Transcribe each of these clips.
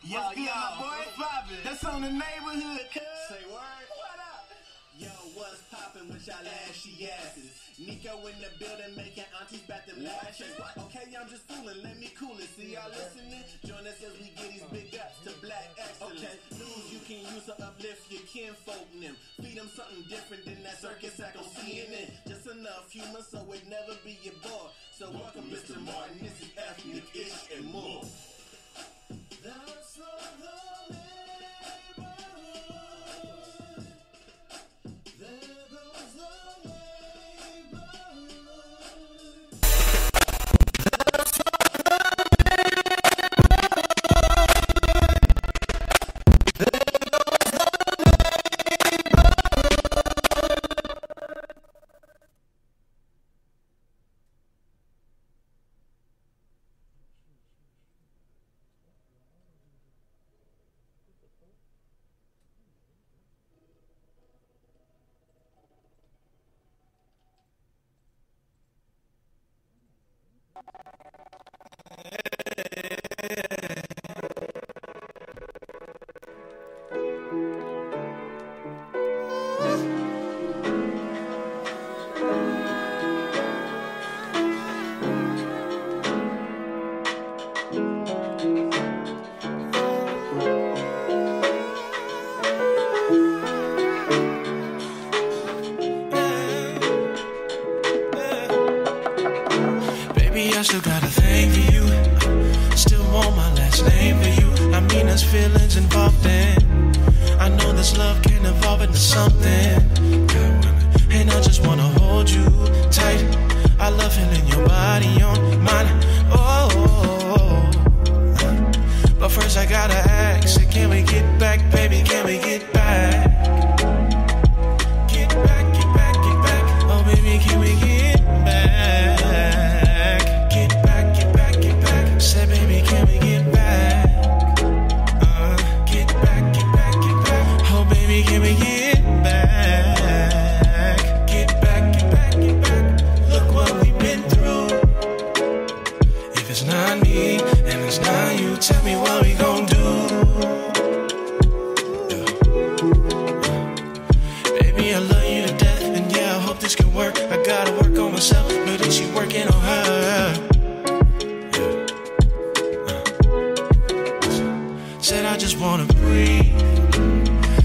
Yo, my boy, poppin'. That's on the neighborhood, cuz. Say word. What up? Yo, what's poppin' with y'all ashy asses? Nico in the building making aunties back them lashes. Okay, I'm just fooling, let me cool it. See y'all listening? Join us as we get these big ups to black excellence. Okay, news you can use to uplift your kinfolk and them. Feed them something different than that circus act on CNN. Just enough humor so it never be your bore. So welcome Mr. Martin, this is ethnic-ish and more. That's the neighborhood. There goes the I still got a thing for you. Still want my last name for you. I mean, there's feelings involved in. I know this love can evolve into something. And I just wanna hold you tight. I love feeling your body on mine. Oh, but first I gotta ask, can we get back, baby? Can we get back? Get back, get back, get back. Oh, baby, can we get back? Say, baby, can we get back? Get back, get back, get back. Oh, baby, can we get back? Get back, get back, get back. Look what we've been through. If it's not me and it's not you, tell me what we gon' do. Baby, I love you to death, and yeah, I hope this can work. I gotta work on myself, but then she working on her. Said I just wanna breathe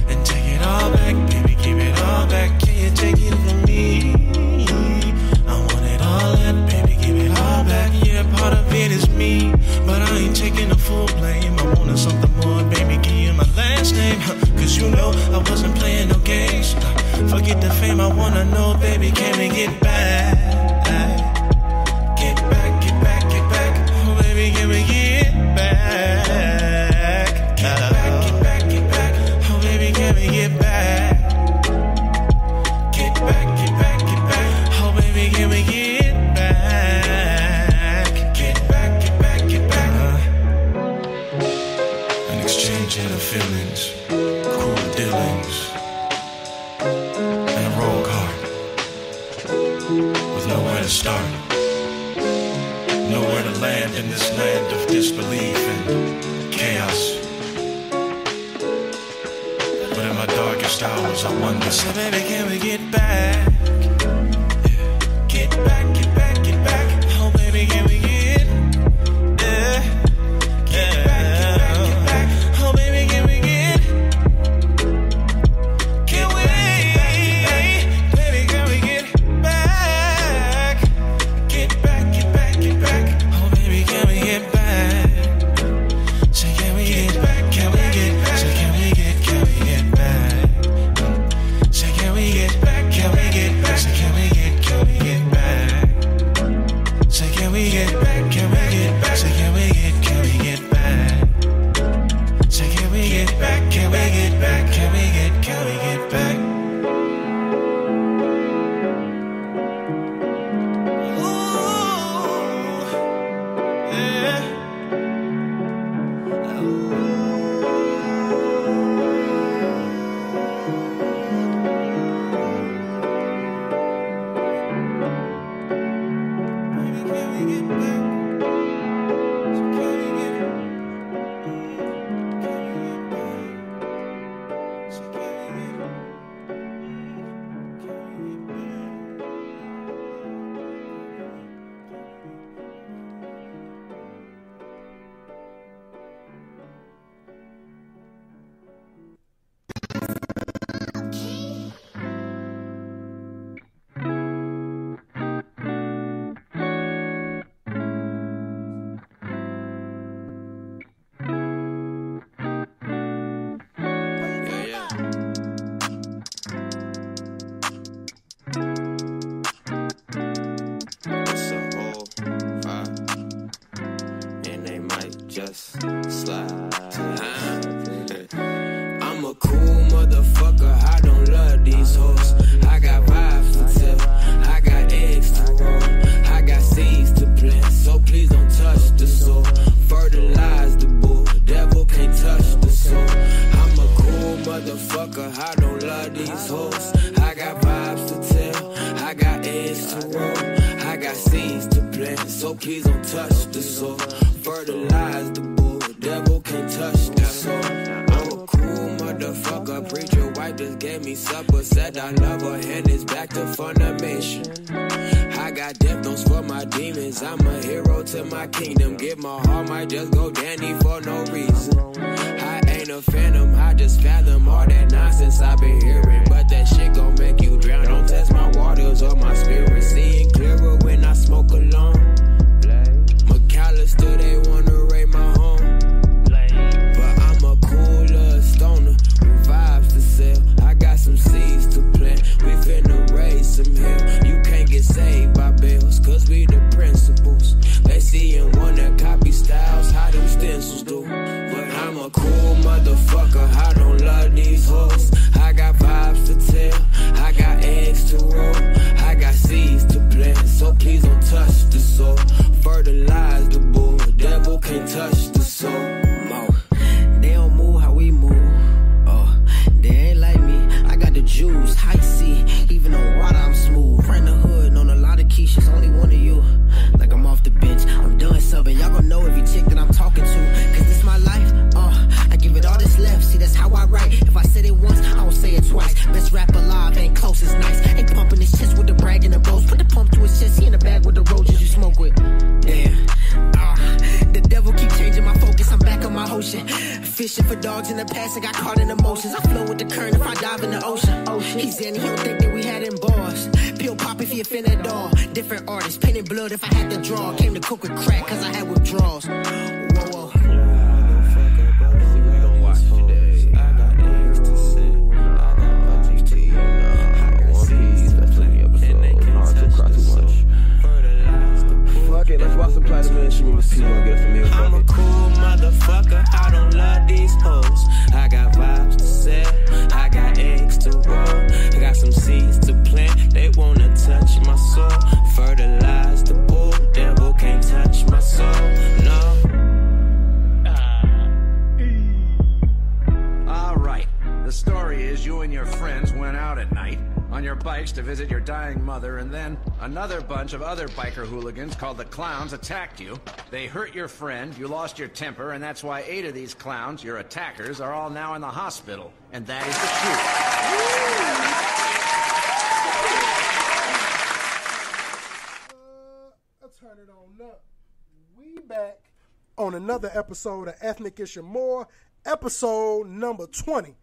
and take it all back, baby, give it all back. Can you take it from me? I want it all that, baby, give it all back. Yeah, part of it is me, but I ain't taking the full blame. I wanted something more, baby, give you my last name. Cause you know I wasn't playing no games. Forget the fame, I wanna know, baby, can we get back? Get back, get back, get back. Oh, baby, can we get back? Get back, get back, get back. Oh, baby, can we get back? Get back, get back, get back. Oh, baby, can we get back? Get back, get back, get back. An exchange of feelings, cool dealings, and a roll card with nowhere to start, nowhere to land in this land of disbelief and chaos. But in my darkest hours, I wonder, so baby, can we get back? Get back, get back, get back. Oh, baby, can we get? Get back, get back, get back. Oh, baby, can we get? Can we? Baby, can we get back? Get back, get back, get back. Oh, baby, can we get back? Say, can we get back? Can we get? Say, can we get? Can we get back? Say, can we get back? Can we get back? just slide. I'm a cool motherfucker, I don't love these hoes. I got vibes to tell, I got eggs to roll, I got seeds to plant, so please don't touch the soul. Fertilize the bull, devil can't touch the soul. I'm a cool motherfucker, I don't love these hoes. I got vibes to tell, I got eggs to roll, I got seeds to plant, so please don't touch the soul. Fertilize the bull, devil can't touch the soul. I'm a cool motherfucker, preacher wife just gave me supper, said I love her, and it's back to Funimation. I got death notes for my demons, I'm a hero to my kingdom. Give my heart, might just go dandy for no reason. I ain't a phantom, I just fathom all that nonsense I've been hearing. But that shit gon' make you drown, don't test my waters or my spirit. Seeing clearer when I smoke alone. McAllister, they wanna raid my home, but I'm a cooler stoner with vibes to sell. I got some seeds to plant, we finna raise some hell. You can't get saved by bills, cause we the principles. They see and wanna copy styles, how them stencils do. But I'm a cool motherfucker, I don't love these hoes. I got vibes to tell, I got eggs to roll, I got seeds to plant, so please don't touch the soul. Fertilize the bull, devil can't touch the soul. They don't move how we move. They ain't like me. I got the juice, high C, even on water I'm smooth. Ran the hood on a lot of quiches, only one of you. Like I'm off the bench, I'm done subbing. Y'all gon' know every chick that I'm talking to, cause this my life. I give it all that's left. See, that's how I write. If I said it once, I don't say it twice. Best rap alive, ain't close, it's nice. Ain't pumping his chest with the brag and the boast. Put the pump to his chest, he in the bag with the roaches you smoke with. Damn. The devil keep changing my focus, I'm back on my ocean. Fishing for dogs in the past, I got caught in emotions. I flow with the current if I dive in the ocean. He's in, he don't think that we had in bars. Pill pop if he offend at all. Different artists, painted blood if I had to draw. Came to cook with crack cause I had withdrawals. Whoa. Okay, let's watch some Platinum and shoot with P and get some meal. I'm a cool motherfucker, I don't love these hoes. I got vibes to sell, I got eggs to roll, I got some seeds to plant, they wanna touch my soul. Fertilize the bull, devil can't touch my soul, no. Alright, the story is you and your friends went out at night on your bikes to visit your dying mother, and then another bunch of other biker hooligans called the Clowns attacked you. They hurt your friend, you lost your temper, and that's why 8 of these clowns, your attackers, are all now in the hospital. And that is the truth. Let's turn it on up. We back on another episode of Ethnic Issue More, episode number 20.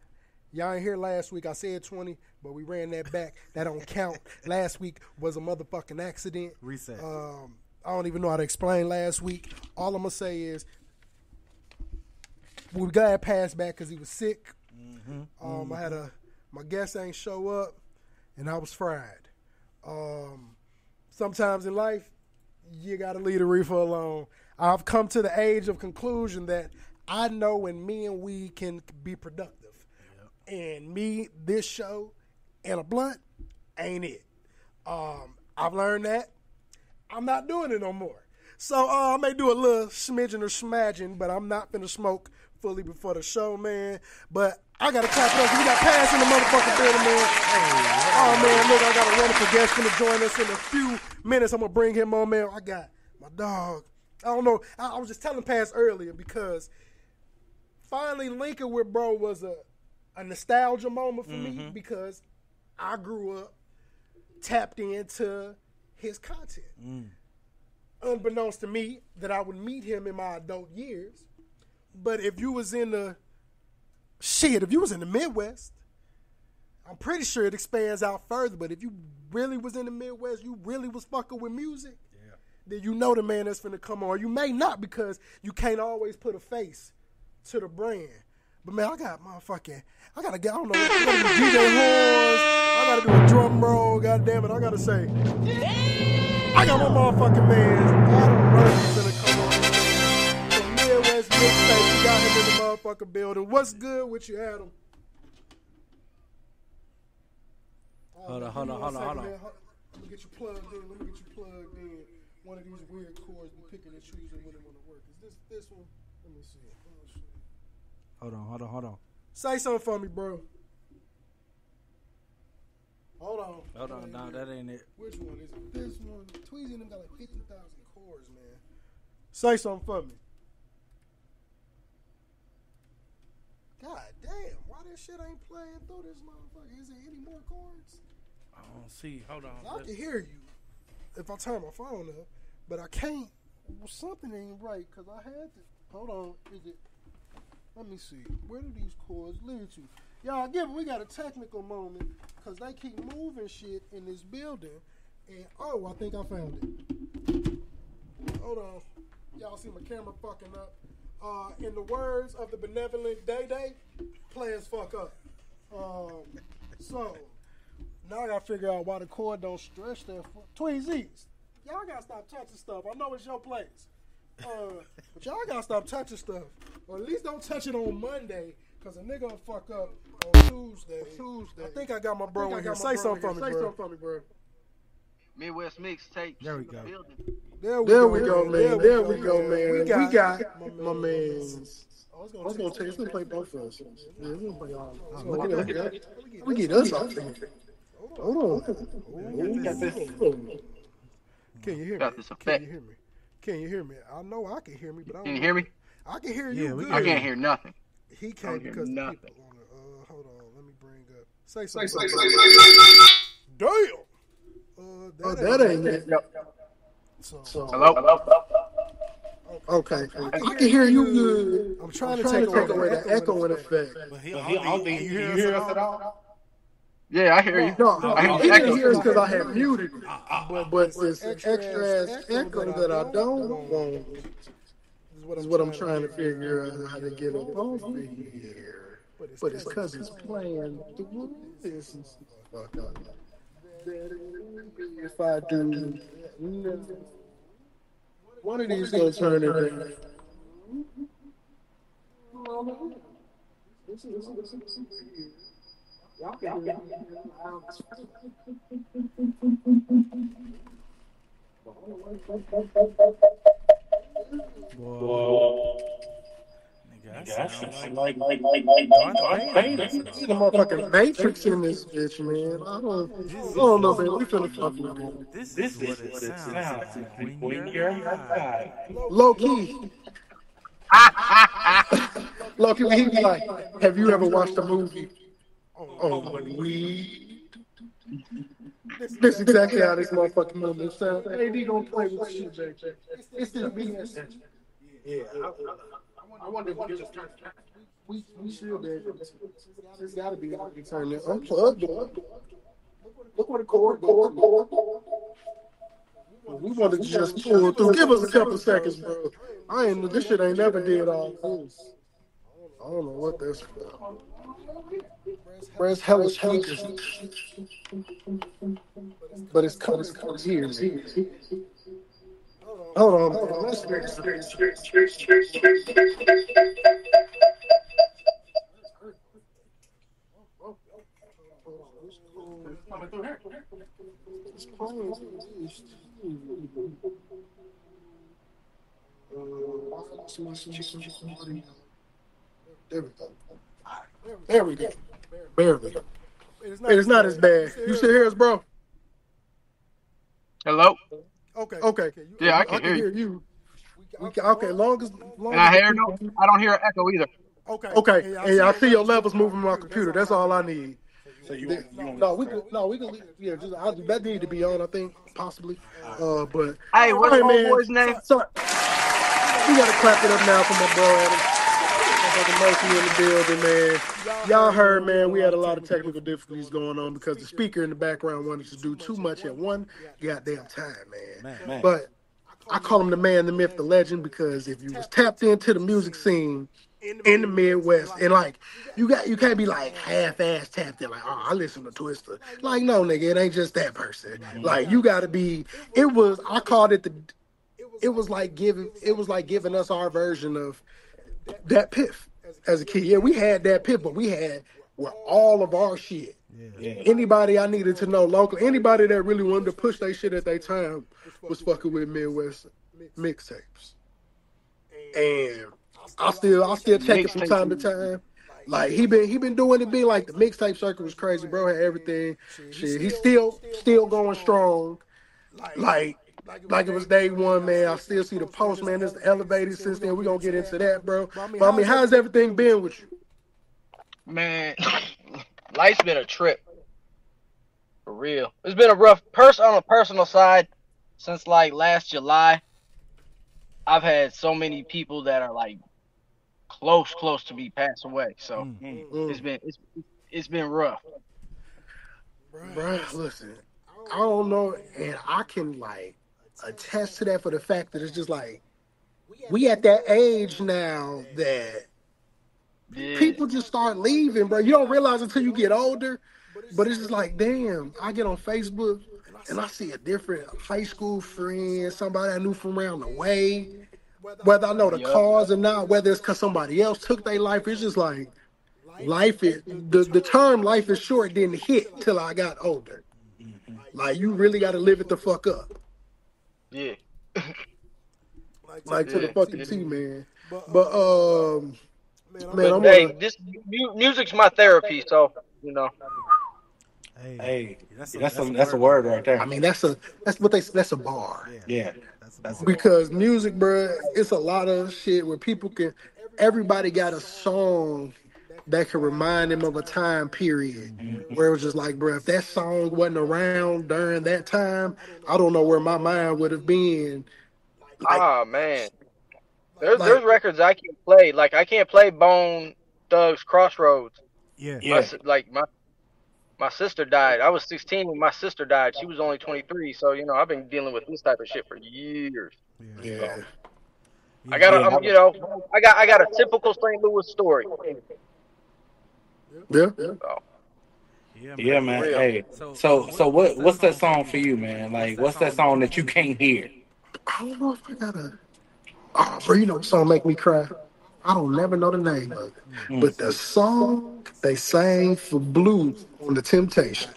Y'all ain't here last week. I said 20, but we ran that back. That don't count. Last week was a motherfucking accident. Reset. I don't even know how to explain last week. All I'm going to say is we got passed back because he was sick. I had my guest ain't show up, and I was fried. Sometimes in life, you got to leave the reefer alone. I've come to the age of conclusion that I know when me and we can be productive. And me, this show, and a blunt ain't it. I've learned that. I'm not doing it no more. So I may do a little smidgen or smidgen, but I'm not finna smoke fully before the show, man. But I got to clap it up. We got Pass in the motherfucking building, man. Oh, man, look, I got a wonderful guest finna join us in a few minutes. I'm going to bring him on, man. I got my dog. I don't know. I was just telling Pass earlier because finally linking with bro was a nostalgia moment for me because I grew up tapped into his content. Unbeknownst to me that I would meet him in my adult years. But if you was in the Midwest, I'm pretty sure it expands out further. But if you really was in the Midwest, you really was fucking with music, then you know the man that's finna come on. You may not because you can't always put a face to the brand. But man, I gotta get, I don't know, I gotta do DJ horns, I gotta do a drum roll, goddamn it, I gotta say, I got my motherfucking man, Adam Murphy's gonna come on from Midwest Mixtapes, we got him in the motherfucking building. What's good with you, Adam? Hold on. Let me get you plugged in. One of these weird chords be picking and choosing when it want to work. Is this one? Let me see. Hold on. Say something for me, bro. Hold on. No, that ain't it. Which one is it? This one. Tweezy and them got like 50,000 chords, man. Say something for me. God damn, why this shit ain't playing through this motherfucker? Is there any more chords? I don't see. Hold on. I can hear you if I turn my phone up, but I can't. Well, something ain't right because I had to. Hold on. Is it? Let me see. Where do these chords lead to? Y'all, we got a technical moment because they keep moving shit in this building. And, I think I found it. Hold on. Y'all see my camera fucking up. In the words of the benevolent Day, play as fuck up. So, now I gotta figure out why the chord don't stretch there. Tweezies, y'all gotta stop touching stuff. I know it's your place. But y'all gotta stop touching stuff. Or at least don't touch it on Monday, because a nigga will fuck up on Tuesday. I think I got my bro in here. Say something for me, bro. Midwest Mixtapes. There we go. There we go, man. We got my man's. I was gonna tell you, it's gonna play both of us. Yeah, it's gonna play all of us. Look at that. We get us off there. Hold on. Can you hear me? Can you hear me? I know I can hear me, but I don't. Can you hear me? I can hear you. I can't hear nothing. He can't because the people on it. Hold on. Let me bring up. Say something. Damn. That ain't it. So, Hello? Okay. I can hear you good. I'm trying to take away the echoing effect. But I don't think you hear us at all. Yeah, I hear you. No, he didn't hear us because I had muted it. But this extra ass echo that I don't want is what I'm trying to figure out how to get it off of here. But it's because it's playing through this. If I do, one of these gonna turn it in. Whoa. Nigga, that sounds like The motherfucking Matrix in this bitch, man. I don't know, man. We finna fuck with it. This is what it sounds like when you're high. Low key. Low key, he be like, have you ever watched a movie on weed? This is exactly how this motherfucking movie sounds. AD don't play with shit back there. It's this beat. Yeah, I wonder if we just turn it. We should be able to. There's got to be able to turn this. Unplug. Look what the chord. We want to just pull through. Give us a couple seconds, bro. This shit ain't never did all this. I don't know what that's for. Where's hella speakers? But it's coming here. Hold on. Let's There we go. Barely. It's not as bad. You should hear us, bro. Hello? Okay. Yeah, I can hear you. Okay, long as and I don't hear an echo either. Okay. Hey, I see your levels moving on my computer. That's all I need. So we can leave. Yeah, that need to be on, I think, possibly. But hey, what's my boy's name? Sorry. We gotta clap it up now for my bro Adam. Mercy in the building, man. Y'all heard, man, we had a lot of technical difficulties going on because the speaker in the background wanted to do too much at one goddamn time, man. But I call him the man, the myth, the legend, because if you was tapped into the music scene in the Midwest, and like you can't be like half-ass tapped in, like, oh, I listen to Twister. Like, no, nigga, it ain't just that person. Like, you gotta be. It was like giving us our version of that piff as a kid. Yeah, we had that piff, but we had all of our shit. Yeah. Anybody I needed to know local, anybody that really wanted to push their shit at their time was fucking with Midwest mixtapes. And I still check it from time to time. Like he been doing it big. Like the mixtape circuit was crazy, bro. Had everything. Shit, he's still going strong. Like it was day one, man. I still see the post, man. It's elevated since then. We gonna get into that, bro. But I mean, how's everything been with you? Man, life's been a trip. For real. It's been a rough on a personal side since like last July. I've had so many people that are like close to me pass away. So it's been rough. Bro, listen, I don't know, and I can like attest to that for the fact that it's just like we at that age now that people just start leaving, bro. You don't realize until you get older, but it's just like, damn, I get on Facebook and I see a different high school friend, somebody I knew from around the way. Whether I know the cause or not, whether it's because somebody else took their life, it's just like life is the term "life is short" didn't hit till I got older. Like you really got to live it the fuck up. Yeah. Like to the fucking T, man. But man, music's my therapy, so you know. Hey, that's a word right there. I mean, that's a bar. Yeah. Because music, bro, it's a lot of shit where everybody got a song that can remind them of a time period where it was just like, bro, if that song wasn't around during that time, I don't know where my mind would have been. Like, man. There's records I can't play. Like, I can't play Bone Thugs Crossroads. Yeah. My sister died. I was 16 when my sister died. She was only 23. So, you know, I've been dealing with this type of shit for years. Yeah. So, I got a typical St. Louis story. Yeah. Yeah, man. Hey, so what's that song for you, man? Like, what's that song that you can't hear? I don't know if I gotta. Oh, bro, you know, the song make me cry. I don't never know the name of it, but the song they sang for Blue on the Temptations.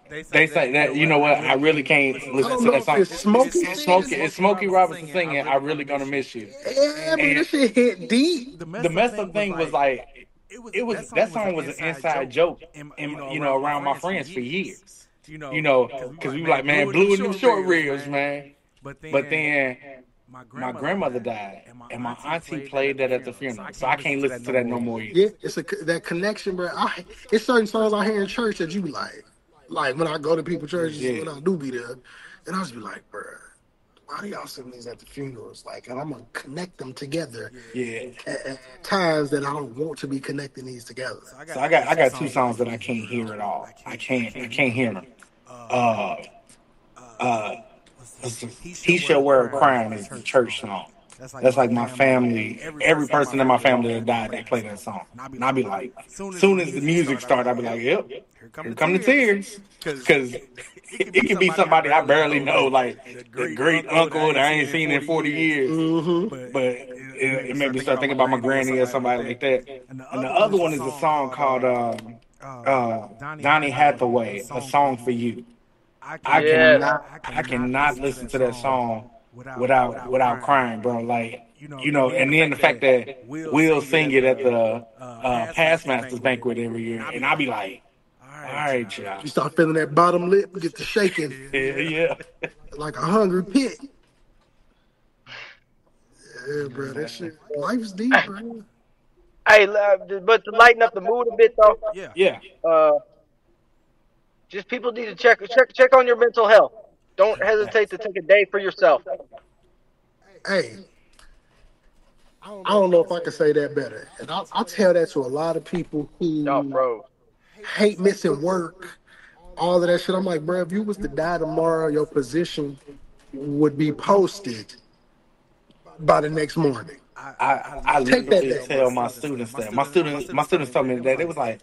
They say that, you know what? I really can't listen to that song. It's Smokey Robinson singing "I Really Gonna Miss You." Yeah, but this shit hit deep. The messed up thing was like, that song was an inside joke, around my friends for years. Because we were like, man, Blue and them short ribs, man. But then my grandmother died, and my auntie played that at the funeral, so I can't listen to that no more. Yeah, it's that connection, bro. It's certain songs I hear in church that you be like when I go to people's churches, when I do be there, and I just be like, bro, why do y'all sing these at the funerals? Like, and I'm gonna connect them together. Yeah. At times that I don't want to be connecting these together. So I got two songs that I can't hear at all. I can't hear them. He Shall Wear a Crown is the church song. That's like my family. Every person in my family that died, they play that song. And I be like, soon as the music starts, I be like, yep, here come the tears. Because it can be somebody I barely know, like the great uncle that I ain't seen in 40 years. Mm-hmm. But it made me start thinking about my granny or somebody like that. And the other one is a song called Donny Hathaway, A Song for You. I cannot listen to that song without crying, bro. Like, and then the fact that Will sing it at the Past Masters banquet every year, and I be like, all right, y'all. You start feeling that bottom lip, get to shaking. Yeah. Like a hungry pit. Yeah, bro, that shit, life's deep, bro. Hey, but to lighten up the mood a bit, though. Yeah. Just people need to check on your mental health. Don't hesitate to take a day for yourself. Hey, I don't know if I can say that better. And I'll tell that to a lot of people who hate missing work, all of that shit. I'm like, bro, if you was to die tomorrow, your position would be posted by the next morning. I literally tell my students that. My students told me that. It was like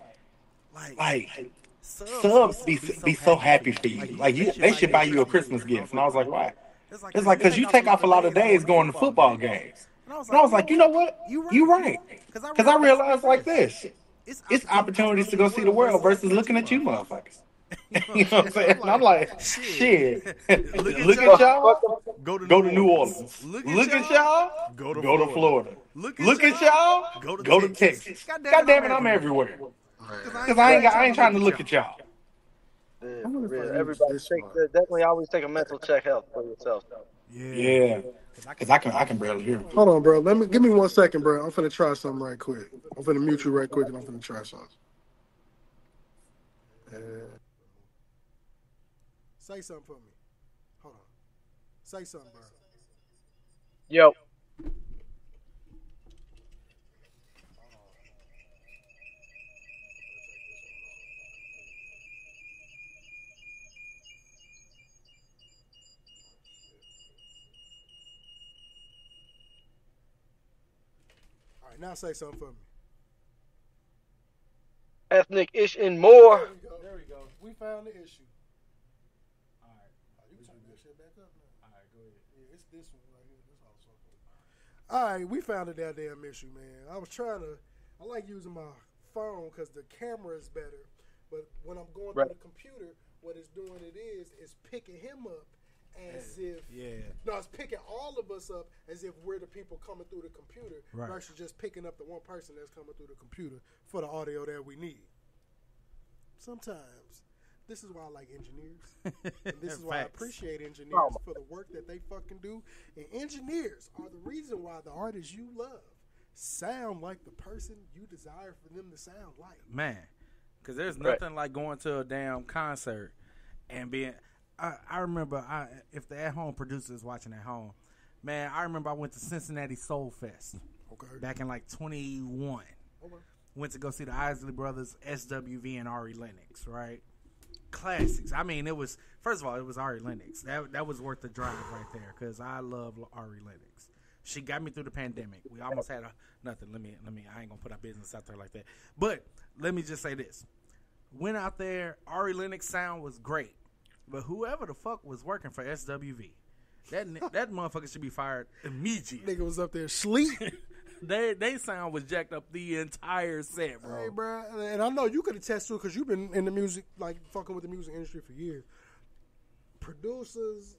subs be so happy for you. Like, they should buy you a Christmas gift. And I was like, why? It's like, because you take off a lot of days going to football games. And I was like, you know what? You right. Because I realized like this. It's opportunities to go see the world versus looking at you motherfuckers. You know what I'm saying? And I'm like, shit. Look at y'all, go to New Orleans. Look at y'all, go to Florida. Look at y'all, go to Texas. God damn it, I'm everywhere. Because I ain't trying to look at y'all. Yeah, everybody definitely always take a mental check health for yourself. Yeah. Because I can barely hear. Hold on, bro. Give me 1 second, bro. I'm finna try something right quick. I'm finna mute you right quick, and I'm finna try something. Say something for me. Hold on. Say something, bro. Yo. All right, now say something for me. Ethnic ish and more. There we go. We found the issue. All right. You turn that shit back up now. All right, go ahead. Yeah, it's this one right here. This also. All right, we found a goddamn issue, man. I like using my phone because the camera is better. But when I'm going through the computer, what it's doing is picking him up as if it's picking all of us up as if we're the people coming through the computer versus just picking up the one person that's coming through the computer for the audio that we need. Sometimes this is why I like engineers, and this is why I appreciate engineers for the work that they fucking do. And engineers are the reason why the artists you love sound like the person you desire for them to sound like. Man, because there's nothing like going to a damn concert and being. I remember, if the at-home producers watching at home, man, I remember I went to Cincinnati Soul Fest back in like 21. Okay. Went to go see the Isley Brothers, SWV, and Ari Lennox, right? Classics. I mean, it was, first of all, it was Ari Lennox. That was worth the drive right there because I love Ari Lennox. She got me through the pandemic. We almost had nothing. Let me. I ain't gonna put our business out there like that. But let me just say this: went out there. Ari Lennox sound was great. But whoever the fuck was working for SWV, that motherfucker should be fired immediately. Nigga was up there sleep. They sound was jacked up the entire set, bro. Hey, bro, and I know you could attest to it because you've been in the music, like fucking with the music industry for years. Producers,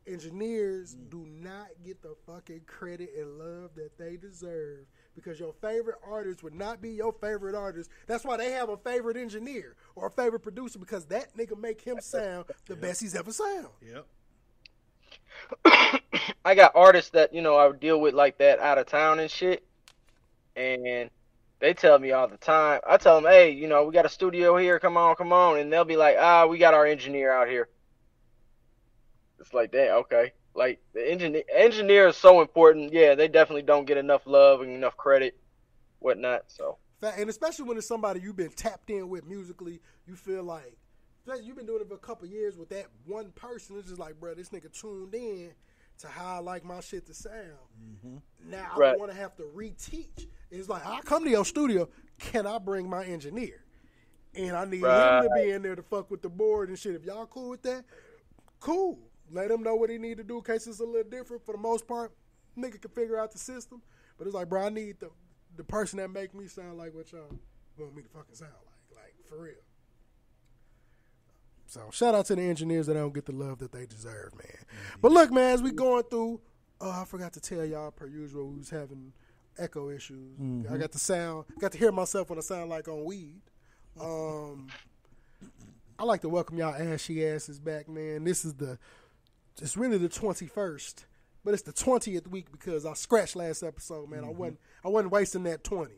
engineers do not get the fucking credit and love that they deserve. Because your favorite artist would not be your favorite artist. That's why they have a favorite engineer or a favorite producer because that nigga make him sound the best he's ever sound. Yep. I got artists that, I would deal with like that out of town and shit. And they tell me all the time. I tell them, hey, we got a studio here. Come on. And they'll be like, we got our engineer out here. It's like, damn, okay. Like, the engineer is so important. Yeah, they definitely don't get enough love and enough credit, whatnot. So, and especially when it's somebody you've been tapped in with musically, you feel like you've been doing it for a couple of years with that one person. It's just like, bro, this nigga tuned in to how I like my shit to sound. Mm-hmm. Now I don't want to have to reteach. It's like, I come to your studio, can I bring my engineer? And I need him to be in there to fuck with the board and shit. If y'all cool with that, cool. Let him know what he need to do in case it's a little different. For the most part, nigga can figure out the system. But it's like, bro, I need the person that make me sound like what y'all want me to fucking sound like. Like, for real. So, shout out to the engineers that don't get the love that they deserve, man. Mm-hmm. But look, man, as we going through, I forgot to tell y'all, per usual, we was having echo issues. Mm-hmm. I got to hear myself when I sound like on weed. I like to welcome y'all ashy asses back, man. It's really the 21st, but it's the 20th week because I scratched last episode, man. Mm-hmm. I wasn't wasting that 20.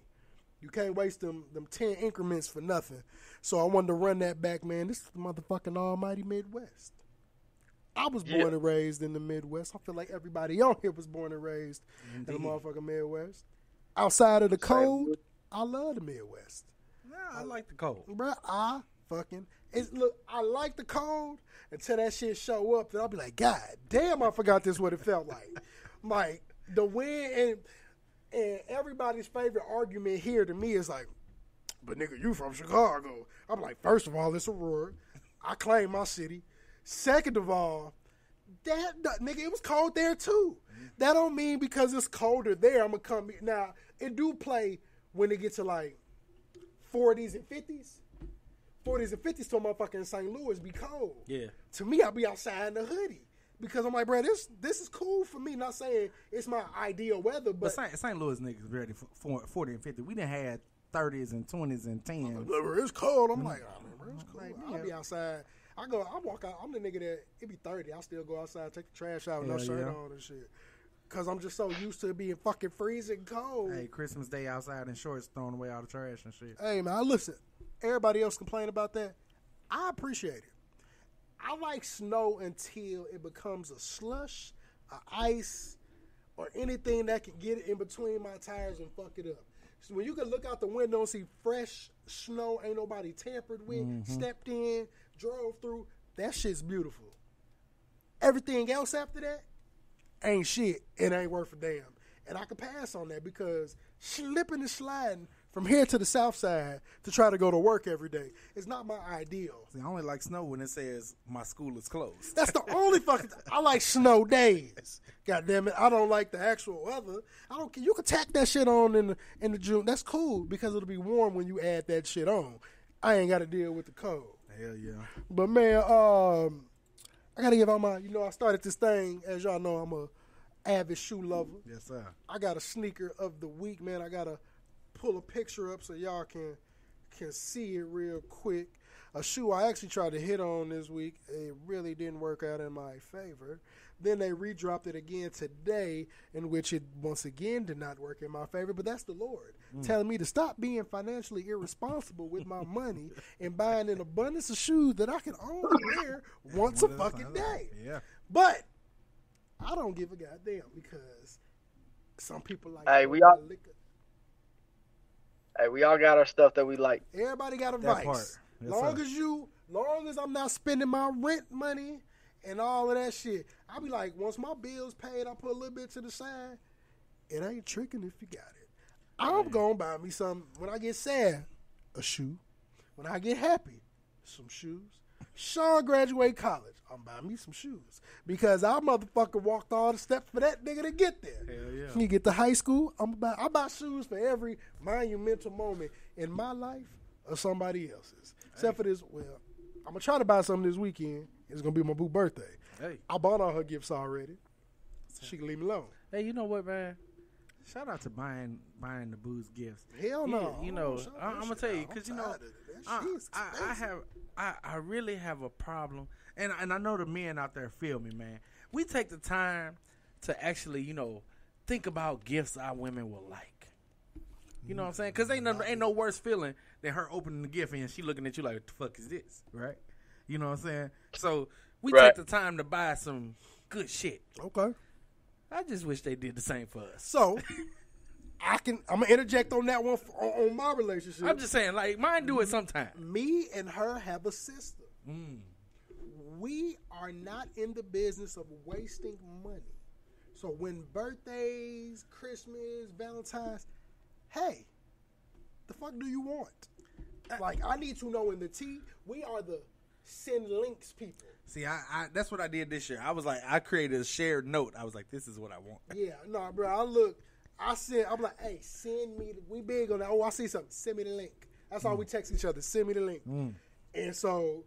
You can't waste them 10 increments for nothing. So I wanted to run that back, man. This is the motherfucking almighty Midwest. I was born and raised in the Midwest. I feel like everybody on here was born and raised in the motherfucking Midwest. Outside of the cold, I love the Midwest. Yeah, I like the cold. Bro, I like the cold until that shit show up. Then I'll be like, God damn, I forgot this what it felt like. Like, the wind and everybody's favorite argument here to me is like, but nigga, you from Chicago. I'm like, first of all, it's Aurora. I claim my city. Second of all, Nigga, it was cold there too. That don't mean because it's colder there, I'm gonna come here. Now, it do play when it gets to like 40s and 50s. 40s and 50s to a motherfucker in St. Louis be cold. Yeah. To me, I'll be outside in a hoodie. Because I'm like, bro, this is cool for me. Not saying it's my ideal weather, but St. Louis niggas ready for 40 and 50. We done had 30s and 20s and 10s. It's cold. I'm like, oh, man, bro, it's cool. Like, I'll be outside. I walk out. I'm the nigga that it be 30. I still go outside, take the trash out with no shirt on and shit. Because I'm just so used to it being fucking freezing cold. Hey, Christmas Day outside in shorts, throwing away all the trash and shit. Hey, man, listen. Everybody else complain about that. I appreciate it. I like snow until it becomes a slush, a ice, or anything that can get it in between my tires and fuck it up. So when you can look out the window and see fresh snow, ain't nobody tampered with, stepped in, drove through, that shit's beautiful. Everything else after that ain't shit. It ain't worth a damn. And I can pass on that because slipping and sliding from here to the south side to try to go to work every day is not my ideal. See, I only like snow when it says my school is closed. That's the only fucking I like snow days. God damn it. I don't like the actual weather. I don't care. You can tack that shit on in the June. That's cool because it'll be warm when you add that shit on. I ain't got to deal with the cold. Hell yeah. But man, I got to give out my, I started this thing. As y'all know, I'm a avid shoe lover. Yes, sir. I got a sneaker of the week, man. I got to pull a picture up so y'all can see it real quick. A shoe I actually tried to hit on this week. It really didn't work out in my favor. Then they redropped it again today, in which it once again did not work in my favor. But that's the Lord telling me to stop being financially irresponsible with my money and buying an abundance of shoes that I can only wear once a fucking day. Yeah. But I don't give a goddamn because some people like liquor. Hey, we all got our stuff that we like. Everybody got a vice. Yes, long as I'm not spending my rent money and all of that shit. I be like, once my bill's paid, I put a little bit to the side. It ain't tricking if you got it. I'm going to buy me some, when I get sad, a shoe. When I get happy, some shoes. Sean graduate college. I'm buying me some shoes. Because I motherfucker walked all the steps for that nigga to get there. Hell yeah. You get to high school, I buy shoes for every monumental moment in my life or somebody else's. Except for this, I'm going to try to buy something this weekend. It's going to be my boo birthday. Hey. I bought all her gifts already. She can leave me alone. Hey, you know what, man? Shout out to buying the boo's gifts. Hell no. I'm going to tell you, because, I really have a problem. And I know the men out there feel me, man. We take the time to actually, think about gifts our women will like. You know what I'm saying? Because ain't no worse feeling than her opening the gift and she looking at you like, what the fuck is this? Right? You know what I'm saying? So we take the time to buy some good shit. Okay. I just wish they did the same for us. So I'm gonna interject on that one on my relationship. I'm just saying, like, mine do it sometime. Me and her have a system. We are not in the business of wasting money. So when birthdays, Christmas, Valentine's, hey, the fuck do you want? Like, I need to know in the tea, we are the send links people. See, I that's what I did this year. I was like, I created a shared note. I was like, this is what I want. Yeah, no, bro. I'm like, hey, send me. We big on that. Oh, I see something. Send me the link. That's all we text each other. Send me the link. And so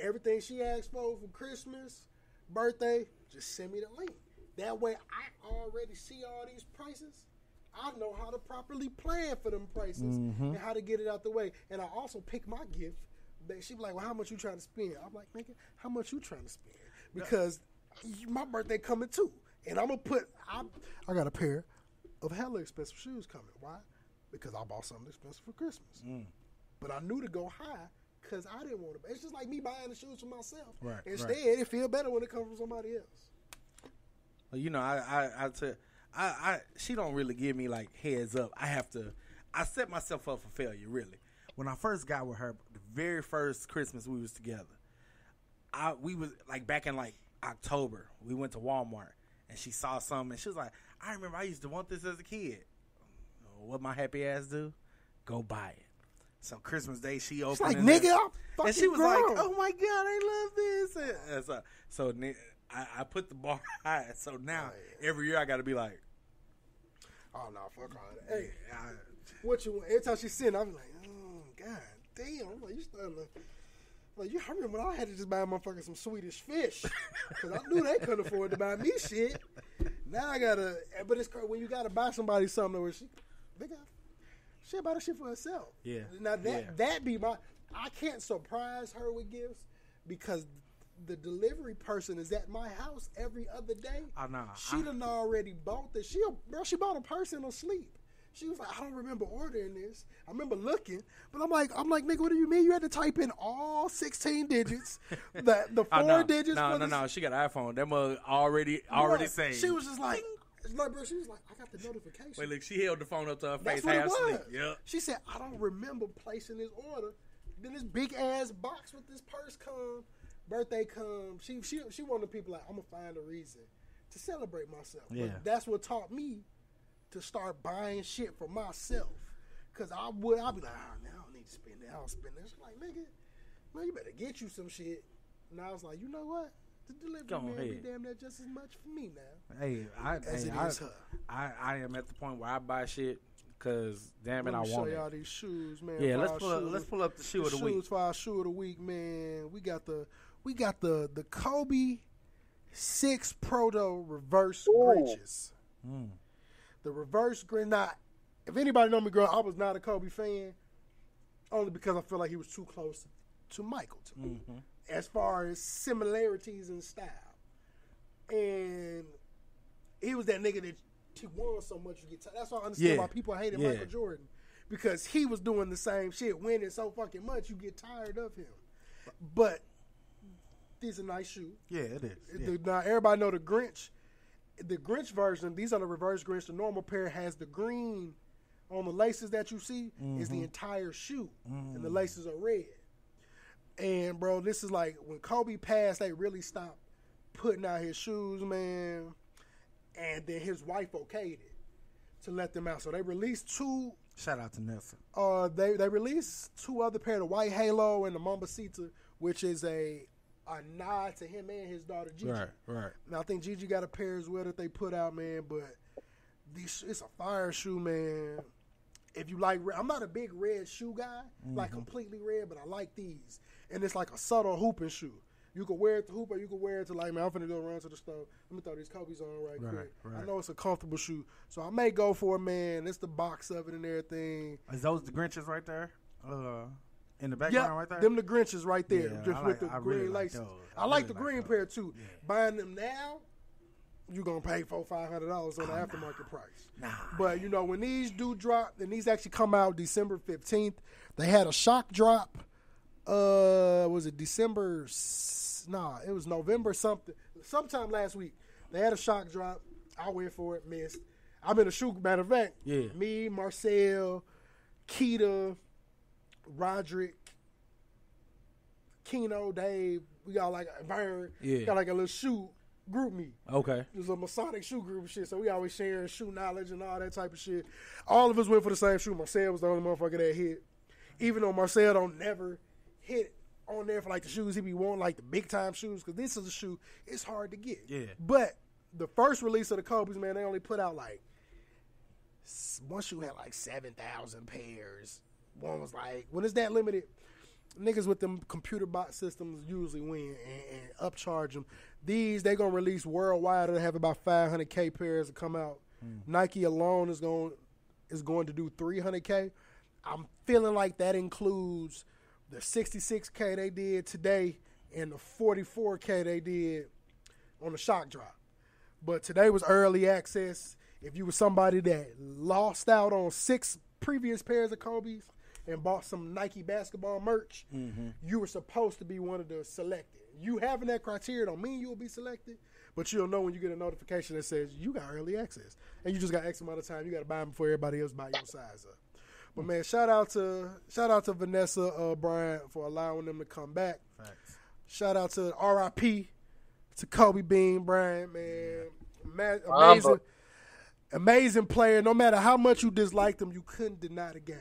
everything she asked for Christmas, birthday, just send me the link. That way, I already see all these prices. I know how to properly plan for them prices and how to get it out the way. And I also pick my gift. She be like, well, how much you trying to spend? I'm like, nigga, how much you trying to spend? Because my birthday coming too. And I'm going to I got a pair of hella expensive shoes coming. Why? Because I bought something expensive for Christmas. But I knew to go high because I didn't want to. It's just like me buying the shoes for myself. Right. Instead, it feel better when it comes from somebody else. Well, she don't really give me like heads up. I set myself up for failure, really. When I first got with her, the very first Christmas we was together, we was like back in like October. We went to Walmart and she saw something and she was like, I remember I used to want this as a kid. What my happy ass do? Go buy it. So Christmas Day she opened it. Like, nigga, I'm fucking and she was grown. like, oh my God, I love this. And so I put the bar high, so now every year I got to be like, oh no, fuck all that. Hey, what you want? Every time she sitting, I'm like, oh god damn. I'm like, you starting to. Like, I remember when I had to just buy a motherfucker some Swedish fish because I knew they couldn't afford to buy me shit. Now I gotta, but it's when you gotta buy somebody something where she buy the shit for herself. Yeah. Now that be my, I can't surprise her with gifts because the delivery person is at my house every other day. Oh no, she done already bought this. She bought a purse in her sleep. She was like, I don't remember ordering this. I remember looking, but I'm like, nigga, what do you mean? You had to type in all 16 digits, the four digits. No. She got an iPhone. That mug already saved. She was just like, bro, she was like, I got the notification. Wait, look, she held the phone up to her face. That's what it was. Sleep. Yep. She said, I don't remember placing this order. Then this big ass box with this purse come, birthday come. She one of the people like, I'm gonna find a reason to celebrate myself. Yeah. But that's what taught me to start buying shit for myself. Cause I'd be like, man, I don't need to spend that. I'll spend this. Like, nigga, man, you better get you some shit. And I was like, you know what? The delivery man be damn that just as much for me now. Hey, I am at the point where I buy shit because damn it, I want it. Let me show y'all these shoes, man. Yeah, let's pull up the shoe of the week. Shoes for our shoe of the week, man. We got the Kobe 6 Proto reverse Grinches. The reverse Grinch. Now, if anybody know me, girl, I was not a Kobe fan, only because I feel like he was too close to Michael to me, as far as similarities in style. And he was that nigga that he won so much you get tired. That's why I understand why people hated Michael Jordan, because he was doing the same shit, winning so fucking much you get tired of him. But these are nice shoes. Yeah, it is. Now everybody know the Grinch. The Grinch version, these are the reverse Grinch. The normal pair has the green on the laces that you see is the entire shoe, and the laces are red. And bro, this is like when Kobe passed, they really stopped putting out his shoes, man. And then his wife okayed it to let them out. So they released 2. Shout out to Nelson. They released 2 other pair, the White Halo and the Mambasita, which is a nod to him and his daughter Gigi. Right. Now I think Gigi got a pair as well that they put out, man. But it's a fire shoe, man. If you like, I'm not a big red shoe guy, like completely red, but I like these. And it's like a subtle hooping shoe. You can wear it to hoop, or you can wear it to like, man, I'm finna go run to the store. Let me throw these Kobe's on right quick. Right. I know it's a comfortable shoe, so I may go for it, man. It's the box of it and everything. Is those the Grinches right there? In the background right there? Them the Grinches right there, with the green really laces. like I like the green pair too. Yeah. Buying them now, you're going to pay $400-$500 on the aftermarket price. Nah. But, you know, when these do drop, and these actually come out December 15th, they had a shock drop. Was it December? Nah, it was November something. Sometime last week, they had a shock drop. I went for it, missed. I'm in a shoe, matter of fact. Yeah. Me, Marcel, Keita, Roderick, Keno, Dave, we got like a Vern, got like a little shoe group me. Okay. It was a Masonic shoe group and shit, so we always sharing shoe knowledge and all that type of shit. All of us went for the same shoe. Marcel was the only motherfucker that hit. Even though Marcel don't never hit on there for like the shoes he be wanting, like the big time shoes, because this is a shoe, it's hard to get. Yeah. But the first release of the Kobe's, man, they only put out like, one shoe had like 7,000 pairs. One was like, when it's that limited, niggas with them computer bot systems usually win and upcharge them. These, they going to release worldwide. They have about 500K pairs to come out. Nike alone is going to do 300K. I'm feeling like that includes the 66K they did today and the 44K they did on the shock drop. But today was early access. If you were somebody that lost out on 6 previous pairs of Kobe's and bought some Nike basketball merch, you were supposed to be one of the selected. You having that criteria don't mean you'll be selected, but you'll know when you get a notification that says you got early access. And you just got X amount of time. You got to buy them before everybody else buy your size up. But, man, shout out to Vanessa Bryant for allowing them to come back. Facts. Shout out to RIP to Kobe Bean Bryant, man. Amazing player. No matter how much you disliked him, you couldn't deny the game.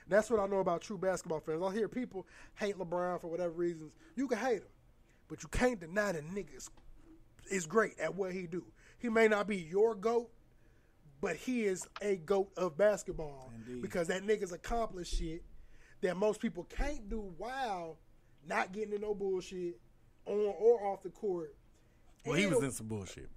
That's what I know about true basketball fans. I hear people hate LeBron for whatever reasons. You can hate him, but you can't deny the nigga's is great at what he do. He may not be your GOAT, but he is a GOAT of basketball. Indeed. Because that nigga's accomplished shit that most people can't do while not getting in no bullshit on or off the court. Well, he was in some bullshit.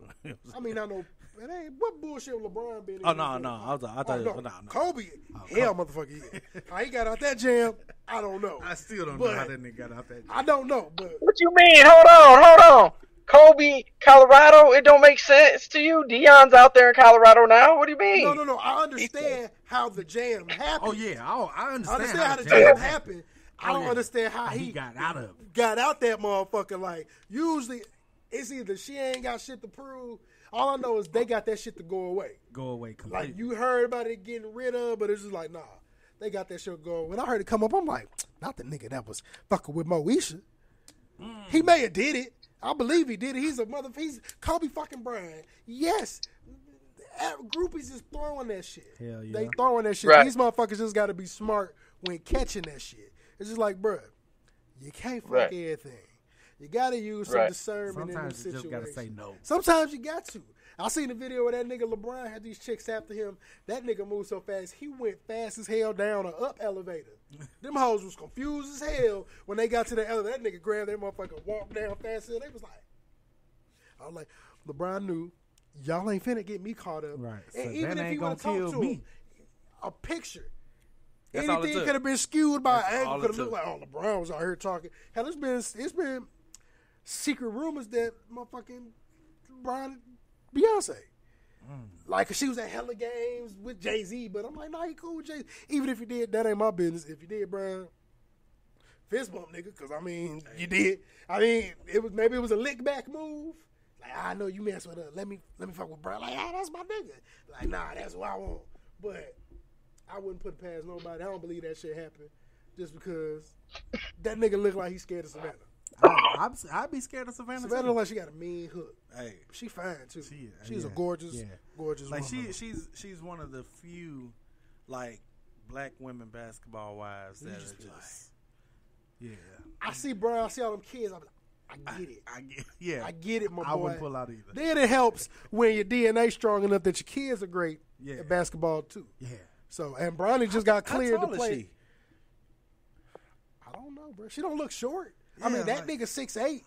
I mean, I know. It ain't what bullshit LeBron been in. Oh, no. I thought no. Kobe, hell, motherfucker, yeah. How he got out that jam, I don't know. I still don't know how that nigga got out that jam. I don't know, but. What you mean? Hold on. Kobe, Colorado, it don't make sense to you? Deion's out there in Colorado now. What do you mean? No. I understand how the jam happened. Oh, yeah. I understand how the jam happened. I don't understand how he got out of it. Got out that motherfucker. Like, usually, it's either she ain't got shit to prove. All I know is they got that shit to go away. Go away completely. Like, you heard about it getting rid of, but it's just like, nah. They got that shit go. When I heard it come up, I'm like, not the nigga that was fucking with Moesha. He may have did it. I believe he did it. He's Kobe fucking Bryant. Yes. Groupies is throwing that shit. Hell yeah. They throwing that shit. Right. These motherfuckers just got to be smart when catching that shit. It's just like, bruh, you can't fuck everything. You got to use some discernment in this situation. Sometimes you just got to say no. Sometimes you got to. I seen the video where that nigga LeBron had these chicks after him. That nigga moved so fast, he went fast as hell down an up elevator. Them hoes was confused as hell when they got to the elevator. That nigga grabbed that motherfucker, walked down fast. They was like, I was like, LeBron knew y'all ain't finna get me caught up. Right. And so even if he would have talked to him, a picture. That's anything could have been skewed by an angle. Could have looked took. like, oh, LeBron was out here talking. Hell, it's been secret rumors that motherfucking Brian Beyonce. Like, she was at hella games with Jay-Z, but I'm like, nah, he cool with Jay-Z. Even if you did, that ain't my business. If you did, Brian, fist bump, nigga, because, I mean, you did. I mean, maybe it was a lick back move. Like, I know you mess with her. Let me fuck with Brian. Like, that's my nigga. Like, nah, that's what I want. But I wouldn't put it past nobody. I don't believe that shit happened just because that nigga look like he's scared of Savannah. I'd be scared of Savannah. Savannah look like she got a mean hook. Hey, she fine too. She's a gorgeous like woman. she's one of the few like black women basketball wives that are just I see Brian. I see all them kids. I get it. I get it, my boy. I wouldn't pull out either. Then it helps when your DNA strong enough that your kids are great at basketball too. Yeah. So and Bronny just got cleared to How tall play. is she? I don't know, bro. She don't look short. I mean, that nigga 6'8".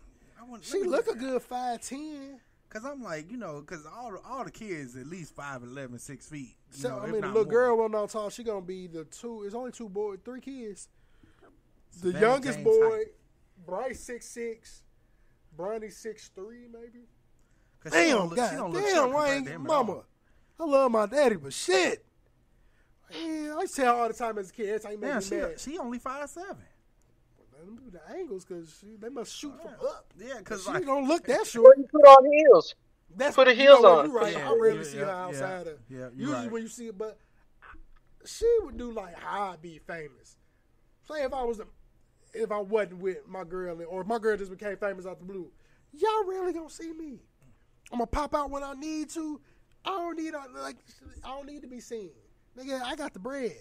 She look a good 5'10". Cause I'm like, cause all the kids at least 5'11", 6 feet. So I mean, the little girl wasn't all tall. She gonna be the two. It's only 3 kids. The youngest boy, Bryce 6'6", Bronny 6'3", maybe. Damn, damn, Wayne, mama. I love my daddy, but shit. Man, I tell her all the time as a kid. Every time you make me mad. She only 5'7". The angles, because they must shoot from up. Yeah, because she don't look that short. What you put on heels? Put the heels on. You're right. I rarely see her outside of. Usually when you see it, but she would do like how I'd be famous. Say if I wasn't with my girl, or if my girl just became famous out the blue, y'all rarely gonna see me. I'm gonna pop out when I need to. I don't need to be seen. Nigga, I got the bread.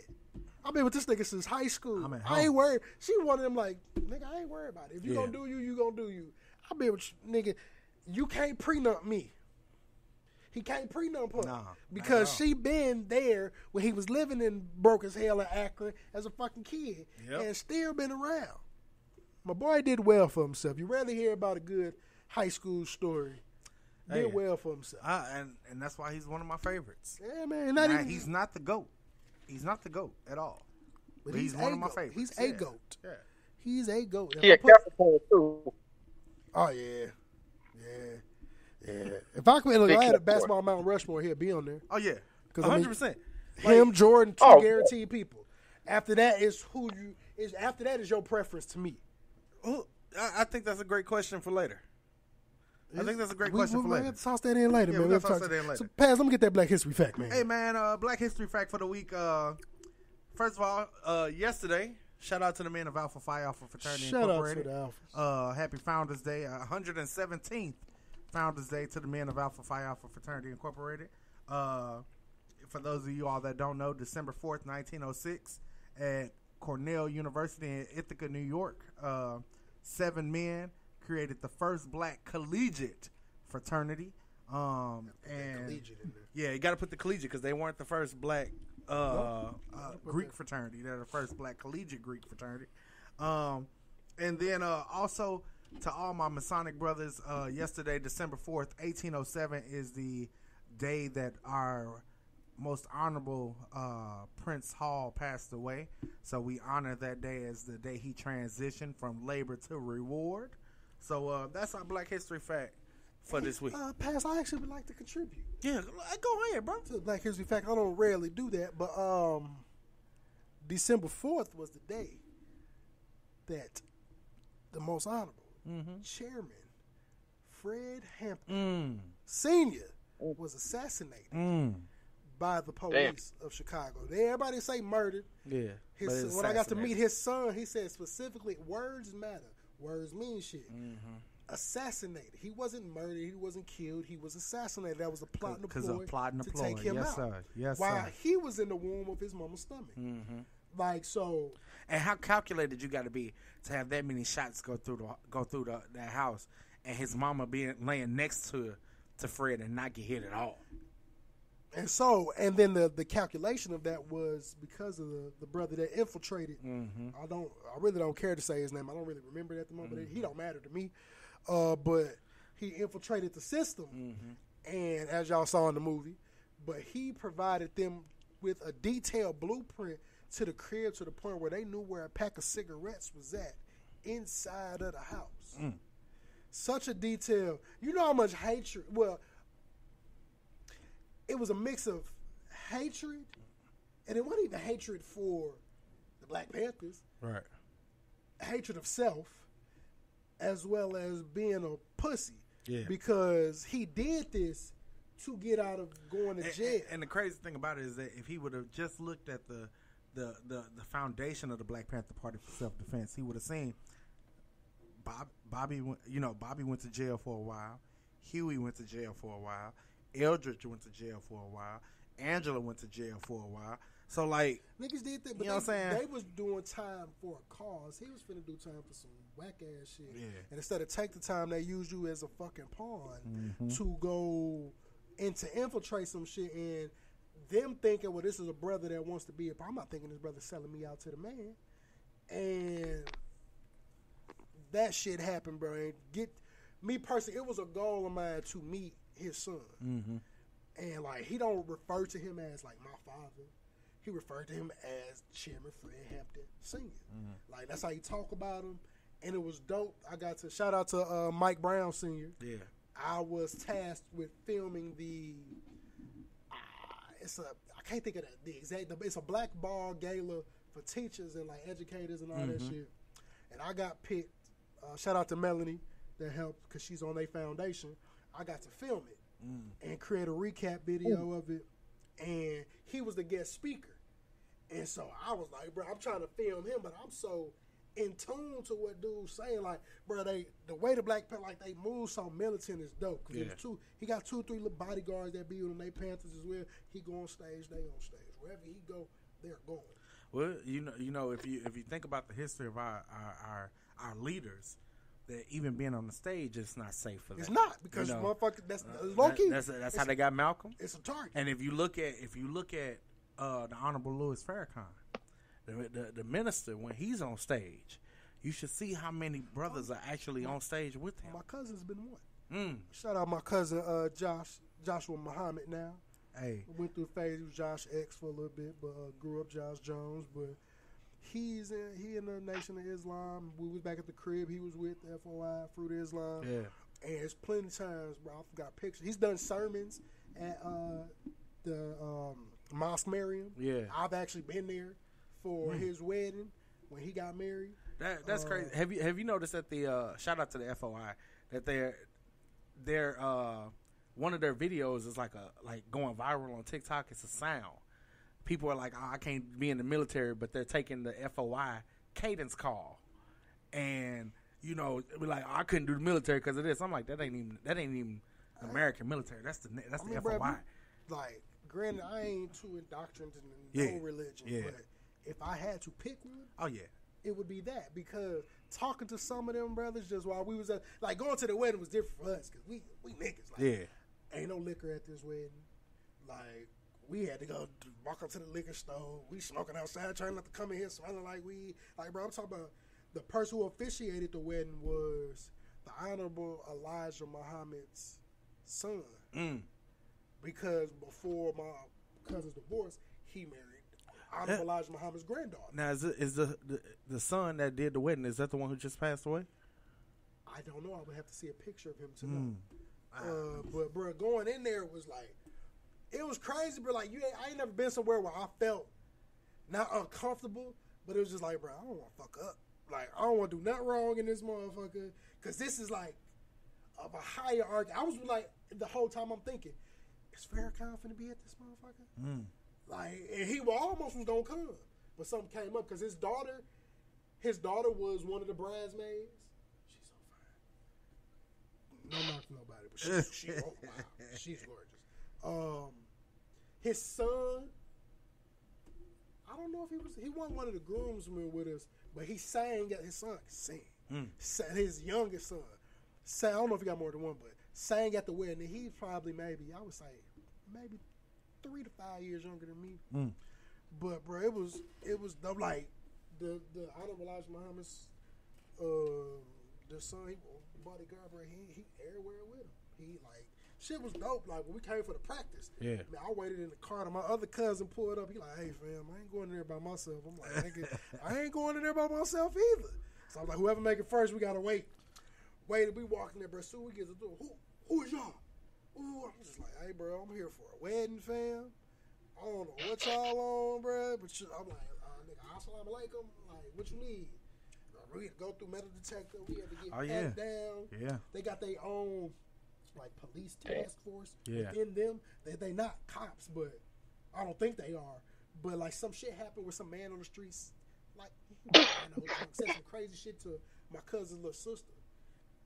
I've been with this nigga since high school. I ain't worried. She one of them like, nigga, I ain't worried about it. If you gonna do you gonna do you. I've been with you, nigga. You can't prenup me. He can't prenup her. Because she been there when he was living in broke as hell in Akron as a fucking kid. And still been around. My boy did well for himself. You rarely hear about a good high school story. Did well for himself. And that's why he's one of my favorites. Yeah, man. He's not the GOAT. He's not the GOAT at all. But he's one of my favorites. He's a GOAT. Yeah. He's a GOAT. He a Capricorn too. Oh, yeah. If I had a basketball Mount Rushmore, he'll be on there. Oh, yeah. 100%. Him, Jordan, two guaranteed people. After that is after that is your preference to me. I think that's a great question for later. I think that's a great question for later. We'll toss that in later, man. We'll toss that in later. So, Paz, let me get that Black History fact, man. Hey, man, Black History fact for the week. First of all, yesterday, shout out to the men of Alpha Phi Alpha Fraternity Incorporated. Shout out to the Alphas. Happy Founders Day, 117th Founders Day to the men of Alpha Phi Alpha Fraternity Incorporated. For those of you all that don't know, December 4th, 1906, at Cornell University in Ithaca, New York, 7 men created the first black collegiate fraternity. And yeah, you got to put the collegiate because they weren't the first black Greek fraternity. They're the first black collegiate Greek fraternity. And then also to all my Masonic brothers, yesterday, December 4th, 1807, is the day that our most honorable Prince Hall passed away. So we honor that day as the day he transitioned from labor to reward. So that's our Black History fact for this week. Pass, I actually would like to contribute. Yeah, go ahead, bro. To the Black History fact, I don't rarely do that, but December 4th was the day that the most honorable chairman, Fred Hampton Sr., was assassinated by the police of Chicago. Everybody say murdered. Yeah. When I got to meet his son, he said specifically, words matter. Words mean shit. Assassinated. He wasn't murdered. He wasn't killed. He was assassinated. That was a plot and a ploy to take him out. Sir. Yes, while sir. he was in the womb of his mama's stomach. Like, so. And how calculated you got to be to have that many shots go through that house, and his mama laying next to Fred and not get hit at all. And then the calculation of that was because of the brother that infiltrated. I really don't care to say his name. I don't really remember it at the moment. But he don't matter to me. But he infiltrated the system, and as y'all saw in the movie, but he provided them with a detailed blueprint to the crib to the point where they knew where a pack of cigarettes was at inside of the house. Such a detail. You know how much hatred. Well, it was a mix of hatred, and it wasn't even hatred for the Black Panthers. Right. Hatred of self, as well as being a pussy. Yeah. Because he did this to get out of going to jail. And the crazy thing about it is that if he would have just looked at the foundation of the Black Panther Party for self-defense, he would have seen Bobby went to jail for a while. Huey went to jail for a while. Eldridge went to jail for a while. Angela went to jail for a while. So, like, niggas did that, but you know what I'm saying? They was doing time for a cause. He was finna do time for some whack-ass shit. Yeah. And instead of take the time, they used you as a fucking pawn to go and to infiltrate some shit. And them thinking, well, this is a brother that wants to be I'm not thinking this brother's selling me out to the man. And that shit happened, bro. And me personally, it was a goal of mine to meet his son. And, like, he don't refer to him as, like, my father. He referred to him as Chairman Fred Hampton Sr. Like, that's how he talk about him. And it was dope. I got to shout out to Mike Brown Sr. Yeah. I was tasked with filming I can't think of the exact, it's a black ball gala for teachers and, like, educators and all that shit. And I got picked. Shout out to Melanie that helped because she's on their foundation. I got to film it and create a recap video of it. And he was the guest speaker. And so I was like, bro, I'm trying to film him, but I'm so in tune to what dude's saying. Like, bro, the way the Black Panther, like, they move so militant is dope. Cause he got 2 or 3 little bodyguards that be with him. They Panthers as well. He go on stage, they on stage. Wherever he go, they're going. Well, you know, if you think about the history of our leaders, that even being on the stage is not safe for them. It's not because motherfucker, that's low key. That's how they got Malcolm. It's a target. And if you look at the Honorable Louis Farrakhan, the minister, when he's on stage, you should see how many brothers are actually on stage with him. My cousin's been one. Shout out my cousin Joshua Muhammad now. Hey, went through a phase. He was Josh X for a little bit, but grew up Josh Jones. But he in the Nation of Islam. We was back at the crib. He was with FOI, Fruit of Islam. Yeah. And it's plenty of times, bro. I forgot pictures. He's done sermons at the Mosque Miriam. Yeah. I've actually been there for his wedding when he got married. That's crazy. Have you noticed that the shout out to the FOI that their one of their videos is like going viral on TikTok. It's a sound. People are like, oh, I can't be in the military, but they're taking the FOI cadence call, and be like, oh, I couldn't do the military because of this. I'm like, that ain't even American military. That's the FOI. Bro, like, granted, I ain't too indoctrinated in no religion, but if I had to pick one, oh yeah, it would be that, because talking to some of them brothers just while we was at, like, going to the wedding was different for us because we niggas. Like, ain't no liquor at this wedding. Like, we had to walk up to the liquor store. We smoking outside, trying not to come in here smelling like weed. Like, bro, I'm talking about the person who officiated the wedding was the Honorable Elijah Muhammad's son. Because before my cousin's divorce, he married Honorable Elijah Muhammad's granddaughter. Now, is the son that did the wedding, is that the one who just passed away? I don't know. I would have to see a picture of him to know. But, bro, going in there was like, it was crazy, bro. Like, I ain't never been somewhere where I felt not uncomfortable, but it was just like, bro, I don't want to fuck up. Like, I don't want to do nothing wrong in this motherfucker, because this is like of a higher argument. I was like, the whole time I'm thinking, is Farrakhan finna be at this motherfucker? Like, and he almost was gonna come, but something came up because his daughter was one of the bridesmaids. She's so fine. No knock to nobody, but she oh, wow, she's gorgeous. His son, I don't know if he wasn't one of the groomsmen with us, but he sang at his son could sing. His youngest son sang. I don't know if he got more than one, but sang at the wedding. And he's probably maybe 3 to 5 years younger than me. But bro, it was dope. Like the Honorable Elijah Muhammad's the son, bodyguard, bro, he everywhere with him. He like shit was dope. Like when we came for the practice, man, I waited in the car and my other cousin pulled up. He like, hey fam, I ain't going in there by myself. I'm like, I ain't going in there by myself either. So I was like, whoever make it first, we gotta wait. Waited, we walked in there, bro. Soon we get to the door. Who is y'all? Ooh, I'm just like, hey, bro, I'm here for a wedding, fam. I don't know what y'all on, bro, but I'm like, nigga, assalamu alaikum. Like, what you need? We had to go through metal detector. We had to get pat down. Yeah. They got their own, like, police task force within them. They not cops, but I don't think they are. But, like, some shit happened with some man on the streets. Like, said some crazy shit to my cousin's little sister.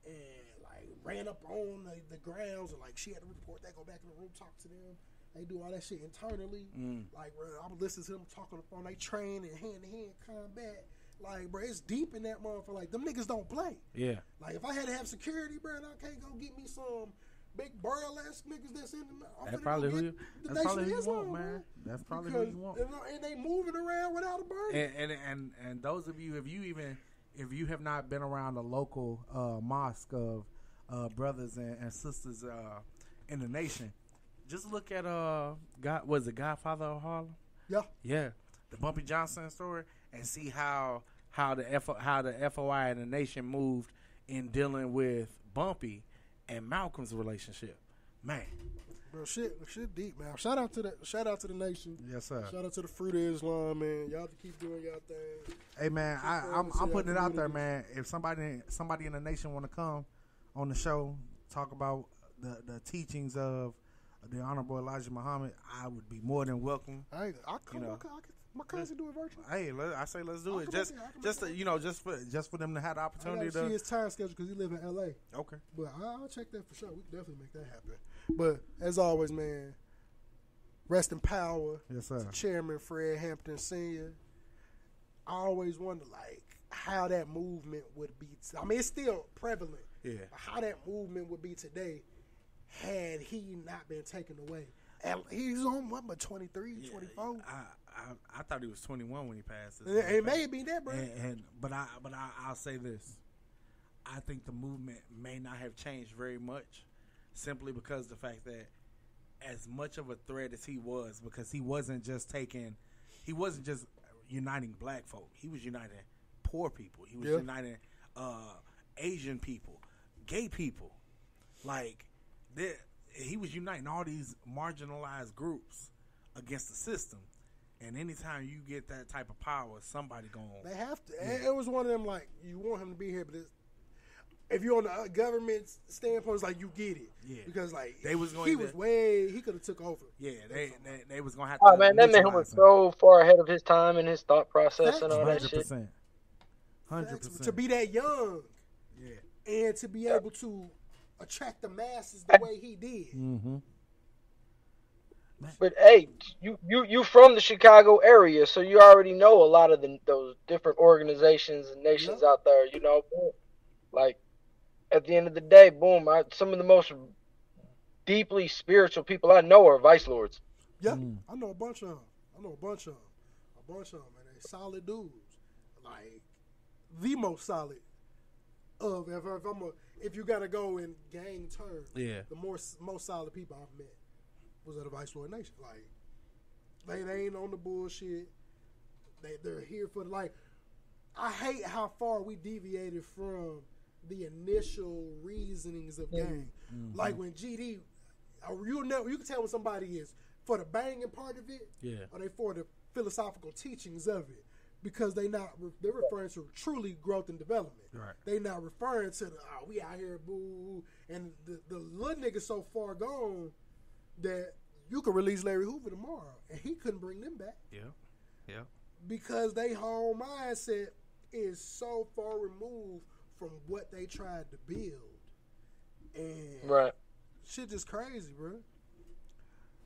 And, like, ran up on the grounds, and, like, she had to report that, go back in the room, talk to them. They do all that shit internally. Like, bro, I would listen to them talk on the phone. They train in hand-to-hand combat. Like, bro, it's deep in that motherfucker. Like, them niggas don't play. Yeah. Like, if I had to have security, bro, and I can't go get me some big burlesque niggas that's in the... That's probably who you want, man. That's probably who you want. And they moving around without a burden. And those of you, if you have not been around a local mosque of brothers and sisters in the nation, just look at Godfather of Harlem? Yeah, the Bumpy Johnson story, and see how the FOI and the nation moved in dealing with Bumpy and Malcolm's relationship. Man, bro, shit deep, man. Shout out to the nation. Yes, sir. Shout out to the Fruit of Islam, man. Y'all to keep doing y'all thing. Hey, man, I'm putting it out there, man. If somebody in the nation want to come on the show, talk about the teachings of the Honorable Elijah Muhammad, I would be more than welcome. I'll come. My cousin do it virtually. Hey, I say let's do it. Just for them to have the opportunity to see his time schedule because he live in L.A. Okay, but I'll check that for sure. We can definitely make that happen. But as always, man, rest in power. Yes, sir. To Chairman Fred Hampton Sr. I always wonder like how that movement would be. I mean, it's still prevalent. Yeah. How that movement would be today had he not been taken away. And he's on what, but 23, 24? I thought he was 21 when he passed. It may be that, bro. But I'll say this. I think the movement may not have changed very much, simply because the fact that as much of a threat as he was, because he wasn't just uniting black folk. He was uniting poor people. He was uniting Asian people, gay people. Like, he was uniting all these marginalized groups against the system. And anytime you get that type of power, somebody going... They have to. Yeah. It was one of them, like, you want him to be here, but if you're on the government standpoint, it's like, you get it. Yeah. Because, like, he could have took over. Yeah, they was going to have to... Oh, man, that man was so far ahead of his time in his thought process and all that shit. 100%. To be that young. Yeah. And to be able to attract the masses the way he did. Mm-hmm. But hey, you from the Chicago area, so you already know a lot of those different organizations and nations out there. You know, like at the end of the day, boom. Some of the most deeply spiritual people I know are vice lords. Yeah, I know a bunch of them. Man. They solid dudes. Like the most solid of if you gotta go in gang terms. Yeah, the most solid people I've met was at the Vice Lord Nation. Like they ain't on the bullshit. They're here for I hate how far we deviated from the initial reasonings of gang. Mm-hmm. Like when GD, you can tell when somebody is for the banging part of it, or they for the philosophical teachings of it, because they're referring to truly growth and development. Right. They not referring to we out here boo, and the little nigga so far gone that you could release Larry Hoover tomorrow and he couldn't bring them back. Yeah. Because they whole mindset is so far removed from what they tried to build, and shit just crazy, bro.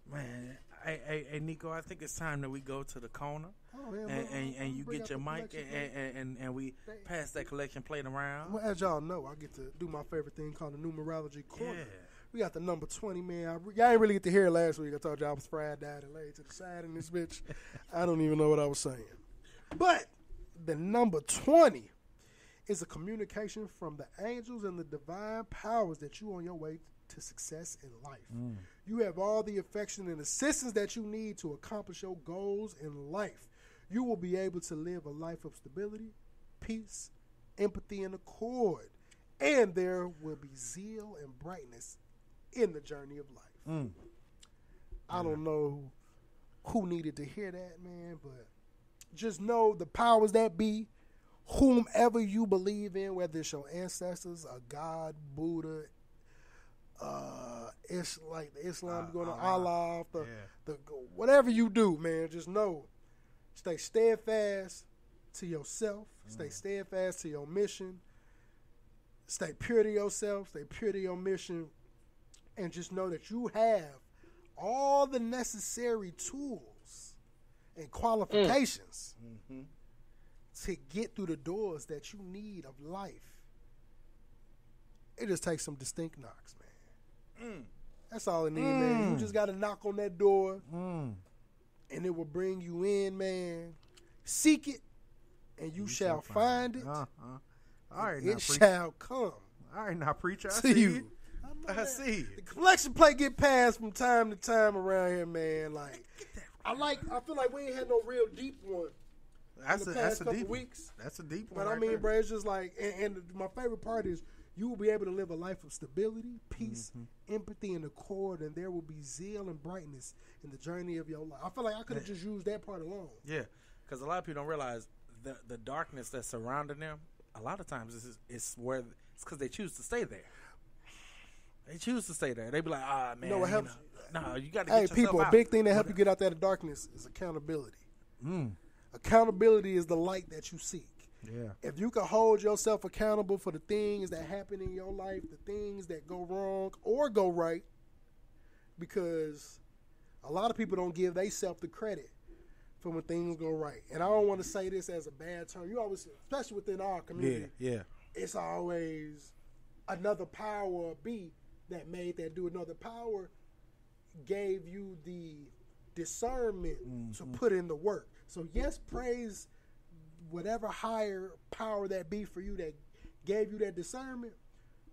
Man, hey, Nico, I think it's time that we go to the corner, and you get your mic, and we pass that collection plate around. Well, as y'all know, I get to do my favorite thing called the numerology corner. Yeah. We got the number 20, man. Y'all ain't really get to hear it last week. I told y'all I was fried, died, and laid to the side in this bitch. I don't even know what I was saying. But the number 20 is a communication from the angels and the divine powers that you on your way to success in life. You have all the affection and assistance that you need to accomplish your goals in life. You will be able to live a life of stability, peace, empathy, and accord. And there will be zeal and brightness in the journey of life. I don't know who needed to hear that, man, but just know the powers that be, whomever you believe in, whether it's your ancestors, a God, Buddha, it's like the Islam going on, Allah, the whatever you do, man, just know, stay steadfast to yourself, stay steadfast to your mission, stay pure to yourself, stay pure to your mission, and just know that you have all the necessary tools and qualifications to get through the doors that you need of life. It just takes some distinct knocks, man. That's all it needs, man. You just got to knock on that door, and it will bring you in, man. Seek it, and you shall find it. All right, it shall come. All right, now, preacher, I see you. I see. The collection plate get passed from time to time around here, man. Like, I feel like we ain't had no real deep one. That's a deep weeks. That's a deep one. But I mean, bro, it's just like, and my favorite part is you will be able to live a life of stability, peace, empathy, and accord, and there will be zeal and brightness in the journey of your life. I feel like I could have just used that part alone. Yeah, because a lot of people don't realize the darkness that's surrounding them. A lot of times it's because they choose to stay there. They choose to stay there. They be like, man, you know what helps? You got to get yourself people, out. A big thing that help you get out there of darkness is accountability. Accountability is the light that you seek. Yeah. If you can hold yourself accountable for the things that happen in your life, the things that go wrong or go right, because a lot of people don't give themselves the credit for when things go right. And I don't want to say this as a bad term. You always, especially within our community, it's always another power or be that made that do. Another power gave you the discernment to put in the work. So yes, praise whatever higher power that be for you that gave you that discernment,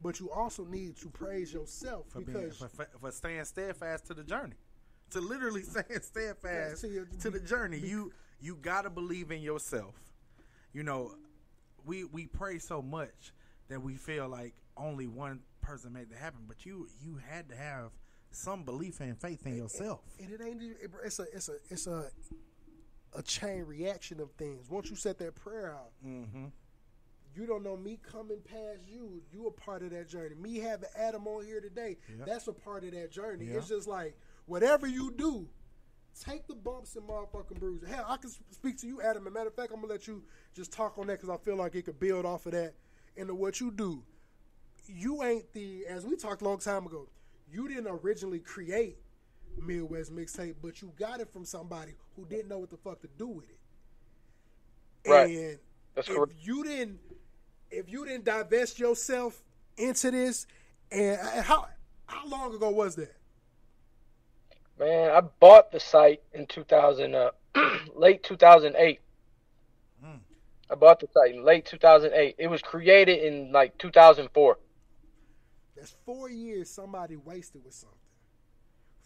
but you also need to praise yourself for staying steadfast to the journey. To literally staying steadfast to the journey. You gotta believe in yourself. You know, we pray so much that we feel like only one person made it happen, but you had to have some belief and faith in yourself. And it ain't. It's a chain reaction of things. Once you set that prayer out, you don't know me coming past you. You a part of that journey. Me having Adam on here today, that's a part of that journey. It's just like whatever you do, take the bumps and motherfucking bruises. Hell, I can speak to you, Adam. As a matter of fact, I'm gonna let you just talk on that because I feel like it could build off of that into what you do. You ain't as we talked a long time ago, you didn't originally create Midwest mixtape, but you got it from somebody who didn't know what the fuck to do with it. Right. And That's if correct. you didn't divest yourself into this, and how long ago was that? Man, I bought the site in late 2008. I bought the site in late 2008. It was created in like 2004. That's 4 years somebody wasted with something.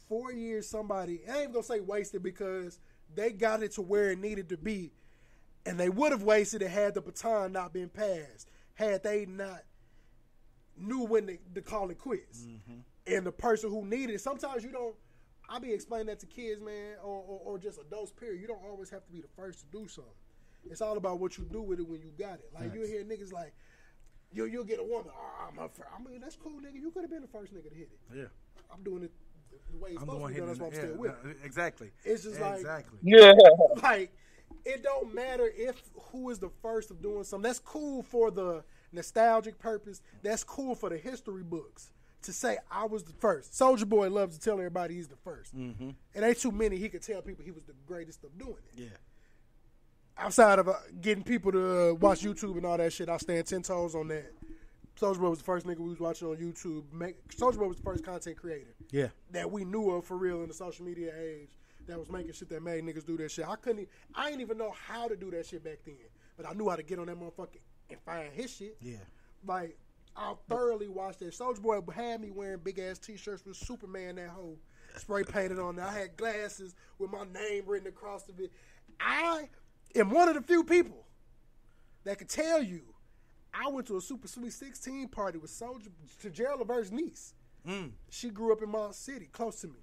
4 years somebody, I ain't gonna say wasted because they got it to where it needed to be, and they would have wasted it had the baton not been passed, had they not knew when to call it quits. And the person who needed it, sometimes you don't, I be explaining that to kids, man, or just adults, period. You don't always have to be the first to do something. It's all about what you do with it when you got it. Like, you hear niggas like, you'll get a woman, I mean, that's cool, nigga. You could have been the first nigga to hit it. Yeah. I'm doing it the way it's supposed to be done. That's why I'm still with it. Exactly. It's just like, it don't matter who is the first of doing something. That's cool for the nostalgic purpose. That's cool for the history books to say I was the first. Soulja Boy loves to tell everybody he's the 1st. It ain't too many he could tell people he was the greatest of doing it. Yeah. Outside of getting people to watch YouTube and all that shit, I stand 10 toes on that. Soulja Boy was the first nigga we was watching on YouTube. Soulja Boy was the first content creator that we knew of for real in the social media age that was making shit that made niggas do that shit. I didn't even know how to do that shit back then, but I knew how to get on that motherfucker and find his shit. Yeah. Like, I thoroughly watched that. Soulja Boy had me wearing big-ass T-shirts with Superman, that whole spray painted on there. I had glasses with my name written across of it. I am one of the few people that could tell you I went to a Super Sweet 16 party with to Gerald Levert's niece. She grew up in my city, close to me.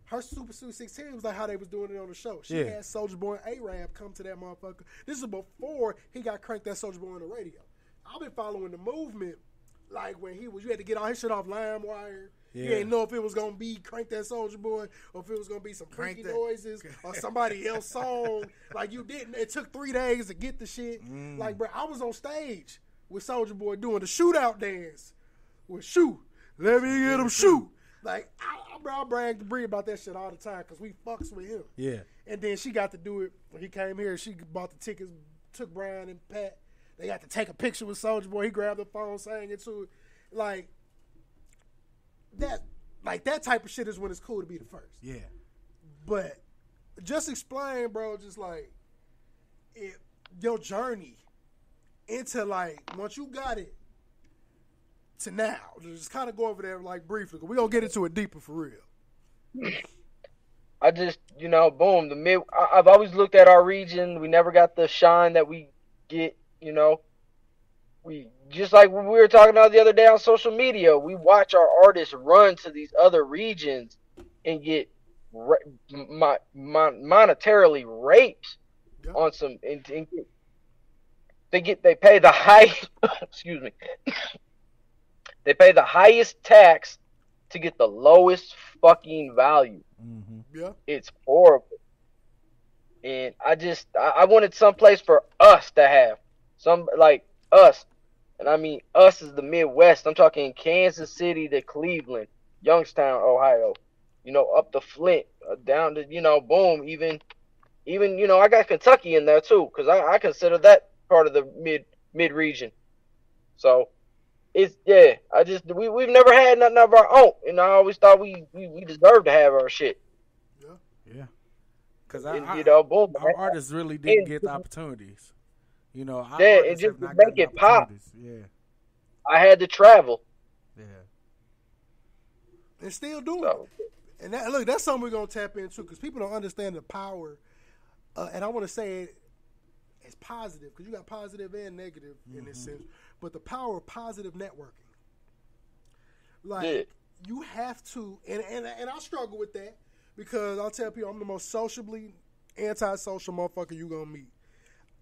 Her Super Sweet 16 was like how they was doing it on the show. She had Soulja Boy and A-Rab come to that motherfucker. This is before he got cranked that Soulja Boy on the radio. I've been following the movement, like when you had to get all his shit off LimeWire. You didn't know if it was gonna be Crank That Soulja Boy or if it was gonna be some creaky noises or somebody else's song. Like, you didn't. It took 3 days to get the shit. Like, bro, I was on stage with Soulja Boy doing the shootout dance with Shoot. Let me get him shoot. Like, I brag to Bree about that shit all the time because we fucks with him. Yeah. And then she got to do it when he came here. She bought the tickets, took Brian and Pat. They got to take a picture with Soulja Boy. He grabbed the phone, sang it to it. Like that type of shit is when it's cool to be the first. Yeah. But just explain, bro, just like your journey into, like, once you got it to now. Just kind of go over there, like, briefly. We're going to get into it deeper for real. I just, boom, I've always looked at our region. We never got the shine that we get, We, just like we were talking about the other day on social media, we watch our artists run to these other regions and get monetarily raped on some, they pay the high, excuse me, they pay the highest tax to get the lowest fucking value. Yeah. It's horrible. And I wanted someplace for us to have. Some, like, us. And I mean, us is the Midwest. I'm talking Kansas City to Cleveland, Youngstown, Ohio, up to Flint, down to, boom, even, I got Kentucky in there too, because I consider that part of the mid region. So it's, we've never had nothing of our own. And I always thought we deserved to have our shit. Yeah. Because boom, our artists really didn't get the opportunities. And just to make it pop. Yeah. I had to travel. Yeah. And still doing it. And that's something we're going to tap into because people don't understand the power. And I want to say it as positive because you got positive and negative in this sense. But the power of positive networking. Like, you have to, and I struggle with that because I'll tell people I'm the most sociably antisocial motherfucker you going to meet.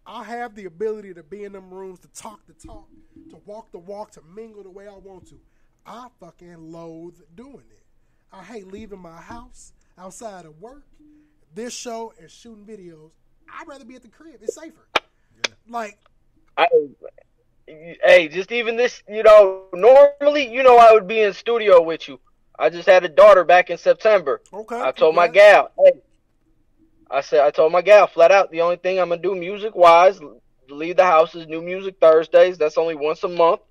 I have the ability to be in them rooms, to talk the talk, to walk the walk, to mingle the way I want to. I fucking loathe doing it. I hate leaving my house outside of work, this show, and shooting videos. I'd rather be at the crib. It's safer. Yeah. Like, just even this, normally, I would be in studio with you. I just had a daughter back in September. Okay. I told my gal, hey, I told my gal flat out, the only thing I'm gonna do music wise, leave the house is New Music Thursdays. That's only once a month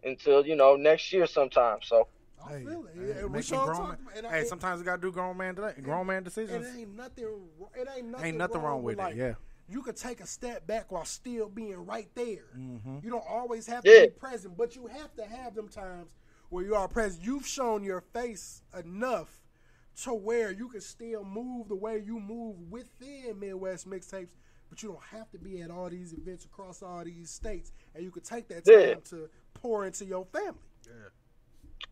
until next year sometime. So. I feel it. Hey, sometimes you gotta do grown man decisions. It ain't nothing wrong with it. Yeah. You could take a step back while still being right there. Mm-hmm. You don't always have to be present, but you have to have them times where you are present. You've shown your face enough to where you can still move the way you move within Midwest Mixtapes, but you don't have to be at all these events across all these states, and you could take that time to pour into your family. Yeah.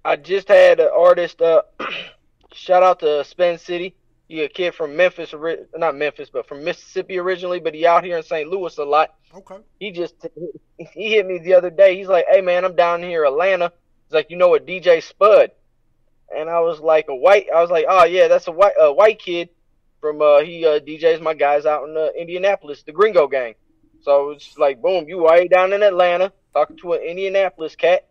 I just had an artist, shout out to Spend City. He a kid from Memphis, not Memphis, but from Mississippi originally, but he out here in St. Louis a lot. Okay. He hit me the other day. He's like, hey, man, I'm down here in Atlanta. He's like, you know what, DJ Spud? And I was like, oh, yeah, that's a white kid from, he DJs my guys out in Indianapolis, the Gringo Gang. So it's like, boom, you way down in Atlanta talking to an Indianapolis cat.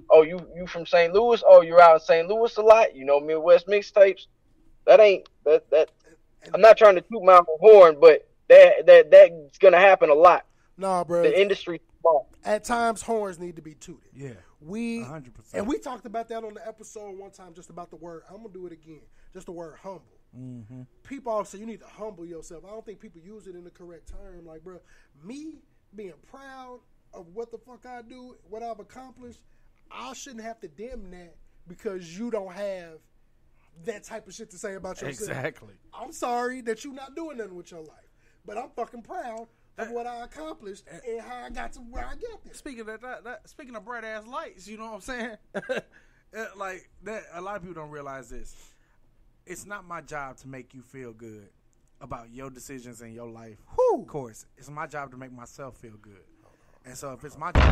Oh, you from St. Louis? Oh, you're out in St. Louis a lot? You know Midwest Mixtapes? That ain't that. I'm not trying to toot my horn, but that's gonna happen a lot. Nah, bro. The industry's small. At times, horns need to be tooted. Yeah, 100%. And we talked about that on the episode one time, just about the word. I'm gonna do it again. Just the word humble. Mm-hmm. People always say you need to humble yourself. I don't think people use it in the correct term. Like, bro, me being proud of what the fuck I do, what I've accomplished, I shouldn't have to dim that because you don't have that type of shit to say about yourself. Exactly. I'm sorry that you're not doing nothing with your life, but I'm fucking proud of what I accomplished and how I got to where I got there. Speaking of bright ass lights, you know what I'm saying? Like that, a lot of people don't realize this. It's not my job to make you feel good about your decisions in your life. Of course, it's my job to make myself feel good. And so if it's my job to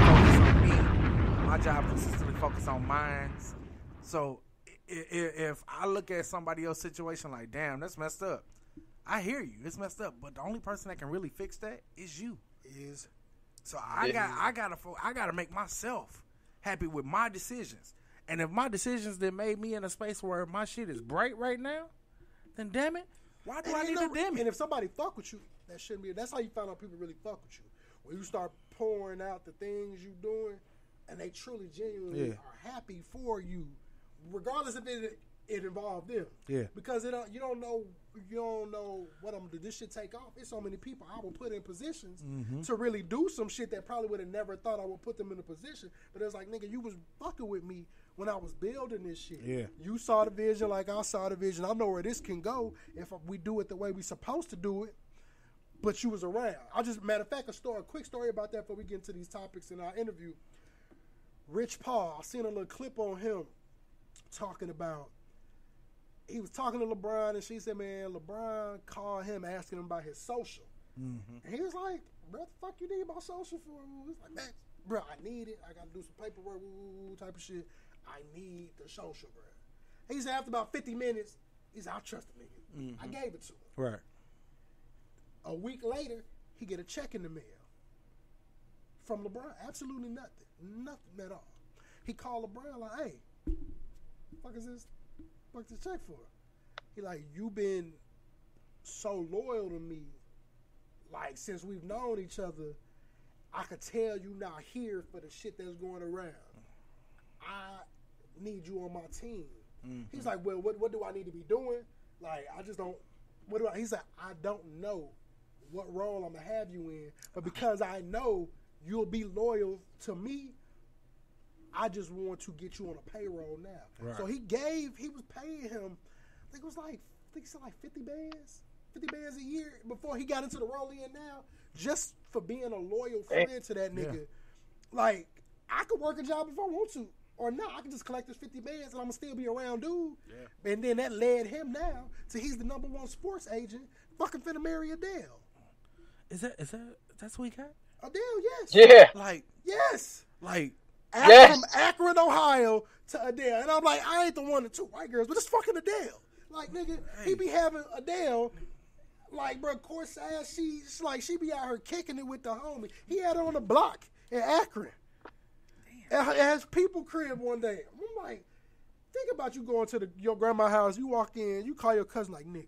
focus on me, my job to consistently focus on mine. So if I look at somebody else's situation like, damn, that's messed up. I hear you, it's messed up. But the only person that can really fix that is you. So I gotta make myself happy with my decisions. And if my decisions that made me in a space where my shit is bright right now, then damn it, why do I need to dim it? And if somebody fuck with you, that shouldn't be. That's how you find out people really fuck with you. When you start pouring out the things you doing, and they truly, genuinely are happy for you, regardless if it involved them. Yeah. Because you don't know what I'm gonna do. This shit take off. It's so many people I will put in positions to really do some shit that probably would have never thought I would put them in a position. But it's like, nigga, you was fucking with me when I was building this shit. Yeah. You saw the vision like I saw the vision. I know where this can go if we do it the way we supposed to do it. But you was around. Matter of fact, a quick story about that before we get into these topics in our interview. Rich Paul, I seen a little clip on him talking about, he was talking to LeBron, and she said, man, LeBron called him asking him about his social. Mm-hmm. And he was like, bro, what the fuck you need my social for? He was like, man, bro, I need it. I got to do some paperwork, type of shit. I need the social, bro. He said after about 50 minutes, he said, I trust the nigga. Mm-hmm. I gave it to him. Right. A week later, he get a check in the mail from LeBron. Absolutely nothing. Nothing at all. He called LeBron like, hey, fuck is this? What's this check for? He like, you been so loyal to me. Like, since we've known each other, I could tell you not here for the shit that's going around. I need you on my team. Mm-hmm. He's like, well, what do I need to be doing? Like, I just don't, he's like, I don't know what role I'm going to have you in, but because I know you'll be loyal to me, I just want to get you on a payroll now. Right. So he was paying him, I think he said like 50 bands a year before he got into the role he in now, just for being a loyal friend to that nigga. Yeah. Like, I could work a job if I want to, or not. I can just collect this 50 bands and I'm gonna still be around, dude. Yeah. And then that led him now to he's the #1 sports agent, fucking finna marry Adele. That's what he got? Adele, yes. Yeah. Like, yes. Like, from Akron, Ohio to Adele. And I'm like, I ain't the one to two white girls, but it's fucking Adele. Like, nigga, he be having Adele, like, bro, course ass, she be out here kicking it with the homie. He had her on the block in Akron. At his people crib one day. I'm like, Think about you going to your grandma's house. You walk in, you call your cousin like, nigga,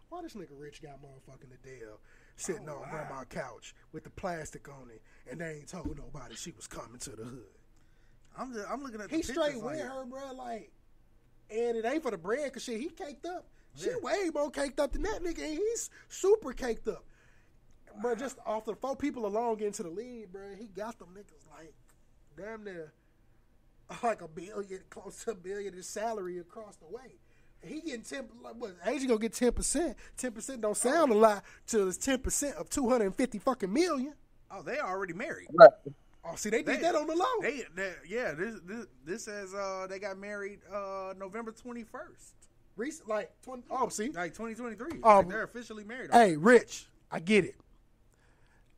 why this nigga Rich got motherfucking Adele sitting on grandma's couch with the plastic on it, and they ain't told nobody she was coming to the hood. I'm looking at the He straight pictures with like, her, bro. Like, and it ain't for the bread, because shit, he caked up. She way more caked up than that nigga, and he's super caked up. Bro, just off the 4 people alone getting to the lead, bro, he got them niggas like damn near like $1 billion, close to $1 billion in salary across the way. And he getting 10. Like, what? Agent gonna get 10%. 10% don't sound a lot till it's 10% of 250 fucking million. Oh, they already married. Right. Oh, see, they did that on the low. This says they got married November 21st. Recent, like 20. Oh, see, like 2023. Oh, Like they're officially married. Hey, Rich, I get it.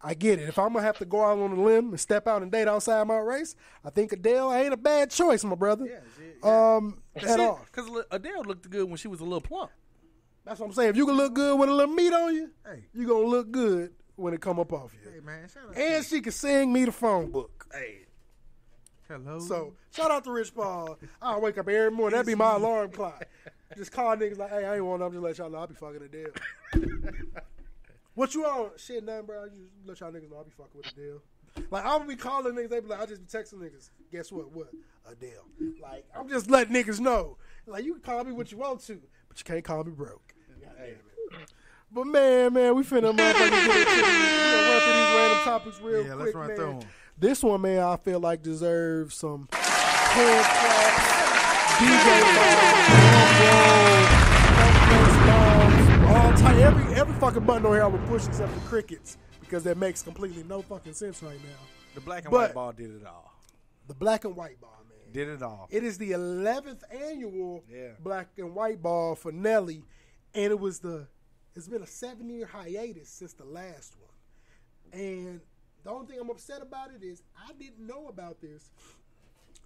If I'm gonna have to go out on a limb and step out and date outside my race, I think Adele ain't a bad choice, my brother. At all. Because Adele looked good when she was a little plump. That's what I'm saying. If you can look good with a little meat on you, you gonna look good when it come up off you. Hey man, shout out and she can sing me the phone book. Hey. Hello. So shout out to Rich Paul. I wake up every morning. That'd be my alarm clock. Just call niggas like, hey, I ain't want them. Just let y'all know I be fucking Adele. What you on? Shit, nothing, bro. I just let y'all niggas know I be fucking with Adele. Like, I'll be calling niggas. They be like, I just be texting niggas. Guess what? What? Adele. Like, I'm just letting niggas know. Like, you can call me what you want to, but you can't call me broke. God damn it. But man, we finna motherfucking get into this. We gonna run through these random topics real quick, let's run man. through them. This one, man, I feel like deserves some hand claps, DJ balls, all type. Every fucking button on here I would push except the crickets, because that makes completely no fucking sense right now. The black and white ball did it all. The black and white ball, man. Did it all. It is the 11th annual black and white ball for Nelly, and it's been a 7-year hiatus since the last one. And the only thing I'm upset about it is I didn't know about this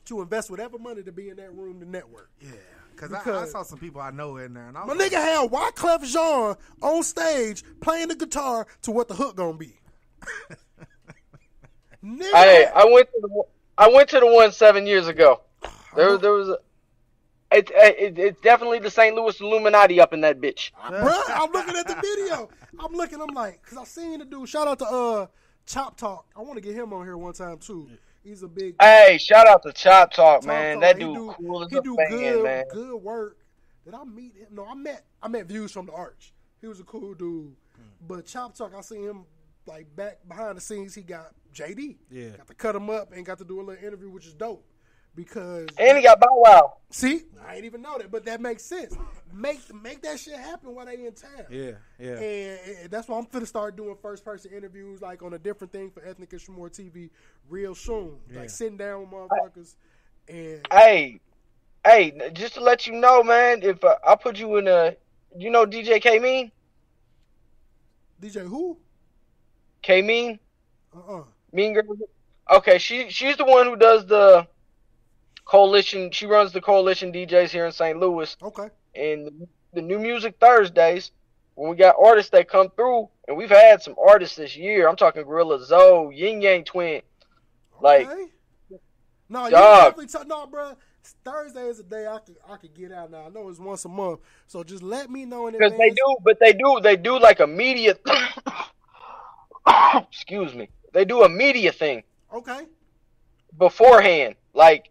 to invest whatever money to be in that room to network. Yeah, because I saw some people I know in there. And my nigga had Wyclef Jean on stage playing the guitar to what the hook gonna be. Hey, I went to the one 7 years ago. There was it's definitely the St. Louis Illuminati up in that bitch. Bruh, I'm looking at the video. I'm like, because I seen the dude. Shout out to Chop Talk. I want to get him on here one time too. He's a big. Hey, shout out to Chop Talk, man. That dude cool as a fan, man. Good work. Did I meet him? No, I met Views from the Arch. He was a cool dude. But Chop Talk, I seen him like back behind the scenes. He got JD. Yeah. Got to cut him up and got to do a little interview, which is dope. Because and he got Bow Wow. See, I ain't even know that, but that makes sense. Make that shit happen while they in town. Yeah. And that's why I'm finna start doing first person interviews, like on a different thing for Ethnic and Shmore TV real soon. Yeah. Like sitting down with motherfuckers. And hey, just to let you know, man, if I put you in you know DJ K Mean? DJ who? K Mean? Mean Girl. Okay, she's the one who does the coalition. She runs the coalition DJs here in St. Louis. Okay. And the New Music Thursdays, when we got artists that come through, and we've had some artists this year. I'm talking Gorilla Zoe, Yin Yang Twin. Like, no, you definitely no, bro. Thursday is a day I could get out now. I know it's once a month, so just let me know in advance. Because they do like a media. Excuse me. They do a media thing. Okay. Beforehand, like,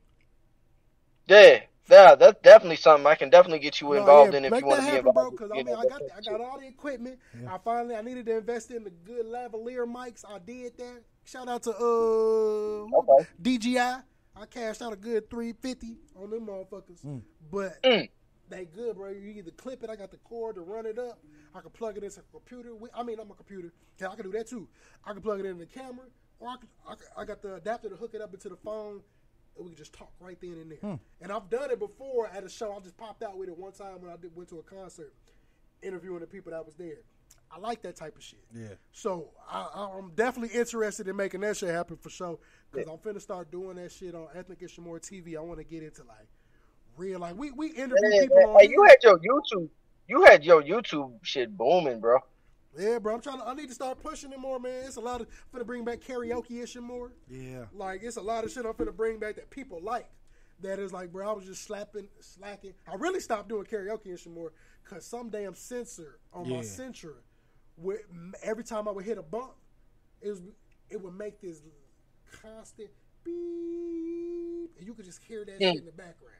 yeah, that's definitely something I can definitely get you involved in if you want to be involved. Bro, because I got all the equipment. Yeah. I needed to invest in the good lavalier mics. I did that. Shout out to DJI. I cashed out a good $350 on them motherfuckers. But they good, bro. You either clip it. I got the cord to run it up. I can plug it into a computer. Not my computer. Yeah, I can do that too. I can plug it in the camera, or I got the adapter to hook it up into the phone. And we can just talk right then and there. And I've done it before at a show. I just popped out with it one time when I went to a concert, interviewing the people that was there. I like that type of shit. Yeah. So I'm definitely interested in making that shit happen for sure. Because I'm finna start doing that shit on Ethnic and Shmore TV. I want to get into like real, like we interview people on here. You had your YouTube shit booming, bro. Yeah, bro. I need to start pushing it more, man. It's a lot of, I'm finna bring back karaoke and shit more. Yeah. Like, it's a lot of shit I'm finna bring back that people like. that is like, bro, I was just slacking. I really stopped doing karaoke and shit more because some damn sensor on my Sentra, every time I would hit a bump, it would make this constant beep, and you could just hear that shit in the background.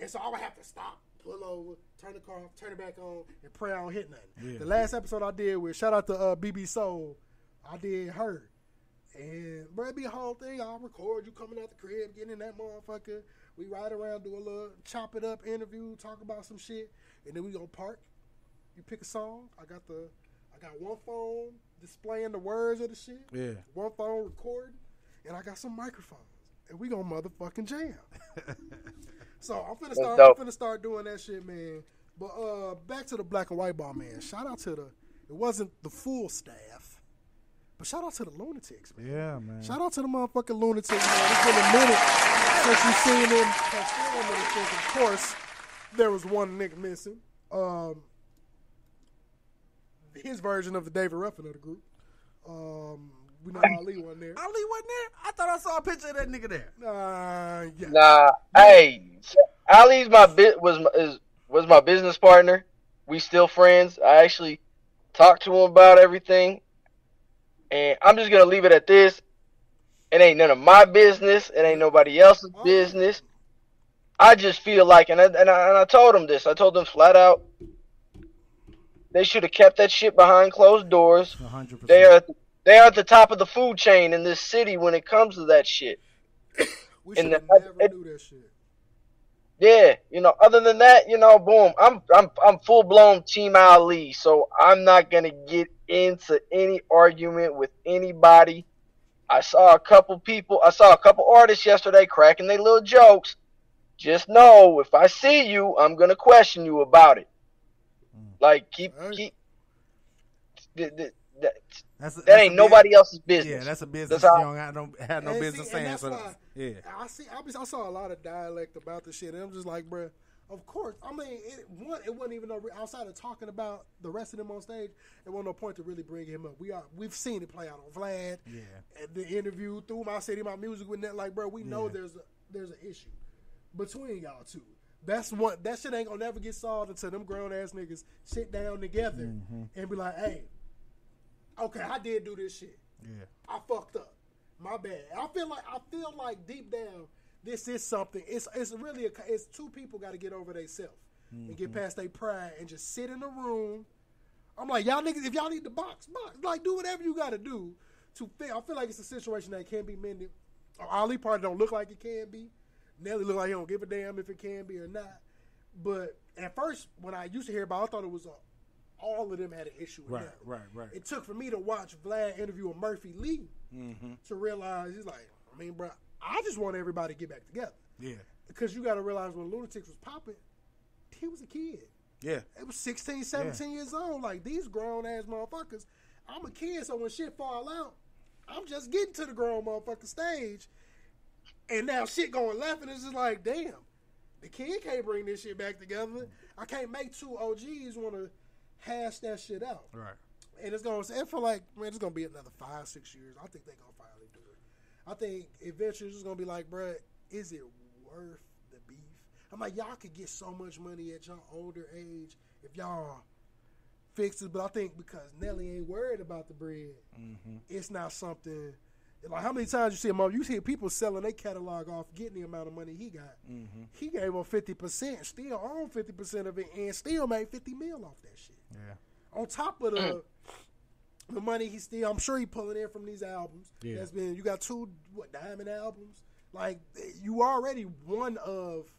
And so I would have to stop, pull over, turn the car off, turn it back on, and pray I don't hit nothing. Yeah. The last episode I did with, shout out to BB Soul, I did her. And, bro, it be a whole thing. I'll record you coming out the crib, getting in that motherfucker. We ride around, do a little chop it up interview, talk about some shit, and then we go park. You pick a song. I got one phone displaying the words of the shit. Yeah. One phone recording, and I got some microphones. And we gonna motherfucking jam. So I'm finna start doing that shit, man. But back to the Black and White Ball, man. Shout out to it wasn't the full staff, but shout out to the Lunatics, man. Yeah, man. Shout out to the motherfucking Lunatics, man. It's been a minute since you've seen them perform anything. Of course, there was one nigga missing. His version of the David Ruffin of the group. We know Ali wasn't there. Ali wasn't there? I thought I saw a picture of that nigga there. Yeah. Nah, hey, Ali's was my business partner. We still friends. I actually talked to him about everything, and I'm just gonna leave it at this. It ain't none of my business. It ain't nobody else's business. I just feel like, and I told him this. I told them flat out, they should have kept that shit behind closed doors. 100%. They are at the top of the food chain in this city when it comes to that shit. We should never do that shit. Yeah, other than that, boom. I'm full blown Team Ali, so I'm not gonna get into any argument with anybody. I saw a couple artists yesterday cracking their little jokes. Just know, if I see you, I'm gonna question you about it. Like, keep. That ain't nobody else's business. Yeah, that's a business. You don't have no business saying. I saw a lot of dialect about the shit, and I'm just like, bruh, of course. I mean, it wasn't even outside of talking about the rest of them on stage. There wasn't no point to really bring him up. We've seen it play out on Vlad. Yeah. And the interview through my city, my music with that. Like, bro, we know there's an issue between y'all two. That shit ain't gonna never get solved until them grown ass niggas sit down together and be like, hey. Okay, I did do this shit. Yeah, I fucked up. My bad. I feel like deep down, this is something. It's really it's two people got to get over themselves and get past their pride and just sit in a room. I'm like, y'all niggas, if y'all need to box, like do whatever you got to do to fit. I feel like it's a situation that can be mended. Ali probably don't look like it can be. Nelly look like he don't give a damn if it can be or not. But at first, when I used to hear about it, I thought it was all of them had an issue with that. Right. It took for me to watch Vlad interview with Murphy Lee to realize, he's like, I mean, bro, I just want everybody to get back together. Yeah. Because you got to realize when Lunatics was popping, he was a kid. Yeah. It was 16, 17 years old. Like, these grown-ass motherfuckers, I'm a kid, so when shit fall out, I'm just getting to the grown motherfucker stage. And now shit going left, and it's just like, damn, the kid can't bring this shit back together. I can't make two OGs want to hash that shit out. Right. And it's going to be another 5-6 years. I think they're going to finally do it. I think eventually it's going to be like, bruh, is it worth the beef? I'm like, y'all could get so much money at your older age if y'all fix it. But I think because Nelly ain't worried about the bread, it's not something. Like, how many times you see people selling their catalog off, getting the amount of money he got. He gave them 50%, still owned 50% of it, and still made $50 million off that shit. Yeah. On top of the money I'm sure he pulling in from these albums. Yeah. You got 2 diamond albums. Like, you already one of,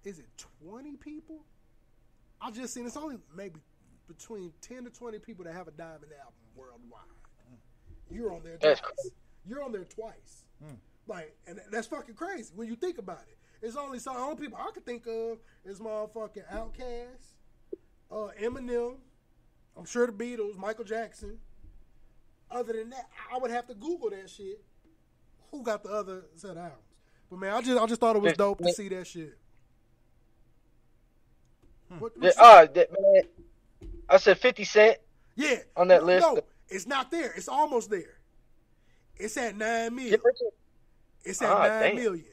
is it 20 people? I just seen it's only maybe between 10 to 20 people that have a diamond album worldwide. You're on there twice. You're on there twice. Like, and that's fucking crazy when you think about it. It's only some only people I could think of is motherfucking Outkast, Eminem, I'm sure the Beatles, Michael Jackson. Other than that, I would have to Google that shit. Who got the other set of albums? But man, I just thought it was dope to see that shit. Man, I said 50 Cent. Yeah, on that list. No, it's not there. It's almost there. It's at 9 million. It's at 9 million.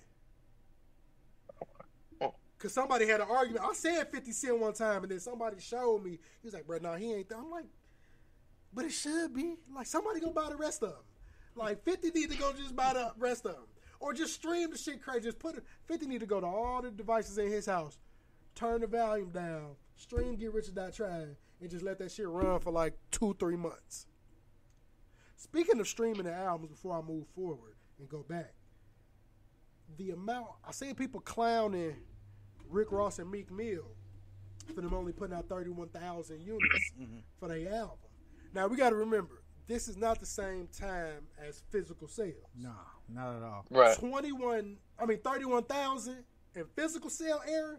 Because somebody had an argument. I said 50 Cent one time, and then somebody showed me. He was like, bro, no, he ain't there. I'm like, but it should be. Like, somebody go buy the rest of them. Like, 50 need to go just buy the rest of them. Or just stream the shit crazy. Just 50 need to go to all the devices in his house, turn the volume down, stream Get Rich or Die Trying, and just let that shit run for like 2-3 months. Speaking of streaming the albums before I move forward and go back, the amount, I seen people clowning Rick Ross and Meek Mill for them only putting out 31,000 units for their album. Now, we got to remember, this is not the same time as physical sales. No, not at all. Right. 31,000 in physical sale era,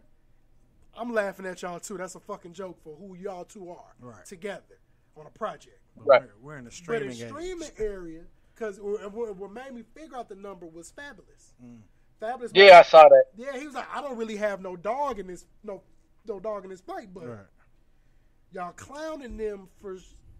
I'm laughing at y'all too. That's a fucking joke for who y'all two are together on a project. Right. We're in the streaming age. But in streaming area, because what made me figure out the number was Fabulous. Fabulous. Yeah, I saw that. Yeah, he was like, I don't really have no dog in this, no dog in this fight, but y'all clowning them for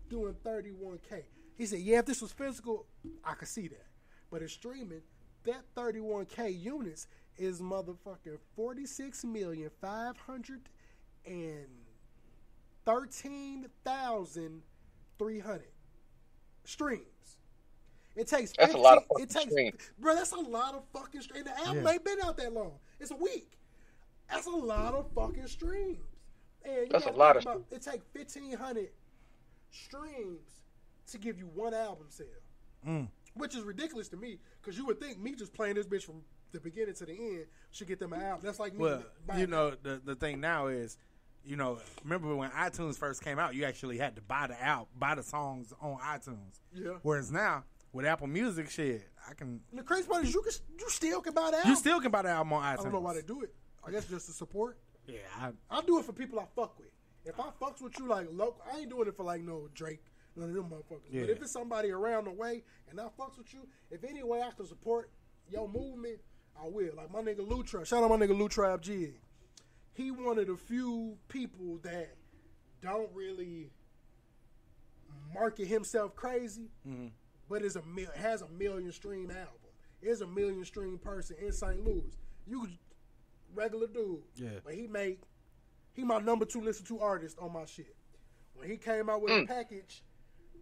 doing 31K. He said, yeah, if this was physical, I could see that. But in streaming, that 31K units is motherfucking 46,513,300 streams. It takes 15, that's a lot of fucking streams. Bro, that's a lot of fucking streams. The album ain't been out that long. It's a week. That's a lot of fucking streams. And that's a lot of streams. It takes 1,500 streams to give you one album sale. Which is ridiculous to me, because you would think me just playing this bitch from the beginning to the end should get them an album. That's like me. Well, you know, the thing now is, you know, remember when iTunes first came out, you actually had to buy the album, buy the songs on iTunes. Yeah. Whereas now, with Apple Music, shit, I can. And the crazy part is you still can buy the album. You still can buy the album on iTunes. I don't know why they do it. I guess just to support. Yeah. I do it for people I fuck with. If I fucks with you like local, I ain't doing it for like no Drake, none of them motherfuckers. Yeah. But if it's somebody around the way and I fucks with you, if any way I can support your movement, I will. Like my nigga Lou Trap. Shout out my nigga Lou Trap G. He one of the few people that don't really market himself crazy, but has a million stream album. Is a million stream person in St. Louis. You regular dude. Yeah. But he my number 2 listen to artist on my shit. When he came out with a package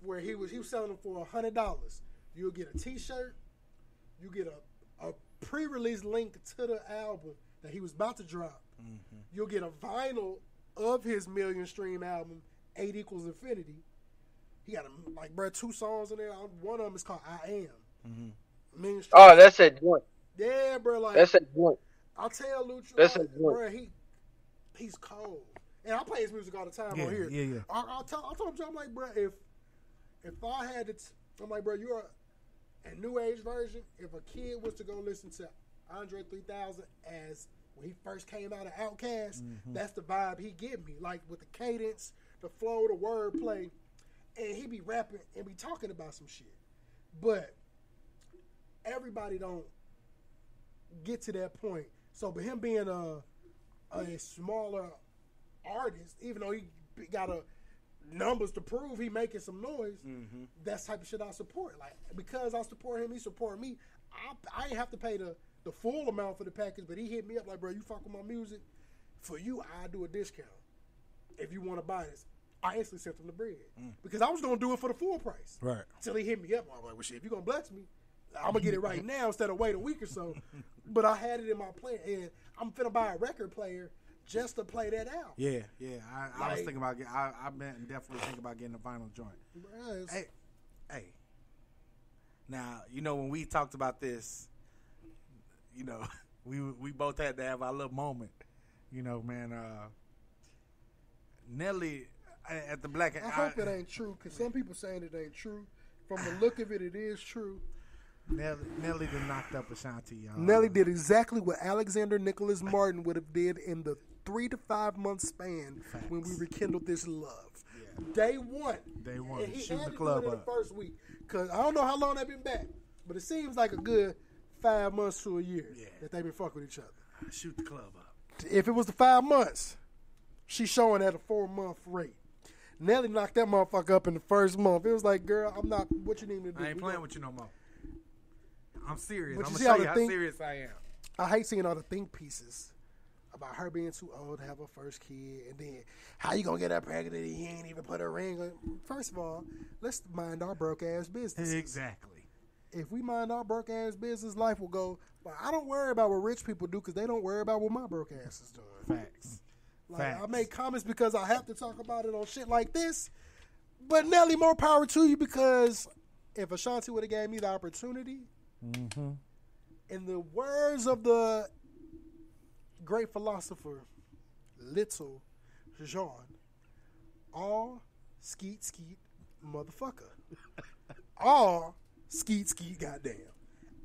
where he was selling them for $100, you'll get a t-shirt, you get a pre-release link to the album that he was about to drop. You'll get a vinyl of his million stream album, 8 Equals Infinity. He got 2 songs in there. One of them is called I Am. Million stream. Oh, that's a joint. Yeah, bro. Like, that's a joint. I'll tell Lucha, that's a joint. Bro, he's cold. And I play his music all the time on here. Yeah. I told him, I'm like, bro, if I had it, I'm like, bro, you're a new age version. If a kid was to go listen to Andre 3000 as when he first came out of Outkast, that's the vibe he give me. Like with the cadence, the flow, the wordplay, and he be rapping and be talking about some shit. But everybody don't get to that point. So, but him being a smaller artist, even though he got numbers to prove he making some noise, that's the type of shit I support. Like, because I support him, he support me. I ain't have to pay the full amount for the package, but he hit me up like, bro, you fuck with my music, for you, I do a discount. If you want to buy this, I instantly sent him the bread. Because I was going to do it for the full price. Right. Until he hit me up. I'm like, well, shit, if you're going to bless me, I'm going to get it right now instead of wait a week or so. But I had it in my plan. And I'm finna buy a record player just to play that out. Yeah. I was thinking about I've been definitely thinking about getting a vinyl joint. Hey. Now, you know, when we talked about this, you know, we both had to have our little moment. You know, man, Nelly at the Black... I hope it ain't true, because some people saying it ain't true. From the look of it, it is true. Nelly done knocked up Ashanti, y'all. Nelly did exactly what Alexander Nicholas Martin would have did in the 3 to 5 month span when we rekindled this love. Yeah. Day one. And he shooting had the to club do it in up the first week. Because I don't know how long they've been back, but it seems like a good 5 months to a year that they've been fucking with each other. Shoot the club up. If it was the 5 months, she's showing at a 4-month rate. Nelly knocked that motherfucker up in the first month. It was like, girl, I'm not, what you need me to do? I ain't playing with you no more. I'm serious. But I'm going to show you how serious I am. I hate seeing all the think pieces about her being too old to have her first kid, and then how you gonna get her pregnant and he ain't even put a ring on. First of all, let's mind our broke ass business. Exactly. If we mind our broke ass business, life will go. But I don't worry about what rich people do because they don't worry about what my broke ass is doing. Facts. Like, Facts. I make comments because I have to talk about it on shit like this. But Nelly, more power to you, because if Ashanti would have gave me the opportunity, in the words of the great philosopher Little John, all skeet skeet motherfucker, all skeet skeet goddamn.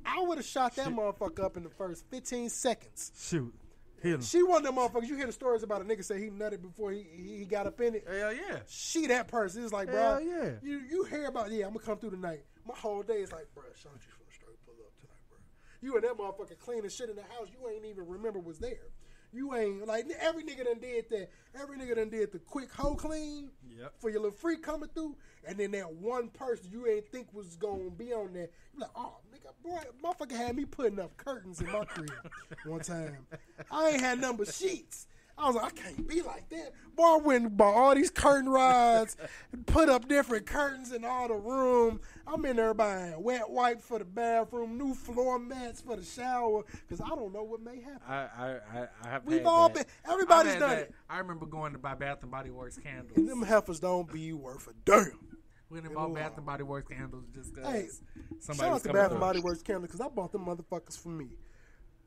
I would have shot that motherfucker up in the first 15 seconds. Shoot. Hit him. She one of them motherfuckers. You hear the stories about a nigga say he nutted before he got up in it. Hell yeah. She that person. It's like, Hell bro, yeah. You hear about, I'm going to come through tonight. My whole day is like, bro, Ashanti finna straight pull up tonight, bro. You and that motherfucker cleaning shit in the house you ain't even remember was there. You ain't, like, every nigga done did that. Every nigga done did the quick hoe clean for your little freak coming through. And then that one person you ain't think was going to be on there. You like, oh, nigga, boy, motherfucker had me putting up curtains in my crib one time. I ain't had nothing but sheets. I was like, I can't be like that. Boy, I went and bought all these curtain rods, put up different curtains in all the room. I'm in there buying wet wipes for the bathroom, new floor mats for the shower, because I don't know what may happen. I have We've had all that. been, everybody's done that. it. I remember going to buy Bath and Body Works candles. And them heifers don't be worth a damn. We didn't buy Bath and Body Works candles just because Hey, somebody shout was out to coming Bath through. and Body Works candles, because I bought them motherfuckers for me.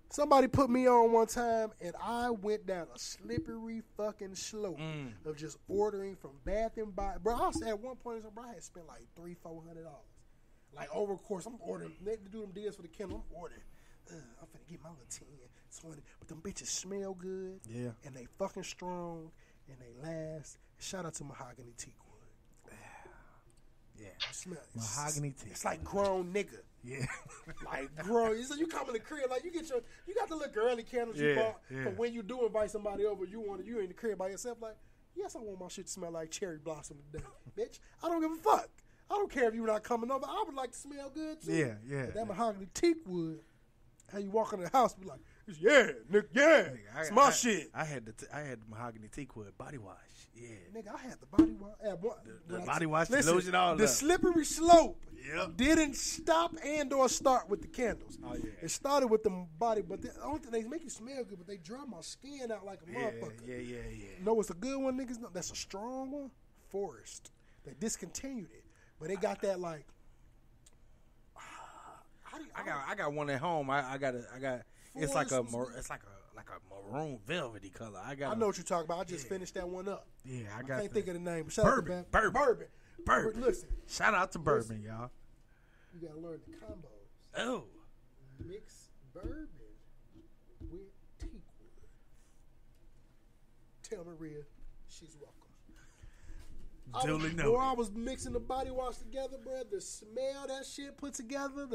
Somebody put me on one time, and I went down a slippery fucking slope of just ordering from Bath and Body. Bro, I was at one point, bro, I had spent like $300-$400. Like, over the course, I'm ordering. They do them deals for the candle. I'm ordering. I'm finna get my little 10, 20. But them bitches smell good. Yeah. And they fucking strong. And they last. Shout out to Mahogany Teakwood. Yeah. Smell, Mahogany teak. It's like grown nigga. Yeah. Like grown. So you come in the crib, like you got the little girly candles you bought. For when you do invite somebody over, you in the crib by yourself. Like, yes, I want my shit to smell like cherry blossom today, bitch. I don't give a fuck. I don't care if you're not coming over. I would like to smell good too. Yeah. But that Mahogany Teakwood, how you walk in the house, be like, nigga, it's my shit. I had the Mahogany Teakwood body wash. Yeah. Nigga, I had the body wash. The body wash, listen, lotion, all the that. slippery slope Yep. didn't stop and or start with the candles. Oh, yeah. It started with the body, but the only thing, they make you smell good, but they dry my skin out like a motherfucker. Yeah. You know what's a good one, niggas? No, that's a strong one. Forest. They discontinued it, but they got that like. I got one at home. I got. It's like a maroon velvety color. I know what you're talking about. I just finished that one up. Yeah, I can't think of the name. Shout out to Bourbon. Listen. Shout out to Bourbon, y'all. You gotta learn the combos. Oh. Mix bourbon with teakwood. Tell Maria she's welcome. Duly noted. I was mixing the body wash together, bro. The smell that shit put together.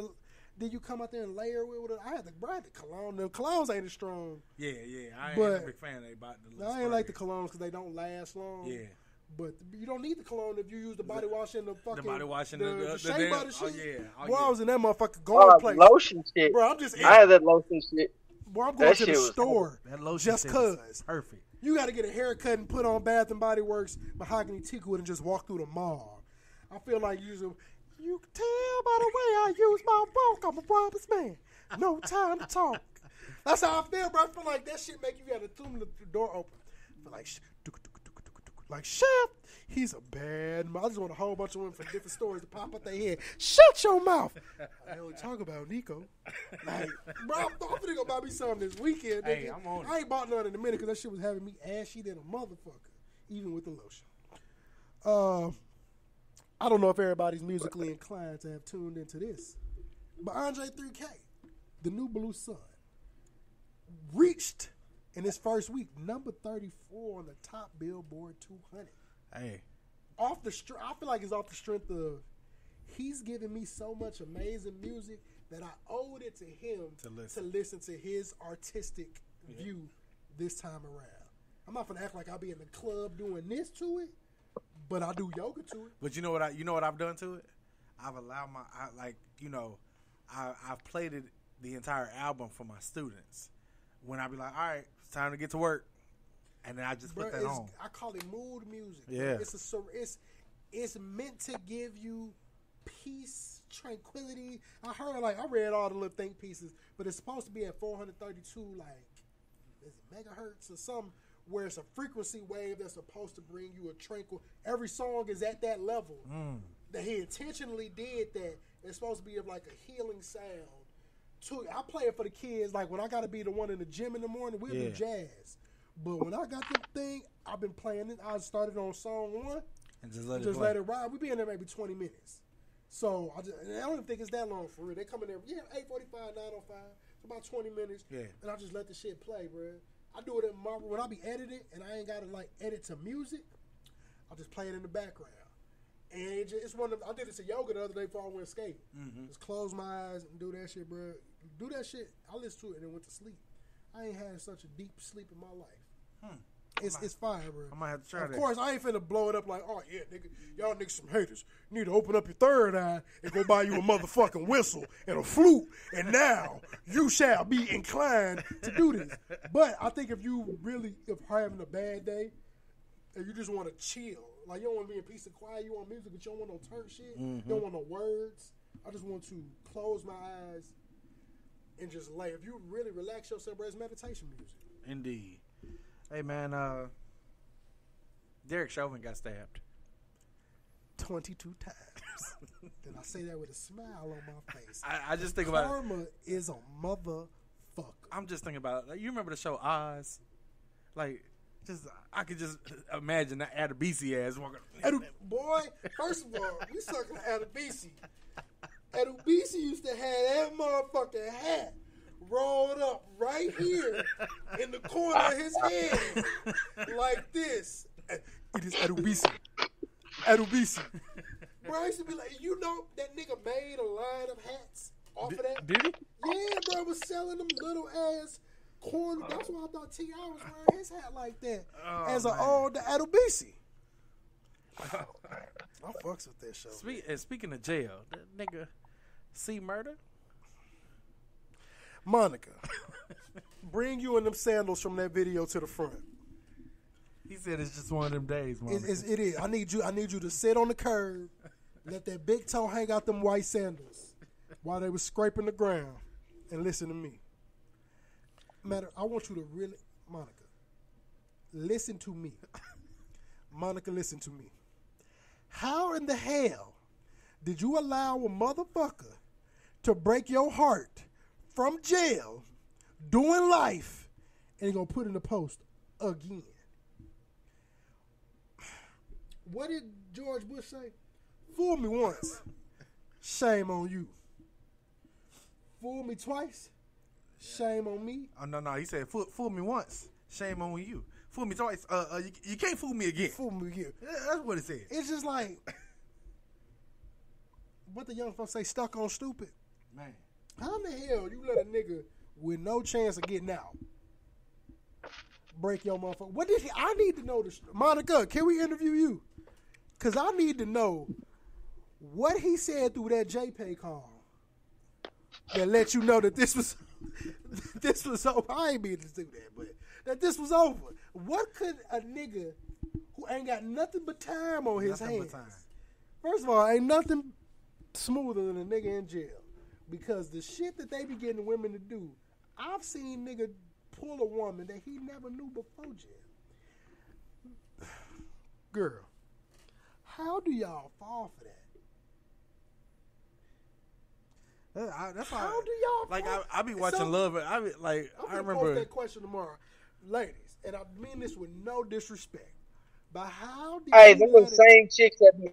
Then you come out there and layer with it. I had the cologne. The colognes ain't as strong. Yeah. I ain't a big fan of they bought the I ain't like the colognes because they don't last long. Yeah. But you don't need the cologne if you use the body wash and the fucking the shea butter shit. Oh, yeah. Boy, I was in that motherfucker going place. Lotion shit. Bro, I had that lotion shit. Boy, I'm going to the store that lotion just cause. Perfect. You got to get a haircut and put on Bath and Body Works Mahogany Teakwood and just walk through the mall. I feel like you can tell by the way I use my walk. I'm a Roberts man. No time to talk. That's how I feel, bro. I feel like that shit make you got to tune the door open. I feel like chef, he's a bad man. I just want a whole bunch of women from different stories to pop up their head. Shut your mouth. I only talk about Nico. Like, bro, I'm finna go buy me something this weekend. Hey, I'm on it. I ain't bought none in a minute because that shit was having me ashy than a motherfucker, even with the lotion. I don't know if everybody's musically inclined to have tuned into this, but Andre 3K, the new Blue Sun, reached in his first week number 34 on the top Billboard 200. Hey, I feel like it's off the strength of he's giving me so much amazing music that I owed it to him to listen to his artistic view this time around. I'm not gonna act like I'll be in the club doing this to it, but I do yoga to it. But you know what I've done to it? I've allowed I've played it the entire album for my students. when I be like, all right, it's time to get to work, and then I just put that on. I call it mood music. Yeah, it's meant to give you peace, tranquility. I read all the little think pieces, but it's supposed to be at 432 is it megahertz or something, where it's a frequency wave that's supposed to bring you a tranquil. Every song is at that level. That he intentionally did that. It's supposed to be of like a healing sound. I play it for the kids. Like when I got to be the one in the gym in the morning, we'll do jazz. But when I got the thing, I've been playing it. I started on song 1 and just let it ride. We be in there maybe 20 minutes. So I don't even think it's that long for real. They come in there, 8:45, 9:05. It's about 20 minutes. Yeah. And I just let the shit play, bro. I do it when I be editing and I ain't got to edit to music. I'll just play it in the background. And it's one of I did it to yoga the other day before I went skate. Just close my eyes and do that shit, bro. Do that shit. I listened to it and then went to sleep. I ain't had such a deep sleep in my life. It's fire, bro. I might have to try that. Of course, I ain't finna blow it up like, oh yeah, nigga, y'all niggas some haters. You need to open up your third eye and go buy you a motherfucking whistle and a flute, and now you shall be inclined to do this. But I think if you having a bad day and you just want to chill, like you don't want to be in peace and quiet, you want music, but you don't want no turn shit, you don't want no words. I just want to close my eyes and just lay. If you really relax yourself, bro, it's meditation music. Indeed. Hey, man, Derek Chauvin got stabbed 22 times. Did I say that with a smile on my face? I just think about it. Karma is a motherfucker. I'm just thinking about it. You remember the show Oz? I could just imagine that Adebisi ass walking. Boy, first of all, we sucking Adebisi. Adebisi used to have that motherfucking hat rolled up right here in the corner of his head like this. It is Adebisi. Adebisi. Bro, I used to be like, that nigga made a line of hats off of that. Did he? Yeah, bro, was selling them little ass corner. That's why I thought T.I. was wearing his hat like that as an old Adebisi. I fucks with that show. Speaking of jail, that nigga see murder. Monica, bring you in them sandals from that video to the front. He said it's just one of them days, Monica. It is. I need you to sit on the curb, let that big toe hang out them white sandals while they was scraping the ground, and listen to me. I want you to really, Monica, listen to me. Monica, listen to me. How in the hell did you allow a motherfucker to break your heart from jail, doing life, and you're going to put in the post again? What did George Bush say? Fool me once, shame on you. Fool me twice, shame on me. Oh, no, he said, fool me once, shame on you. Fool me twice, you can't fool me again. Fool me again. Yeah, that's what it said. It's just like, what the young folks say, stuck on stupid. Man. How in the hell you let a nigga with no chance of getting out break your motherfucker? What did I need to know this. Monica, can we interview you? Because I need to know what he said through that JPay call that let you know that this was over. I ain't mean to do that, but that this was over. What could a nigga who ain't got nothing but time on his hands? First of all, ain't nothing smoother than a nigga in jail. Because the shit that they be getting women to do, I've seen nigga pull a woman that he never knew before jail. Girl, how do y'all fall for that? That's how do y'all fall? I be watching Love. I remember. Post that question tomorrow, ladies, and I mean this with no disrespect. But how do them the same chicks that be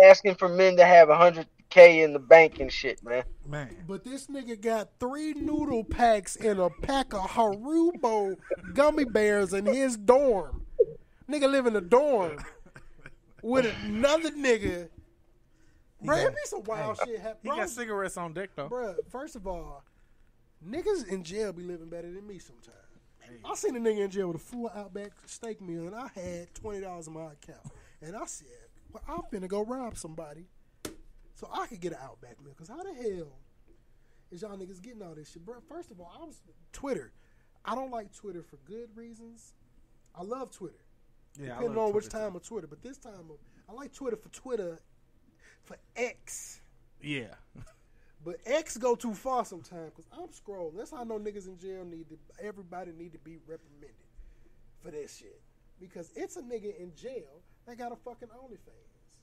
asking for men to have $100K in the bank and shit, man. But this nigga got 3 noodle packs and a pack of Haribo gummy bears in his dorm. Nigga live in a dorm with another nigga. Bro, it be some wild shit happening. He got cigarettes on deck, though. Bro, first of all, niggas in jail be living better than me sometimes. I seen a nigga in jail with a full Outback steak meal, and I had $20 in my account. And I said, well, I'm finna go rob somebody so I could get an Outback meal. Because how the hell is y'all niggas getting all this shit? Bro, first of all, I was Twitter. I don't like Twitter for good reasons. I love Twitter. Yeah, depending on which time of Twitter. But this time, I like Twitter for X. Yeah. But X go too far sometimes because I'm scrolling. That's how I know niggas in jail everybody need to be reprimanded for that shit. Because it's a nigga in jail that got a fucking OnlyFans.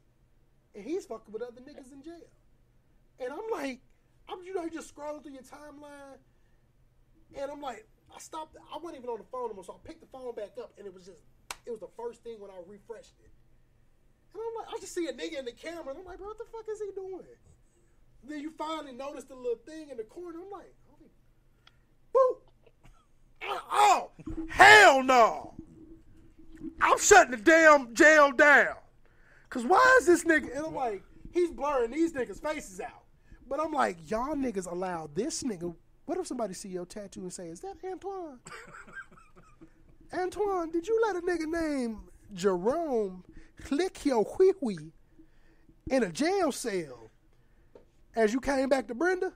And he's fucking with other niggas in jail. And I'm like, you just scrolling through your timeline. And I'm like, I stopped. I wasn't even on the phone anymore, so I picked the phone back up, and it was the first thing when I refreshed it. And I'm like, I just see a nigga in the camera, and I'm like, bro, what the fuck is he doing? Then you finally notice the little thing in the corner. I'm like, boop. Oh, hell no. I'm shutting the damn jail down. Because why is this nigga? And I'm like, he's blurring these niggas' faces out. But I'm like, y'all niggas allow this nigga. What if somebody see your tattoo and say, is that Antoine? Antoine, did you let a nigga named Jerome click your wee-wee in a jail cell as you came back to Brenda?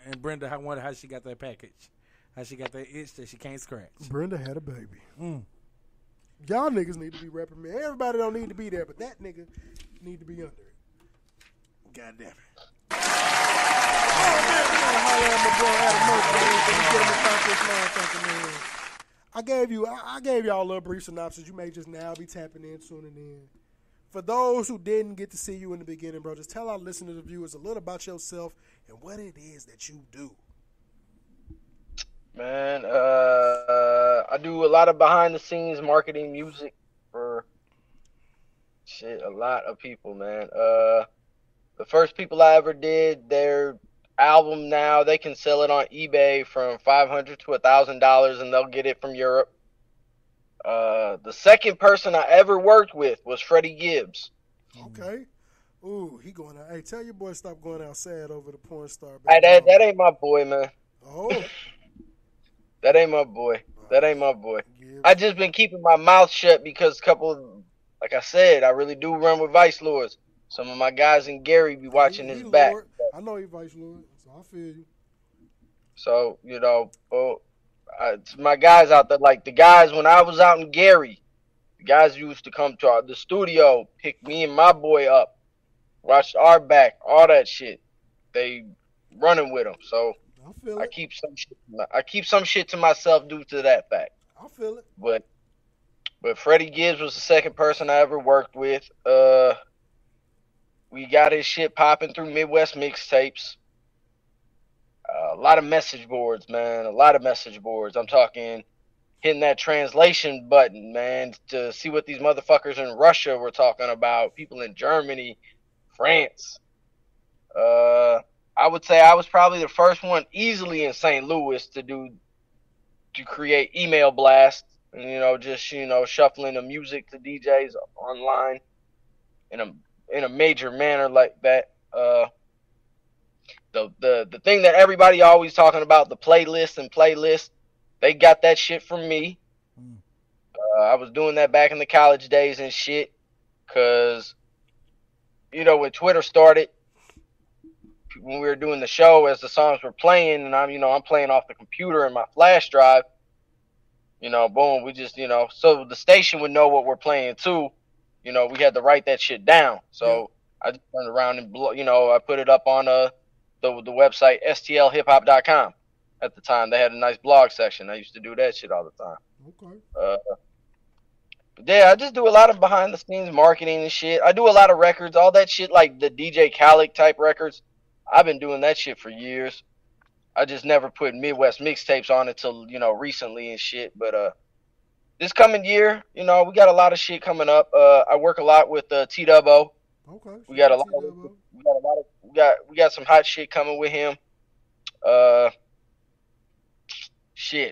And Brenda, I wonder how she got that package. How she got that itch that she can't scratch. Brenda had a baby. Y'all niggas need to be reprimanded. Everybody don't need to be there, but that nigga need to be under it. God damn it. I gave y'all a little brief synopsis. You may just now be tapping in, tuning in. For those who didn't get to see you in the beginning, bro, just tell our listeners and viewers a little about yourself and what it is that you do. Man, I do a lot of behind the scenes marketing music for a lot of people, man. The first people I ever did their album now, they can sell it on eBay from $500 to $1,000 and they'll get it from Europe. The second person I ever worked with was Freddie Gibbs. Okay. Ooh, he going out. Hey, tell your boy stop going out sad over the porn star. Hey, that ain't my boy, man. Oh. That ain't my boy. That ain't my boy. I just been keeping my mouth shut because like I said, I really do run with Vice Lords. Some of my guys in Gary be watching his back. Lord. I know he Vice Lord, so I feel you. So, my guys out there, like the guys when I was out in Gary, the guys used to come to the studio, pick me and my boy up, watch our back, all that shit. They running with them. So I keep some shit to myself due to that fact. I feel it. But Freddie Gibbs was the second person I ever worked with. We got his shit popping through Midwest Mixtapes. A lot of message boards, man. A lot of message boards. I'm talking hitting that translation button, man, to see what these motherfuckers in Russia were talking about. People in Germany, France. I would say I was probably the first one easily in St. Louis to create email blasts and, shuffling the music to DJs online in a major manner like that. The thing that everybody always talking about, the playlist, they got that shit from me. I was doing that back in the college days and shit, cause when Twitter started, when we were doing the show, as the songs were playing, and I'm playing off the computer and my flash drive, boom, we just so the station would know what we're playing too. We had to write that shit down. So I just turned around and I put it up on the website stlhiphop.com. At the time, they had a nice blog section. I used to do that shit all the time. Okay. Yeah, I just do a lot of behind the scenes marketing and shit. I do a lot of records, all that shit, like the DJ Khaled type records. I've been doing that shit for years. I just never put Midwest Mixtapes on it till recently and shit. But this coming year, we got a lot of shit coming up. I work a lot with T-Dubbo. Okay. We got we got some hot shit coming with him. The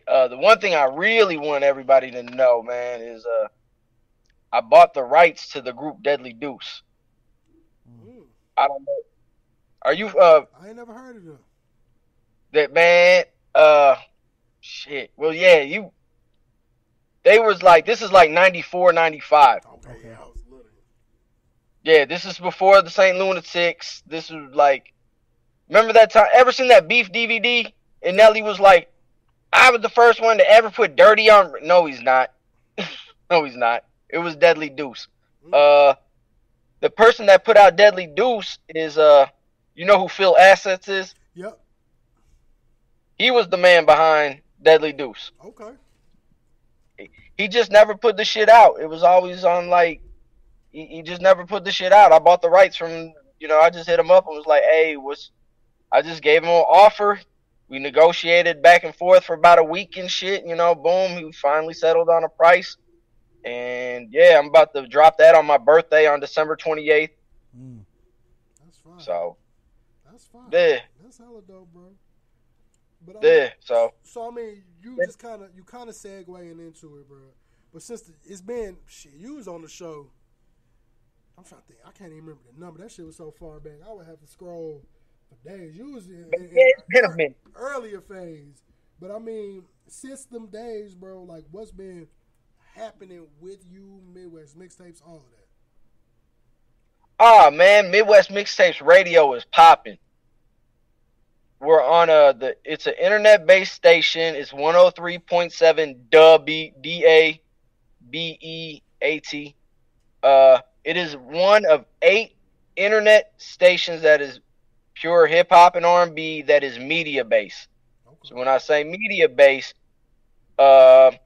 one thing I really want everybody to know, man, is I bought the rights to the group Deadly Deuce. I don't know. Are you I ain't never heard of them. That man, shit. Well, yeah, they was like, this is like 94, 95. Okay, yeah, I was little. Yeah, this is before the St. Lunatics. This was like, remember that time? Ever seen that Beef DVD? And Nelly was like, I was the first one to ever put dirty on. No, he's not. No, he's not. It was Deadly Deuce. The person that put out Deadly Deuce is, you know who Phil Assets is? Yep. He was the man behind Deadly Deuce. Okay. He just never put the shit out. It was always on, like, he just never put the shit out. I bought the rights from, you know, I just hit him up and was like, hey, I just gave him an offer. We negotiated back and forth for about a week and shit, you know, boom, he finally settled on a price. And yeah, I'm about to drop that on my birthday on December 28th. That's fine. So that's fine. Yeah. That's hella dope, bro. But yeah. So I mean, you just kind of segueing into it, bro. But since it's been shit, you was on the show. I'm trying to think. I can't even remember the number. That shit was so far back. I would have to scroll for days. You was in earlier phase. But I mean, since them days, bro, like what's been happening with you, Midwest Mixtapes, all of that? Oh man, Midwest Mixtapes radio is popping. We're on it's an internet based station. It's 103.7 DABEAT. It is one of 8 internet stations that is pure hip hop and R&B that is media based. Okay. So when I say media based, let's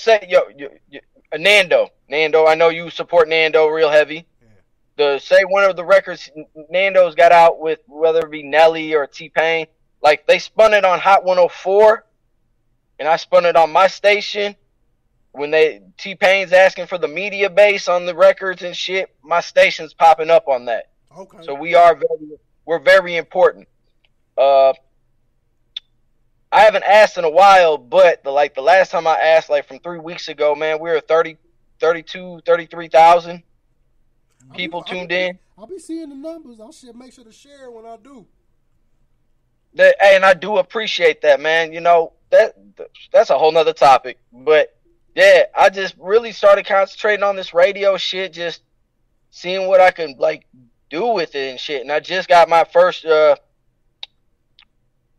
say Nando. I know you support Nando real heavy. Say one of the records Nando's got out with, whether it be Nelly or T-Pain, like they spun it on Hot 104, and I spun it on my station. When T-Pain's asking for the media base on the records and shit, my station's popping up on that. Okay. So we're very important. I haven't asked in a while, but the last time I asked, like from 3 weeks ago, man, we were 33,000 people tuned in. I'll be seeing the numbers. I'll make sure to share when I do. And I do appreciate that, man. You know, that's a whole nother topic. But yeah, I just really started concentrating on this radio shit, just seeing what I could like do with it and shit. And I just got my first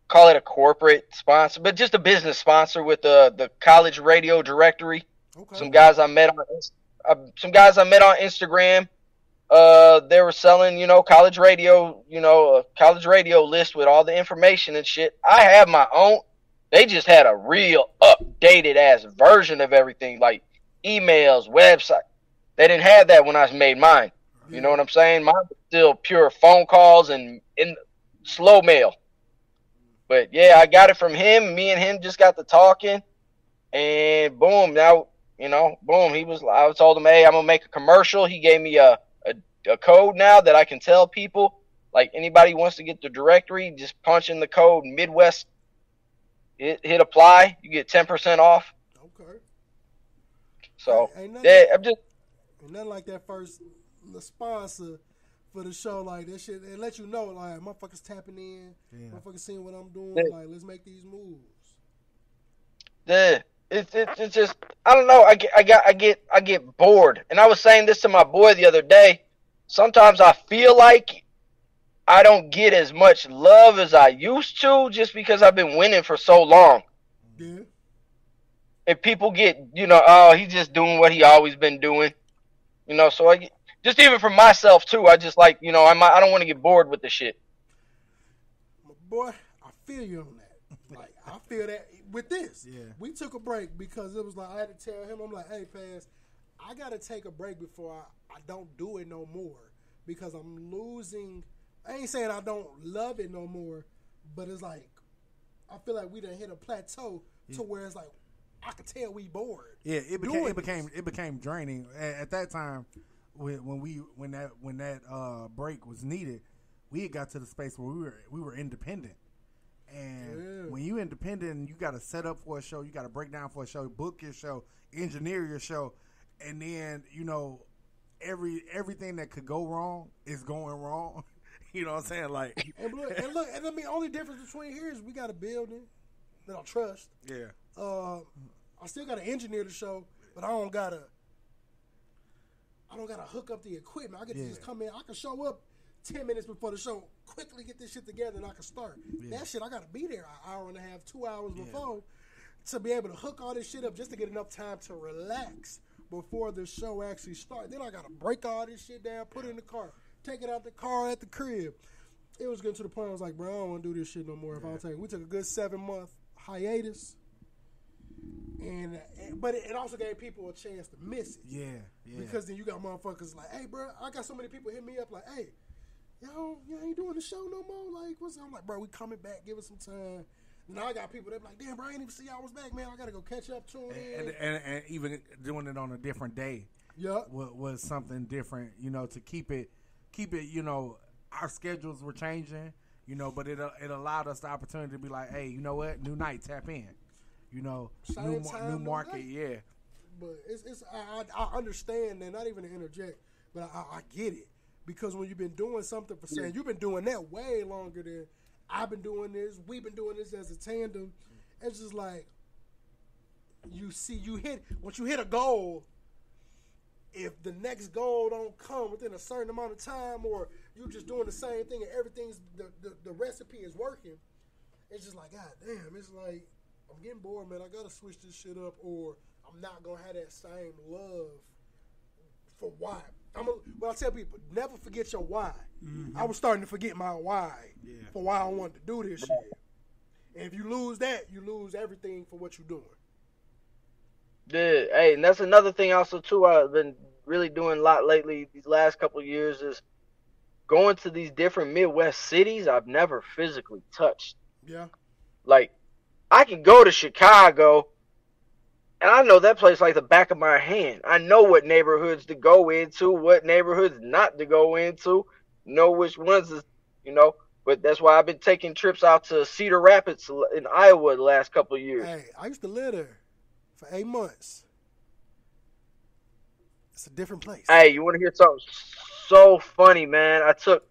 call it a corporate sponsor, but just a business sponsor with the college radio directory. Okay. Some guys I met on Instagram. They were selling, you know, college radio, a college radio list with all the information and shit. I have my own. They just had a real updated ass version of everything, like emails, website. They didn't have that when I made mine. You know what I'm saying? Mine was still pure phone calls and in slow mail. But yeah, I got it from him. Me and him just got to talking, and boom, now, you know, boom. I told him, hey, I'm gonna make a commercial. He gave me a code now that I can tell people, like anybody wants to get the directory, just punch in the code Midwest, hit apply, you get 10% off. Okay. So yeah, I'm just nothing like that first sponsor for the show, like that shit, and let you know, like motherfuckers tapping in, motherfuckers seeing what I'm doing, like let's make these moves. Yeah, it's just, I don't know. I get bored, and I was saying this to my boy the other day. Sometimes I feel like I don't get as much love as I used to, just because I've been winning for so long. Yeah. And people get, you know, oh, he's just doing what he always been doing, you know. So just even for myself too, I just like, you know, I don't want to get bored with the shit. Boy, I feel you on that. Like I feel that with this. Yeah. We took a break because it was like I had to tell him, I'm like, hey, Paz, I gotta take a break before I don't do it no more, because I'm losing. I ain't saying I don't love it no more, but it's like I feel like we done hit a plateau to where it's like I could tell we bored. Yeah, it became draining at that time. When that break was needed, we had got to the space where we were independent. And when you independent, you got to set up for a show, you got to break down for a show, book your show, engineer your show, and then, you know, everything that could go wrong is going wrong. You know what I'm saying? Like, and look, and I mean, only difference between here is we got a building that I trust. Yeah. I still got to engineer the show, but I don't gotta hook up the equipment. I can just come in. I can show up 10 minutes before the show, quickly get this shit together and I can start. Yeah. That shit, I got to be there an hour and a half, 2 hours before to be able to hook all this shit up just to get enough time to relax before the show actually starts. Then I got to break all this shit down, put it in the car, take it out the car at the crib. It was getting to the point I was like, bro, I don't want to do this shit no more. If I take, we took a good 7-month hiatus. But it also gave people a chance to miss it. Yeah. Because then you got motherfuckers like, hey, bro, I got so many people hit me up like, hey, yo, you ain't doing the show no more. Like, what's up? I'm like, bro, we coming back. Give us some time. Now I got people that be like, damn, bro, I ain't even see y'all was back, man. I got to go catch up, tune in. And even doing it on a different day was something different, you know, to keep it, you know, our schedules were changing, you know, but it allowed us the opportunity to be like, hey, you know what? New night, tap in. You know, new market, yeah. But I understand that, not even to interject, but I get it. Because when you've been doing something for saying, you've been doing that way longer than I've been doing this, we've been doing this as a tandem. It's just like, once you hit a goal, if the next goal don't come within a certain amount of time, or you just doing the same thing and everything's, the recipe is working, it's just like, God damn, it's like, I'm getting bored, man. I gotta switch this shit up, or I'm not gonna have that same love for why. Well, I tell people, never forget your why. Mm-hmm. I was starting to forget my why for why I wanted to do this shit. And if you lose that, you lose everything for what you're doing. Yeah, hey, and that's another thing also too. I've been really doing a lot lately. These last couple of years is going to these different Midwest cities I've never physically touched. Yeah, like. I can go to Chicago, and I know that place like the back of my hand. I know what neighborhoods to go into, what neighborhoods not to go into, know which ones is, you know. But that's why I've been taking trips out to Cedar Rapids in Iowa the last couple of years. Hey, I used to live there for 8 months. It's a different place. Hey, you want to hear something so funny, man? I took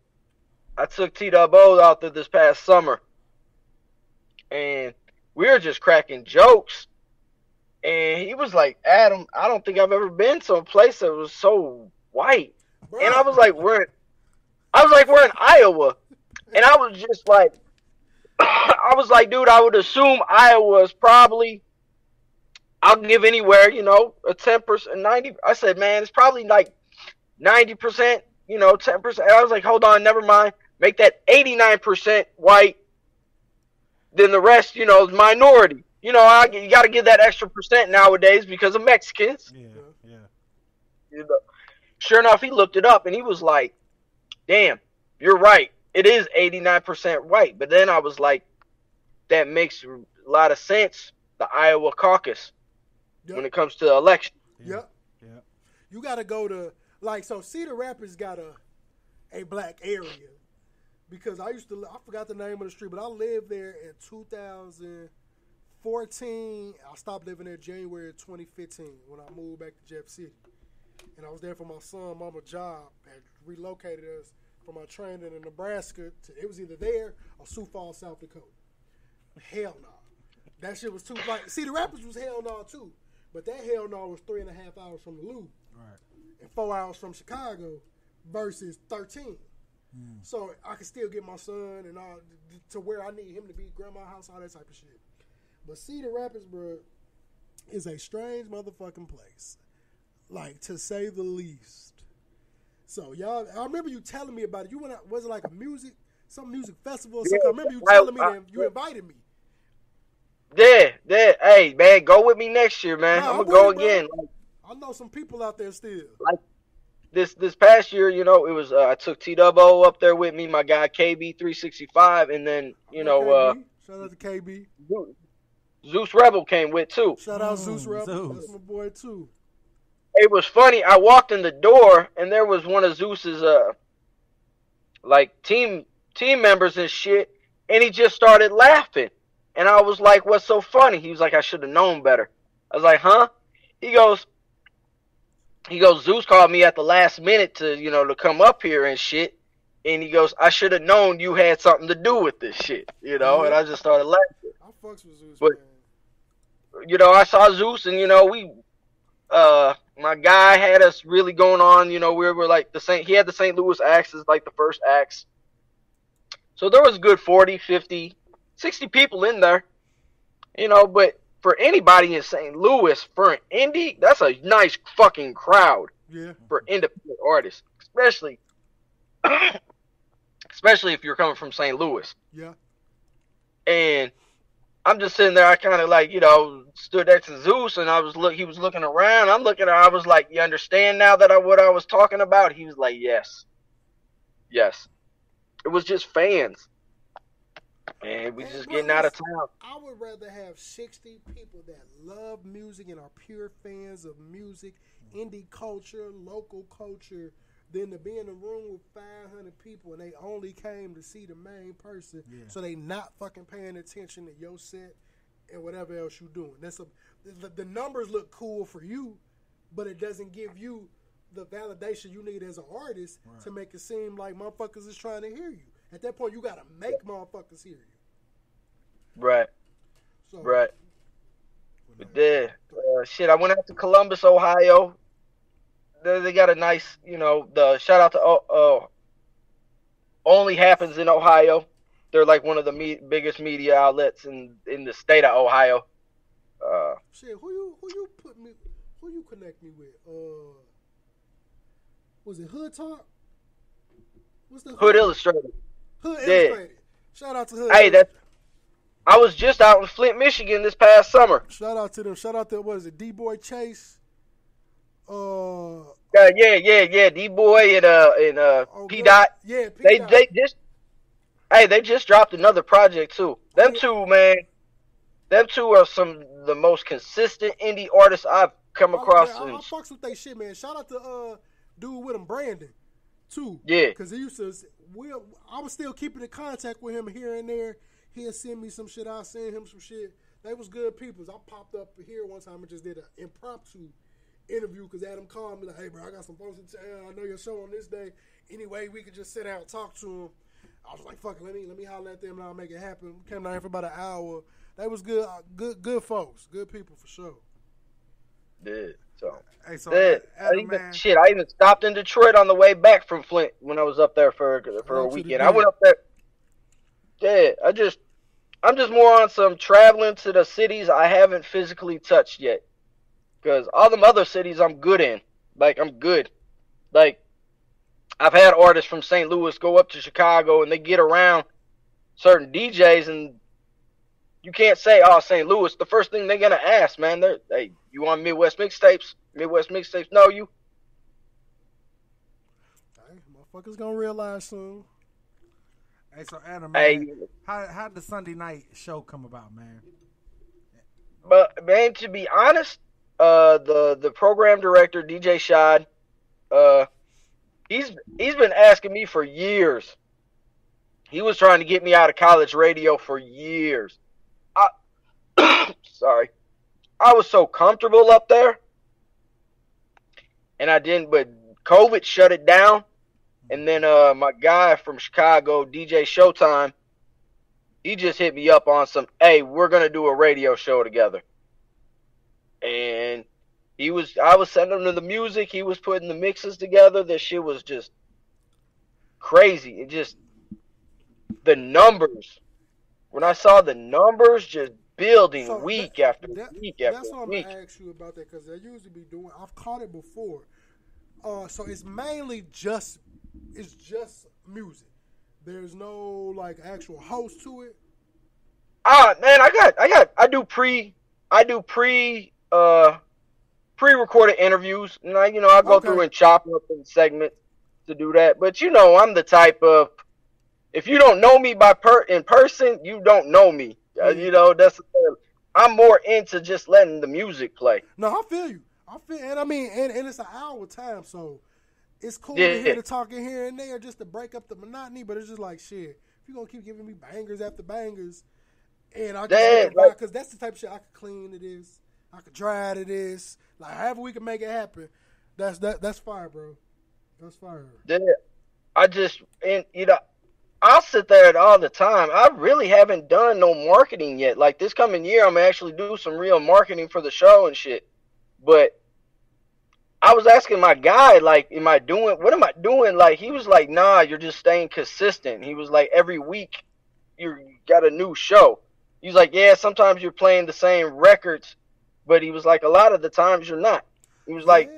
T-Double out there this past summer, and we were just cracking jokes, and he was like, Adam, I don't think I've ever been to a place that was so white. Bro. And I was like, we're in Iowa. And I was just like, dude, I would assume Iowa is probably, I'll give anywhere, you know, a 10%, 90. I said, man, it's probably like 90%, you know, 10%. I was like, hold on, never mind. Make that 89% white. Then the rest, you know, is minority. You know, you got to give that extra percent nowadays because of Mexicans. Yeah. You know, sure enough, he looked it up and he was like, damn, you're right. It is 89% white. But then I was like, that makes a lot of sense. The Iowa caucus when it comes to the election. Yep. You got to go to, like, so Cedar Rapids got a black area. Because I forgot the name of the street, but I lived there in 2014. I stopped living there January 2015 when I moved back to Jeff City. And I was there for my son, mama job, had relocated us from my training in Nebraska it was either there or Sioux Falls, South Dakota. Hell no. That shit was too, like, Cedar Rapids was hell no too. But that hell no was 3.5 hours from the Loop. Right. And 4 hours from Chicago versus 13. So I can still get my son and all to where I need him to be, grandma's house, all that type of shit. But Cedar Rapids, bro, is a strange motherfucking place, like, to say the least. So y'all, I remember you telling me about it. You went out, was it like some music festival or something? I remember you telling me that you invited me. Yeah. Hey, man, go with me next year, man. I'm gonna go again. I know some people out there still. Like, This past year, you know, it was I took T-Double up there with me, my guy KB365, and then, you know, shout out to KB. Zeus Rebel came with too. Shout out Zeus Rebel. That's my boy too. It was funny. I walked in the door and there was one of Zeus's like team members and shit, and he just started laughing. And I was like, "What's so funny?" He was like, "I should have known better." I was like, "Huh?" He goes, Zeus called me at the last minute to come up here and shit. And he goes, "I should have known you had something to do with this shit," And I just started laughing. I fucks with Zeus, but, man. I saw Zeus and, we, my guy had us really going on. You know, we were like he had the St. Louis acts as like the first acts. So there was a good 40, 50, 60 people in there. You know, but for anybody in St. Louis, for an indie, that's a nice fucking crowd. Yeah. For independent artists, especially if you're coming from St. Louis. Yeah. And I'm just sitting there. I kind of like, you know, stood next to Zeus, and he was looking around. I'm looking. I was like, you understand now that what I was talking about? He was like, yes. It was just fans. And we just getting out of town. I would rather have 60 people that love music and are pure fans of music, indie culture, local culture, than to be in a room with 500 people and they only came to see the main person, so they not fucking paying attention to your set and whatever else you doing. The numbers look cool for you, but it doesn't give you the validation you need as an artist to make it seem like motherfuckers is trying to hear you. At that point, you got to make motherfuckers hear you. Right. But then, shit, I went out to Columbus, Ohio. They got a nice, you know, the shout out to Only Happens in Ohio. They're like one of the biggest media outlets in the state of Ohio. Shit, who you connect me with? Was it Hood Talk? What's the Hood Illustrated? Hood Illustrated. Shout out to Hood. Hey, I was just out in Flint, Michigan this past summer. Shout out to them. Shout out to, what is it, D-Boy Chase? Yeah, D-Boy and P-Dot. Yeah, P-Dot. They just dropped another project too. Them two, man. Them two are some of the most consistent indie artists I've come across. I fucks with they shit, man. Shout out to dude with him, Brandon, too. Yeah. Because he used to, I was still keeping in contact with him here and there. He'll send me some shit. I'll send him some shit. They was good peoples. I popped up here one time and just did an impromptu interview because Adam called me like, hey, bro, I got some folks in town. I know your show on this day. Anyway, we could just sit down and talk to him. I was like, fuck it, let me holler at them and I'll make it happen. We came down here for about an hour. They was good folks. Good people for sure. Yeah. So, hey, so I even stopped in Detroit on the way back from Flint when I was up there for a weekend. I went up there. Yeah, I'm just more on some traveling to the cities I haven't physically touched yet. Because all them other cities I'm good in. Like, I'm good. Like, I've had artists from St. Louis go up to Chicago and they get around certain DJs and you can't say, oh, St. Louis. The first thing they're going to ask, man, hey, you want Midwest Mixtapes? Midwest Mixtapes? No, you. Hey, motherfuckers going to realize soon. Hey, so Adam, man, how did the Sunday night show come about, man? But, man, to be honest, the program director, DJ Shad, he's been asking me for years. He was trying to get me out of college radio for years. Sorry. I was so comfortable up there. And I didn't, but COVID shut it down. And then my guy from Chicago, DJ Showtime, he just hit me up on some, hey, we're going to do a radio show together. And I was sending him to the music. He was putting the mixes together. This shit was just crazy. It just, the numbers. When I saw the numbers just building week after week after week. That's what I'm going to ask you about that because they usually be doing, I've caught it before. So it's mainly just music. There's no like actual host to it. Man, I do pre-recorded interviews, and I go through and chop up in segments to do that. But I'm the type of, if you don't know me in person, you don't know me. I'm more into just letting the music play. No, I feel you. And I mean, and it's an hour time, so it's cool to hear the talking here and there just to break up the monotony. But it's just like shit. If you're gonna keep giving me bangers after bangers, and I just because that's the type of shit I could clean to this, I could dry to this, like however we can make it happen. That's fire, bro. That's fire. Yeah, I'll sit there all the time. I really haven't done no marketing yet. Like this coming year, I'm gonna actually do some real marketing for the show and shit. But I was asking my guy, like, what am I doing? Like, he was like, nah, you're just staying consistent. He was like, every week you got a new show. He's like, yeah, sometimes you're playing the same records, but he was like, a lot of the times you're not. He was like,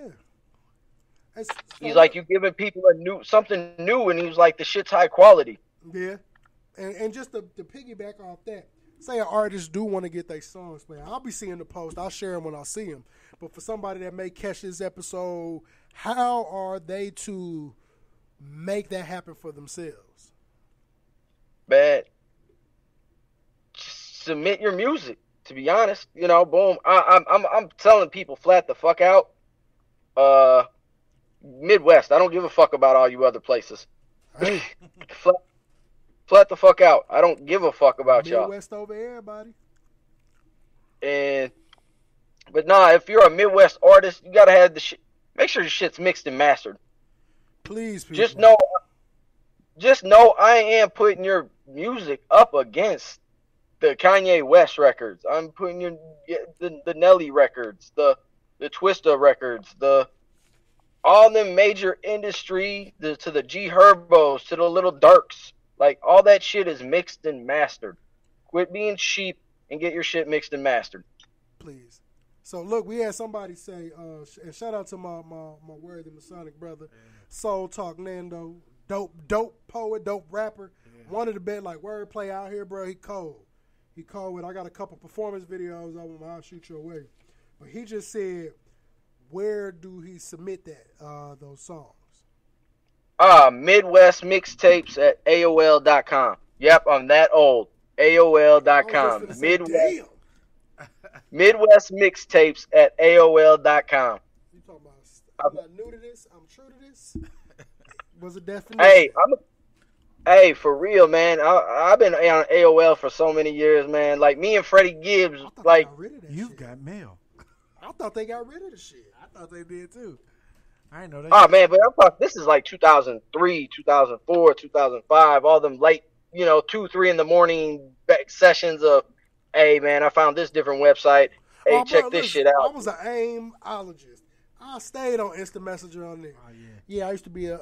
he's like, you giving people something new, and he was like, the shit's high quality. Yeah. And just to piggyback off that, say an artist do want to get their songs played. I'll be seeing the post. I'll share them when I see them. But for somebody that may catch this episode, how are they to make that happen for themselves? Bad. Submit your music. To be honest, you know, boom. I'm telling people flat the fuck out. Midwest. I don't give a fuck about all you other places. Hey. Flat the fuck out. I don't give a fuck about y'all. Midwest over everybody. But nah, if you're a Midwest artist, you gotta have the shit. Make sure your shit's mixed and mastered. Please, people. Just know I am putting your music up against the Kanye West records. I'm putting the Nelly records, the Twista records, all them major industry, to the G Herbos, to the Little Durks. Like, all that shit is mixed and mastered. Quit being cheap and get your shit mixed and mastered. Please. So, look, we had somebody say, and shout out to my worthy Masonic brother, Soul Talk Nando, dope poet, dope rapper. Yeah. Wanted to bet, like, wordplay out here, bro. He cold. I got a couple performance videos of him. I'll shoot you away. But he just said, where do he submit those songs? Midwest Mixtapes at AOL.com. Yep, I'm that old. AOL.com. Midwest Mixtapes at AOL.com. You talking about, I'm not new to this, I'm true to this? Was it definition? Hey, for real, man. I've been on AOL for so many years, man. Like, me and Freddie Gibbs, like... You've got mail. I thought they got rid of the shit. I thought they did, too. I didn't know that. Oh, man, but I'm talking, this is like 2003, 2004, 2005, all them late, 2, 3 in the morning sessions of, hey, man, I found this different website. Hey, check this shit out. I was an AIM-ologist. I stayed on Instant Messenger on there. Oh, yeah. Yeah, I used to be I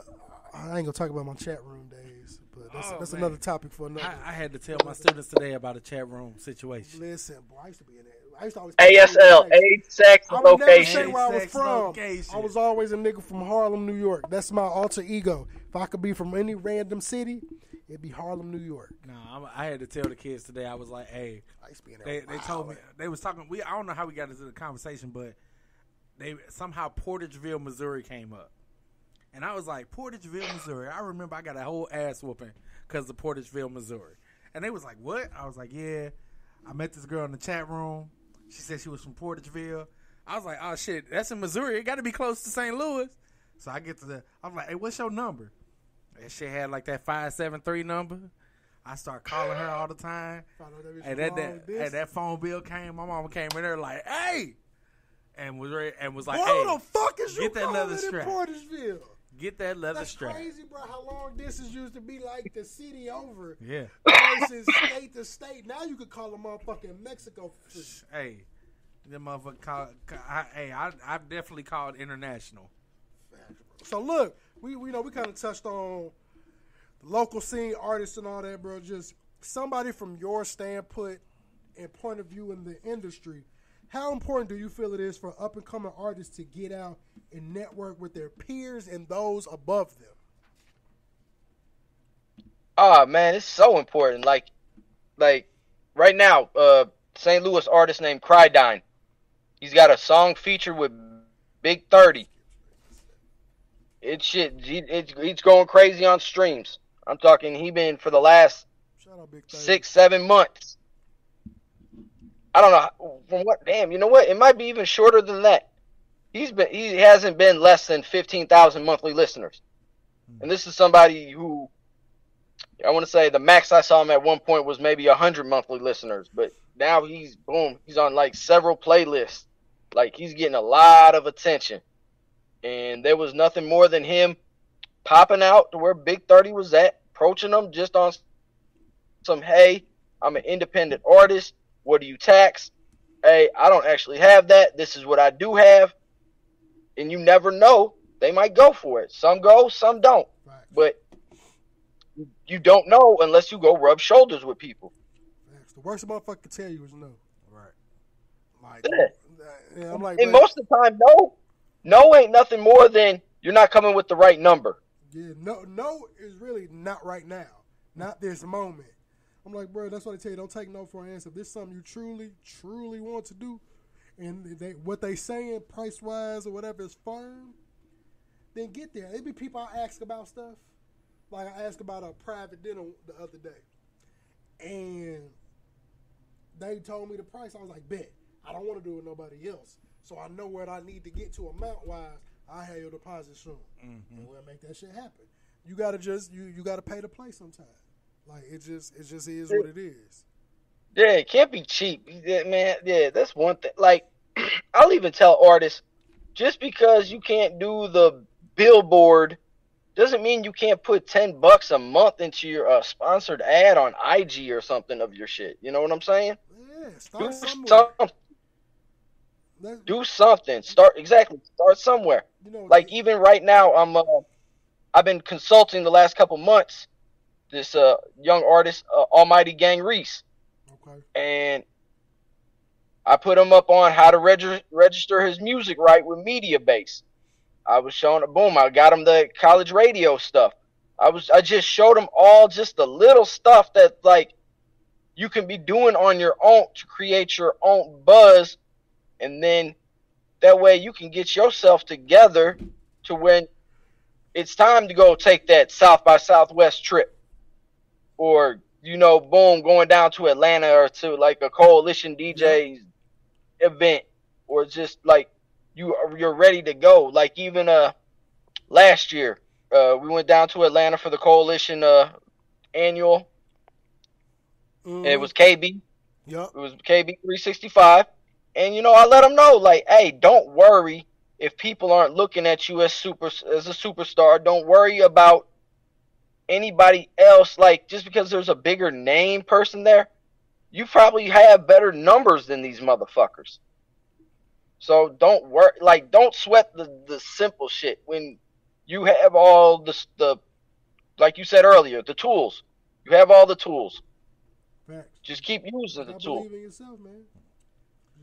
ain't going to talk about my chat room days, but that's another topic for another. I had to tell my students today about a chat room situation. Listen, boy, I used to be in there. I used to always ASL, age, sex, I would location. never say where I was from. I was always a nigga from Harlem, New York. That's my alter ego. If I could be from any random city, it'd be Harlem, New York. No, I had to tell the kids today. I was like, hey, I used to be in there. They told me, they was talking, I don't know how we got into the conversation, but somehow Portageville, Missouri came up. And I was like, Portageville, Missouri. I remember I got a whole ass whooping because of Portageville, Missouri. And they was like, what? I was like, yeah. I met this girl in the chat room. She said she was from Portageville. I was like, oh, shit, that's in Missouri. It got to be close to St. Louis. So I'm like, hey, what's your number? That shit had like that 573 number. I start calling her all the time. And that phone bill came. My mama came in there like, hey. And was like, hey. What the fuck is you get that leather in strap. Portageville? Get that leather strap. That's crazy, bro. How long distance used to be like the city over. Yeah. Versus state to state. Now you could call a motherfucking Mexico. Hey, that motherfucker I've definitely called international. So look, we kind of touched on the local scene, artists and all that, bro. Just somebody from your standpoint and point of view in the industry. How important do you feel it is for up-and-coming artists to get out and network with their peers and those above them? Oh, man, it's so important. Like right now, St. Louis artist named Crydine. He's got a song featured with Big 30. He's going crazy on streams. I'm talking, he been for the last 6-7 months. I don't know from what. Damn, you know what? It might be even shorter than that. He hasn't been less than 15,000 monthly listeners, and this is somebody who I want to say the max I saw him at one point was maybe 100 monthly listeners, but now he's on like several playlists, like he's getting a lot of attention, and there was nothing more than him popping out to where Big 30 was at, approaching them just on some, hey, I'm an independent artist. What do you tax? Hey, I don't actually have that. This is what I do have. and you never know, they might go for it. Some go, some don't. Right. But you don't know unless you go rub shoulders with people. The worst a motherfucker can tell you is no. Right. Like, yeah, I'm like, and most of the time, no ain't nothing more than you're not coming with the right number. Yeah, no is really not right now, not this moment. I'm like, bro, that's what I tell you. Don't take no for an answer. If this is something you truly, truly want to do, and what they saying price wise or whatever is firm, then get there. It be people I ask about stuff. Like I asked about a private dinner the other day, and they told me the price. I was like, bet. I don't want to do it with nobody else. So I know what I need to get to amount-wise. I have your deposit soon. Mm-hmm. And we'll make that shit happen. You got to just, you got to pay to play sometime. Like, it just is what it is. Yeah, it can't be cheap. Yeah, man, yeah, that's one thing. Like, I'll even tell artists, just because you can't do the billboard doesn't mean you can't put $10 a month into your sponsored ad on IG or something of your shit. You know what I'm saying? Yeah, start somewhere. Do something. Start somewhere. You know, like even right now, I've been consulting the last couple months this young artist, Almighty Gang Reese. Okay. And I put him up on how to register his music right with MediaBase. I was showing boom. I got him the college radio stuff. I just showed him all just the little stuff that like you can be doing on your own to create your own buzz. And then that way you can get yourself together to when it's time to go take that South by Southwest trip. Or, you know, boom, going down to Atlanta or to like a Coalition DJs event. Or just like you're ready to go. Like even last year, we went down to Atlanta for the Coalition annual. And it was KB. Yep. It was KB 365. And, you know, I let them know, like, hey, don't worry if people aren't looking at you as a superstar. Don't worry about anybody else. Like, just because there's a bigger name person there, you probably have better numbers than these motherfuckers. So don't worry. Like, don't sweat the simple shit when you have all the like you said earlier, the tools. You have all the tools. Facts. Just keep using the tool. Believe in yourself, man.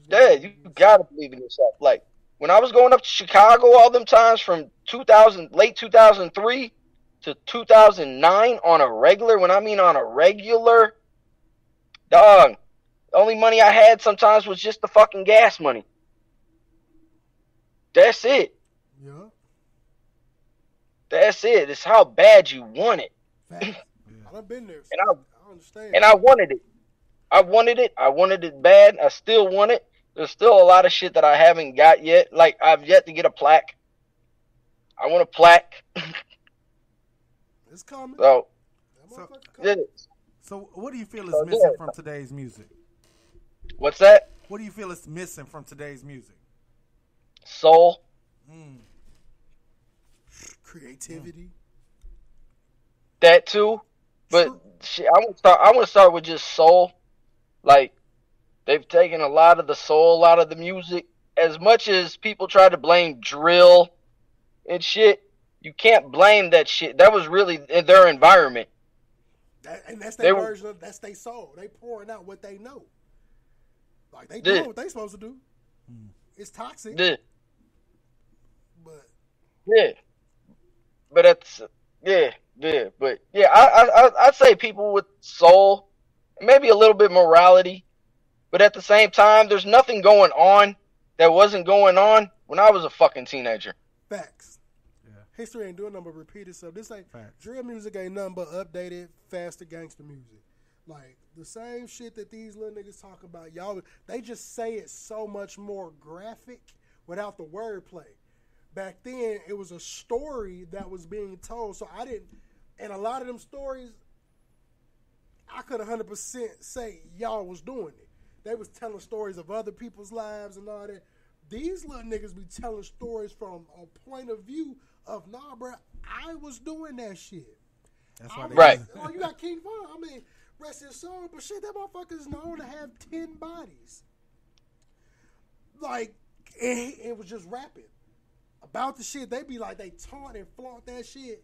Yeah, you gotta believe in yourself. Like when I was going up to Chicago all them times from late 2003 to 2009 on a regular, when I mean on a regular, dog, the only money I had sometimes was just the fucking gas money. That's it. Yeah. That's it. It's how bad you want it. I've been there. And I understand. And I wanted it. I wanted it bad. I still want it. There's still a lot of shit that I haven't got yet. Like, I've yet to get a plaque. I want a plaque. It's coming. So what do you feel is missing from today's music? What's that? What do you feel is missing from today's music? Soul. Creativity. That too. But shit, I want to start with just soul. Like, they've taken a lot of the soul out of the music. As much as people try to blame drill and shit, you can't blame that shit. That was really their environment. And that's their version of, that's their soul. They pouring out what they know. Like, they doing what they supposed to do. It's toxic. Yeah. But. Yeah. But that's, yeah. But yeah, I'd say people with soul, maybe a little bit morality, but at the same time, there's nothing going on that wasn't going on when I was a fucking teenager. Facts. Yeah. History ain't doing nothing but repeat itself. This ain't drill music ain't nothing but updated, faster gangster music. Like the same shit that these little niggas talk about, y'all. They just say it so much more graphic without the wordplay. Back then, it was a story that was being told, so I didn't. And a lot of them stories, I could 100% say y'all was doing it. They was telling stories of other people's lives and all that. These little niggas be telling stories from a point of view of, nah, bro, I was doing that shit. That's why they right. Oh, you got King Von. I mean, rest his soul, but shit, that motherfucker is known to have 10 bodies. Like, it was just rapping. about the shit. They be like, they taunt and flaunt that shit.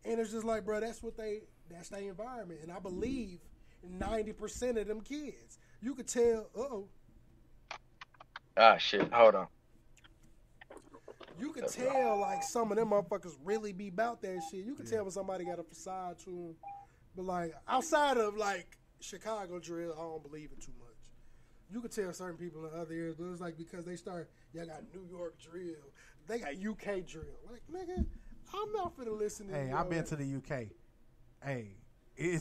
And it's just like, bro, that's their environment. And I believe 90% of them kids. You could tell, Ah, shit. Hold on. You could tell, like, some of them motherfuckers really be about that shit. You could tell when somebody got a facade to them. But, like, outside of, like, Chicago drill, I don't believe it too much. You could tell certain people in other areas, but it's like because they start, y'all got New York drill. They got UK drill. Like, nigga, I'm not finna listen to Hey, I've been to the UK. Hey. I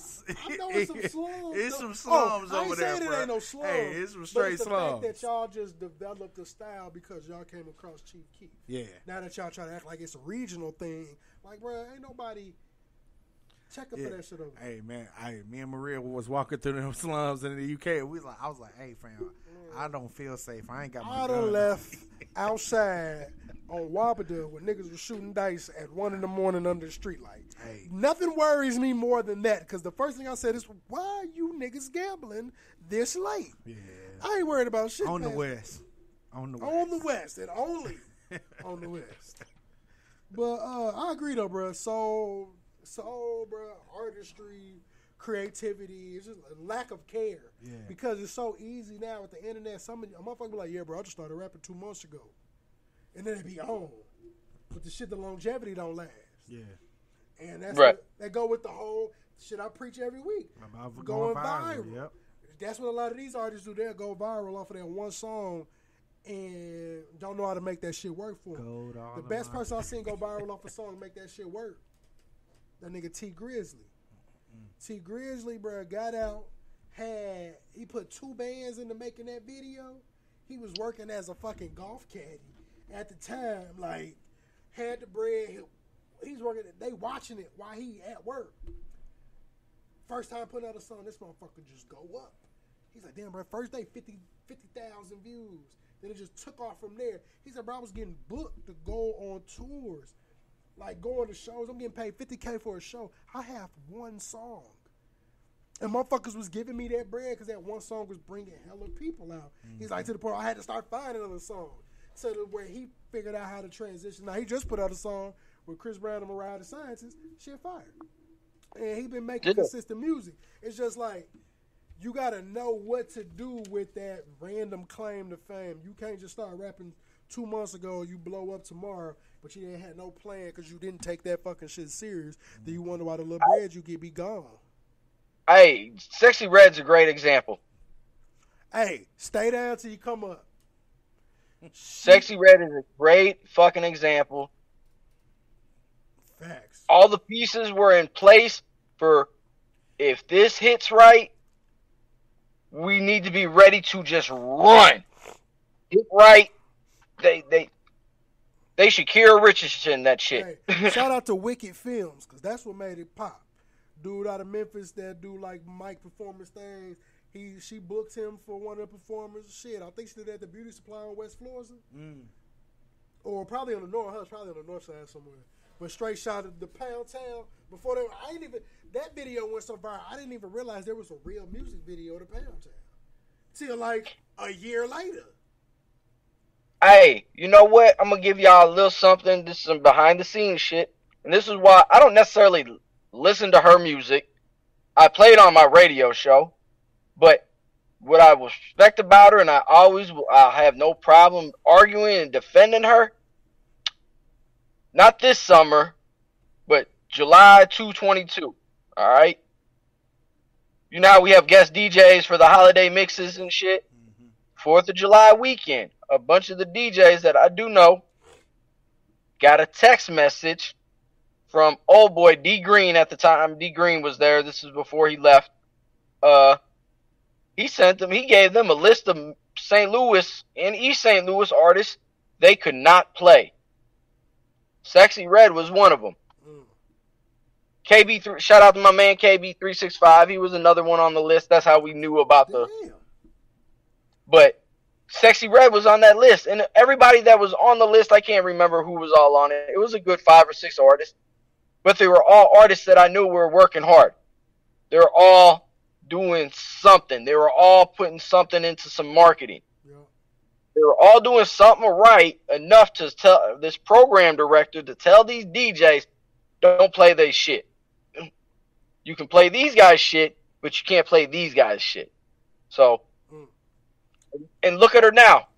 know it's some slums. It's some slums over there, I ain't saying it ain't no slums. Hey, it's some straight slums. But it's the fact that y'all just developed the style because y'all came across Chief Keef. Yeah. Now that y'all try to act like it's a regional thing, like, bro, ain't nobody checking for that shit over. Hey, man, me and Maria was walking through them slums in the UK. I was like, hey, fam, I don't feel safe. I ain't got my I done left outside on Wabada where niggas were shooting dice at 1 in the morning under the street light. Hey. Nothing worries me more than that because the first thing I said is, why are you niggas gambling this late? Yeah. I ain't worried about shit. On the West. On the West and only on the West. But I agree though, bro. Soul, bro, artistry, creativity, it's just a lack of care. Yeah. Because it's so easy now with the internet. Some of a motherfucker be like, yeah, bro, I just started rapping 2 months ago. And then it be on. But the shit, the longevity don't last. Yeah. And that's right. That go with the whole shit I preach every week. About going viral. Yep. That's what a lot of these artists do. They'll go viral off of that one song and don't know how to make that shit work for them. The best person I've seen go viral off a song and make that shit work, that nigga T Grizzly. T Grizzly, bro, got out, he put 2 bands into making that video. He was working as a fucking golf caddy at the time, like, had the bread. He's working, they watching it while he at work. First time putting out a song, this motherfucker just go up. He's like, damn, bro, first day, 50,000 views. Then it just took off from there. He said, bro, I was getting booked to go on tours. Like, going to shows. I'm getting paid $50K for a show. I have one song. And motherfuckers was giving me that bread because that one song was bringing hella people out. He's like, to the point I had to start finding another song. So where he figured out how to transition. Now, he just put out a song with Chris Brown and Mariah the Scientist. Shit fire. And he been making consistent music. It's just like, you got to know what to do with that random claim to fame. You can't just start rapping 2 months ago, you blow up tomorrow, but you didn't have no plan because you didn't take that fucking shit serious. Then you wonder why the little bread you get be gone. Hey, Sexy Red's a great example. Hey, stay down till you come up. Sexy Red is a great fucking example. Facts. All the pieces were in place for, if this hits right, we need to be ready to just run. Hit right. They Shakira Richardson that shit. Hey, shout out to Wicked Films, because that's what made it pop. Dude out of Memphis that do like mic performance things. She booked him for one of the performers. Shit, I think she did at the Beauty Supply on West Florida. Or probably on the north. Probably on the north side somewhere. But straight shot of the Pound Town. Before that video went so viral, I didn't even realize there was a real music video of the Pound Town. Till like a year later. Hey, you know what? I'm going to give y'all a little something. This is some behind the scenes shit. And this is why I don't necessarily listen to her music. I play it on my radio show. But what I respect about her, and I'll have no problem arguing and defending her. Not this summer, but July 2022. All right? You know how we have guest DJs for the holiday mixes and shit? 4th of July weekend. A bunch of the DJs that I do know got a text message from old boy D Green at the time. D Green was there. This is before he left. He gave them a list of St. Louis and East St. Louis artists they could not play. Sexy Red was one of them. KB3, shout out to my man KB365. He was another one on the list. That's how we knew about But Sexy Red was on that list. And everybody that was on the list, I can't remember who was all on it. It was a good 5 or 6 artists. But they were all artists that I knew were working hard. They were all doing something. They were all putting something into some marketing. They were all doing something right enough to tell this program director to tell these DJs, don't play their shit. You can play these guys' shit, but you can't play these guys' shit. So, and look at her now.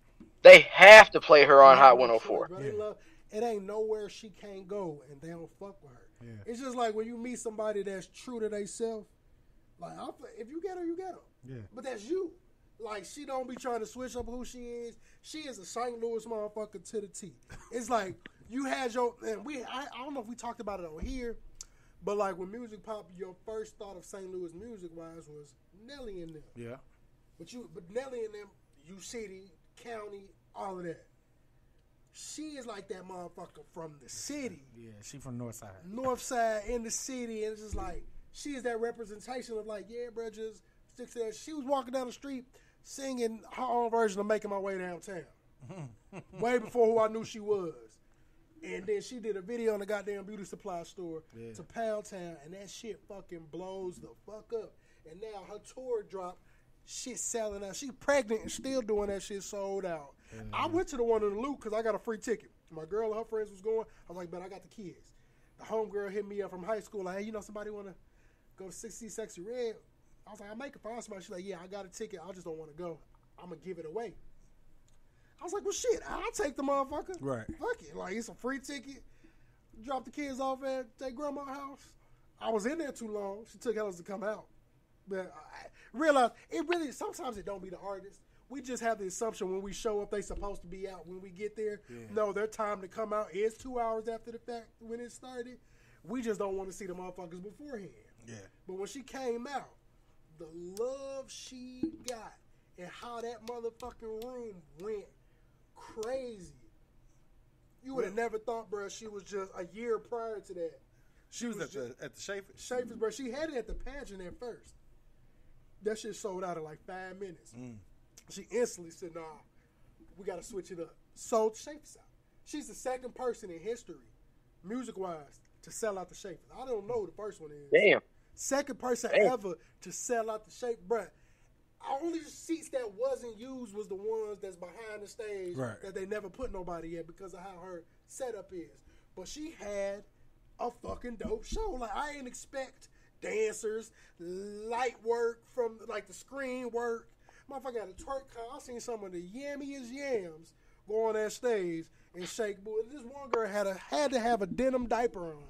They have to play her on Hot 104. It ain't nowhere she can't go, and they don't fuck with her. Yeah. It's just like when you meet somebody that's true to themselves. Like, if you get her, you get her. Yeah. But that's you. Like, she don't be trying to switch up who she is. She is a St. Louis motherfucker to the T. It's like you had your, and I don't know if we talked about it on here, but like when music pop, your first thought of St. Louis music wise was Nelly and them. Yeah. But Nelly and them, you city, county, all of that. She is like that motherfucker from the city. Yeah, she from North Side. North Side in the city, and it's just like she is that representation of like, yeah, bro, just stick to that. She was walking down the street singing her own version of Making My Way Downtown. Way before who I knew she was. And then she did a video in the goddamn beauty supply store to Pound Town, and that shit fucking blows the fuck up. And now her tour dropped, shit selling out. She pregnant and still doing that shit sold out. I went to the one in the Loop because I got a free ticket. My girl and her friends was going. I was like, but I got the kids. The homegirl hit me up from high school, like, hey, you know somebody want to go to 60 Sexy Red? I was like, I'll make it find somebody. She's like, yeah, I got a ticket. I just don't want to go. I'm going to give it away. I was like, well, shit, I'll take the motherfucker. Right. Fuck it. Like, it's a free ticket. Drop the kids off at their grandma's house. I was in there too long. She took hours to come out. But I realized it really, sometimes it don't be the artist. We just have the assumption when we show up, they supposed to be out when we get there. Yeah. No, their time to come out is 2 hours after the fact when it started. We just don't want to see the motherfuckers beforehand. Yeah. But when she came out, the love she got and how that motherfucking room went crazy. You would have never thought, bro, she was just a year prior to that. She was at the Schaefer's. Schaefer's, bro. She had it at the pageant at first. That shit sold out in like 5 minutes. She instantly said, nah, we got to switch it up. Sold Schaefer's out. She's the second person in history, music-wise, to sell out the Schaefer's. I don't know who the first one is. Damn. Second person ever to sell out the Schaefer's. Bruh, only seats that wasn't used was the ones that's behind the stage that they never put nobody at because of how her setup is. But she had a fucking dope show. Like, I didn't expect dancers, light work from, like, the screen work. Motherfucker had a twerk con. I seen some of the yammiest yams go on that stage and shake booty. This one girl had to have a denim diaper on.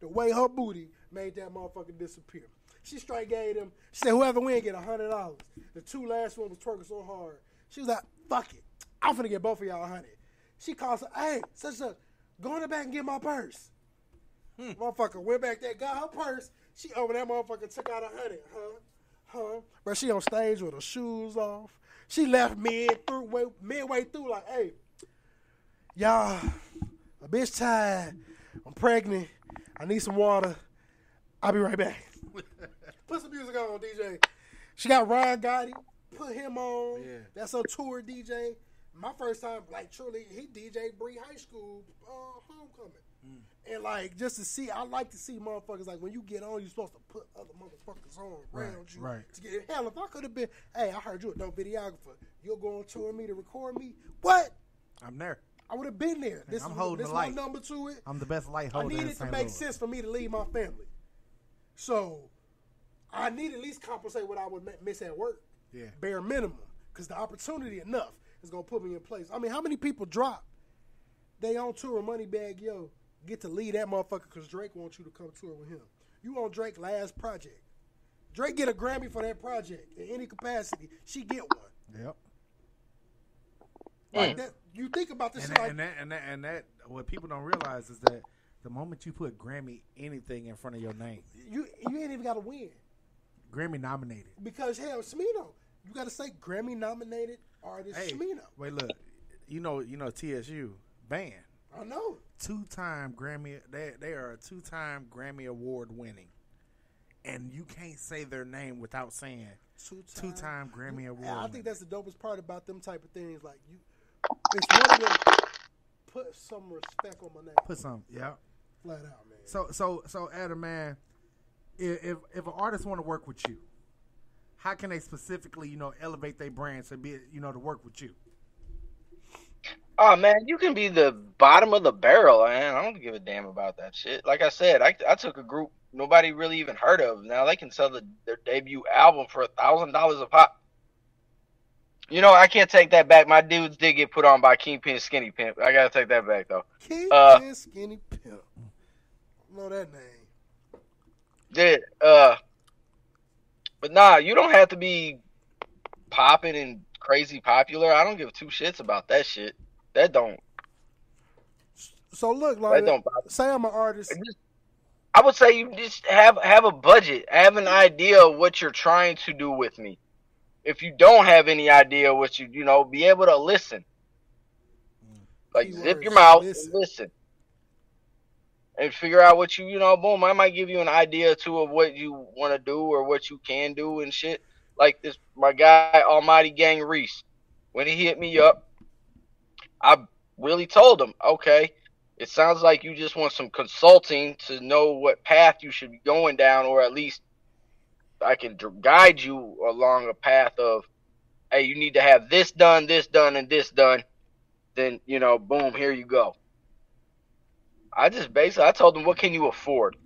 The way her booty made that motherfucker disappear. She straight gave them. She said, whoever win get $100. The two last one was twerking so hard. She was like, fuck it. I'm finna get both of y'all $100. She calls her, hey, such, go in the back and get my purse. Motherfucker went back there, got her purse. She opened that motherfucker, took out $100. But she on stage with her shoes off. She left midway through like, hey, y'all, a bitch tired. I'm pregnant. I need some water. I'll be right back. Put some music on, DJ. She got Ryan Gotti. Put him on. Yeah. That's her tour DJ. My first time, like, truly, he DJ Bree High School homecoming. And, like, just to see, I like to see motherfuckers, like, when you get on, you're supposed to put other motherfuckers on around you. Right. To get, hell, if I could have been, hey, I heard you a dope videographer. You'll go on tour with me to record me? What? I'm there. I would have been there. I'm holding the light. My number to it. I'm the best light holder. I needed to make sense for me to leave my family. So, I need to at least compensate what I would miss at work. Yeah. Bare minimum. Because the opportunity enough is going to put me in place. I mean, how many people drop? They on tour with Moneybagg Yo. Get to lead that motherfucker because Drake wants you to come tour with him. You on Drake's last project. Drake get a Grammy for that project in any capacity. She get one. Yep. Like that, you think about this and that what people don't realize is that the moment you put Grammy anything in front of your name, you ain't even got to win. Grammy nominated. Because hell, Smino, you got to say Grammy nominated artist Smino. Wait, look, you know TSU band. I know. 2-time Grammy. They are a 2-time Grammy Award winning, and you can't say their name without saying 2-time Grammy Award. I think that's the dopest part about them type of things. Like it's one of them. Put some respect on my name. Put some, yeah. Flat out, man. So Adam, man, if an artist want to work with you, how can they specifically, elevate their brand to be, to work with you? Oh man, you can be the bottom of the barrel, man. I don't give a damn about that shit. Like I said, I took a group nobody really even heard of. Now they can sell their debut album for $1,000 a pop. You know, I can't take that back. My dudes did get put on by Kingpin Skinny Pimp. I gotta take that back though. Kingpin Skinny Pimp. I know that name. Yeah. But nah, you don't have to be popping and crazy popular. I don't give two shits about that shit. That don't. So look, like, say I'm an artist. I would say you just have a budget. Have an idea of what you're trying to do with me. If you don't have any idea what you know, be able to listen. Like, keywords, zip your mouth and listen. And figure out what you know, boom, I might give you an idea, too, of what you want to do or what you can do and shit. Like this, my guy, Almighty Gang Reese, when he hit me up, I really told him, okay, it sounds like you just want some consulting to know what path you should be going down, or at least I can guide you along a path of, hey, you need to have this done, and this done. Then, you know, boom, here you go. I told them, what can you afford?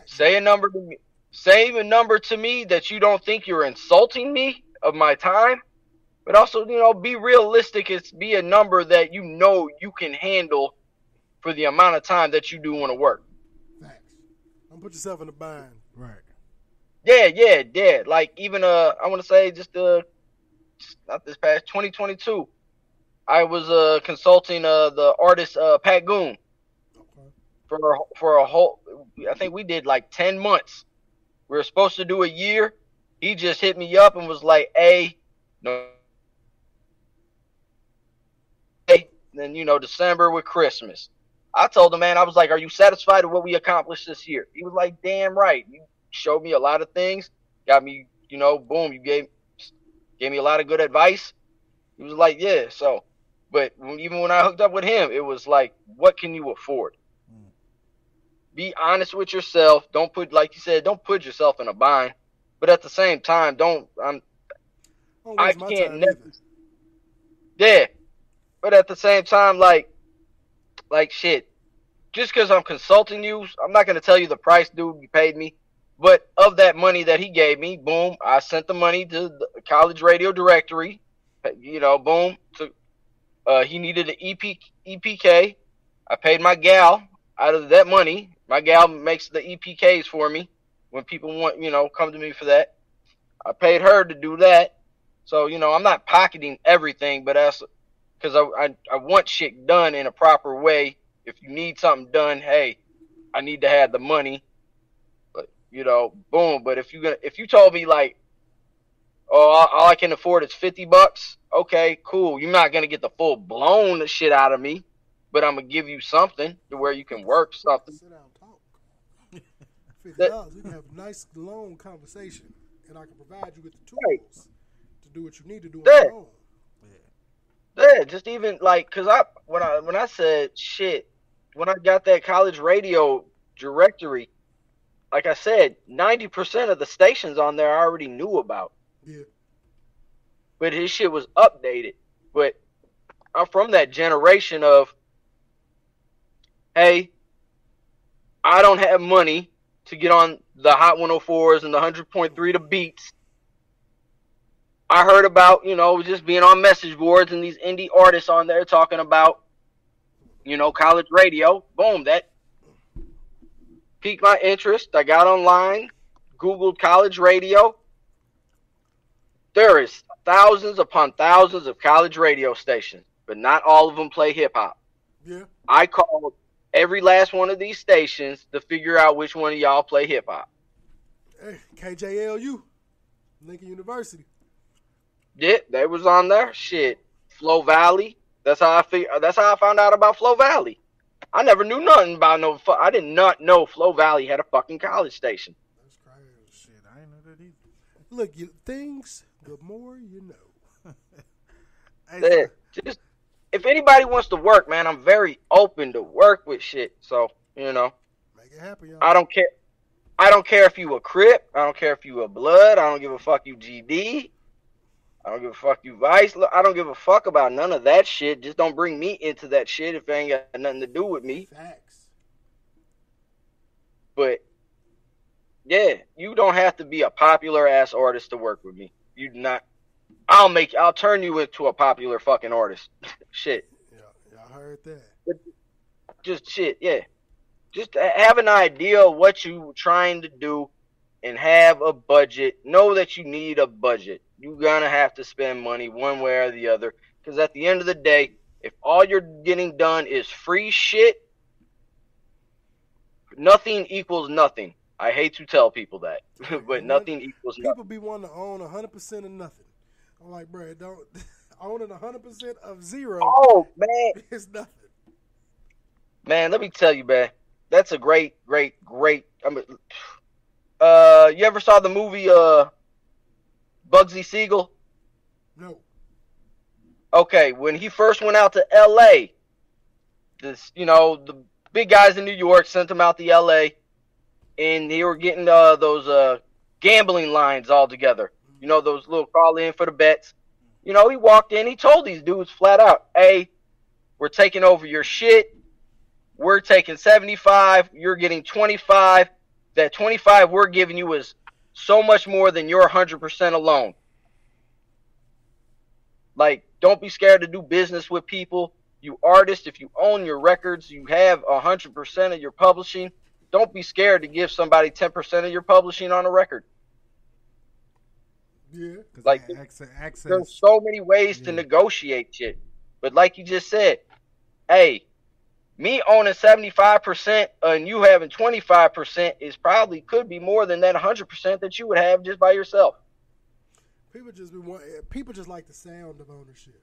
Say a number to me. Say a number to me that you don't think you're insulting me of my time, but also, you know, be realistic. It's be a number that you know you can handle for the amount of time that you do want to work. Facts. Don't put yourself in a bind. Right. Yeah. Like even I want to say just not this past 2022, I was consulting the artist Pat Goon for a whole. I think we did like 10 months. We were supposed to do a year. He just hit me up and was like, "Hey, no." Then, you know, December with Christmas. I told him, man, I was like, "Are you satisfied with what we accomplished this year?" He was like, "Damn right. You showed me a lot of things. Got me, you know, boom. You gave me a lot of good advice." He was like, "Yeah." So, but even when I hooked up with him, it was like, "What can you afford?" Be honest with yourself. Don't put, like you said, don't put yourself in a bind. But at the same time, I can't never. Yeah. But at the same time, like shit. Just because I'm consulting you, I'm not going to tell you the price, dude, you paid me. But of that money that he gave me, boom, I sent the money to the college radio directory. You know, boom. He needed an EPK. I paid my gal out of that money. My gal makes the EPKs for me when people want, you know, come to me for that. I paid her to do that. So, you know, I'm not pocketing everything, but that's because I want shit done in a proper way. If you need something done, hey, I need to have the money. But, you know, boom. But if you told me like, oh, all I can afford is $50, okay, cool. You're not gonna get the full blown shit out of me, but I'm gonna give you something to where you can work something. Sit down, talk. $50, we can have a nice long conversation, and I can provide you with the tools to do what you need to do on your own. Yeah, just even like, cause when I said shit, when I got that college radio directory, like I said, 90% of the stations on there I already knew about. Yeah. But his shit was updated. But I'm from that generation of, hey, I don't have money to get on the Hot 104s and the 100.3 the beats. I heard about, you know, just being on message boards and these indie artists on there talking about, you know, college radio. Boom, that piqued my interest. I got online, Googled college radio. There is thousands upon thousands of college radio stations, but not all of them play hip-hop. Yeah. I called every last one of these stations to figure out which one of y'all play hip-hop. Hey, KJLU, Lincoln University. Yeah, they was on there. Shit, Flow Valley. That's how I found out about Flow Valley. I never knew nothing about I did not know Flow Valley had a fucking college station. That's crazy. Shit, I didn't know that either. Look, the more you know. Hey, just if anybody wants to work, man, I'm very open to work with shit. So, you know, make it happen, y'all. I don't care. I don't care if you a Crip. I don't care if you a Blood. I don't give a fuck you GD. I don't give a fuck you Vice. Look, I don't give a fuck about none of that shit. Just don't bring me into that shit if it ain't got nothing to do with me. Facts. But yeah, you don't have to be a popular ass artist to work with me. You not. I'll turn you into a popular fucking artist. Shit. Yeah, y'all heard that. Just shit, yeah. Just have an idea of what you trying to do and have a budget. Know that you need a budget. You're gonna have to spend money one way or the other. Because at the end of the day, if all you're getting done is free shit, nothing equals nothing. I hate to tell people that, but nothing equals nothing. People be wanting to own 100% of nothing. I'm like, bro, don't owning 100% of zero. Oh man, it's nothing. Man, let me tell you, man, that's a great. I mean, you ever saw the movie Bugsy Siegel? No. Okay, when he first went out to L.A., the big guys in New York sent him out to L.A., and they were getting those gambling lines all together. You know, those little call in for the bets. You know, he walked in, he told these dudes flat out, hey, we're taking over your shit. We're taking 75. You're getting 25. That 25 we're giving you is so much more than your 100% alone. Like, don't be scared to do business with people. You artists, if you own your records, you have 100% of your publishing. Don't be scared to give somebody 10% of your publishing on a record. Yeah. Like, access. There's so many ways to negotiate shit. But like you just said, hey, me owning 75% and you having 25% is probably could be more than that 100% that you would have just by yourself. People just like the sound of ownership.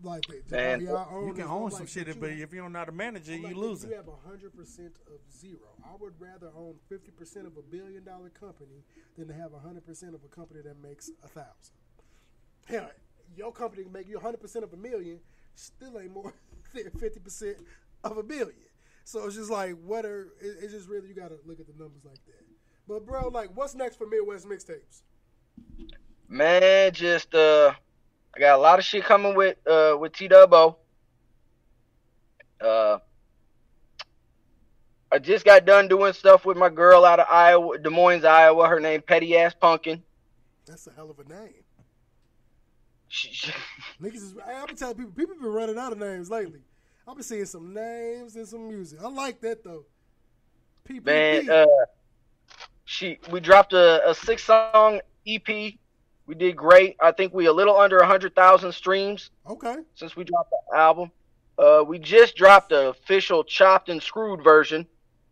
Like man, you can own some shit, but if you don't know how to manage it, you lose it. You have 100% of zero. I would rather own 50% of $1 billion company than to have 100% of a company that makes 1,000. Hell, your company can make you 100% of $1 million, still ain't more than 50% of $1 billion. So it's just like, it's just really, you got to look at the numbers like that. But bro, like, what's next for Midwest Mixtapes? Man, just I got a lot of shit coming with T-Dubbo. I just got done doing stuff with my girl out of Iowa, Des Moines, Iowa. Her name Petty Ass Pumpkin. That's a hell of a name. I've been telling people been running out of names lately. I've been seeing some names and some music. I like that though. Man, we dropped a 6-song EP. We did great. I think we a little under 100,000 streams. Okay. Since we dropped the album. We just dropped the official chopped and screwed version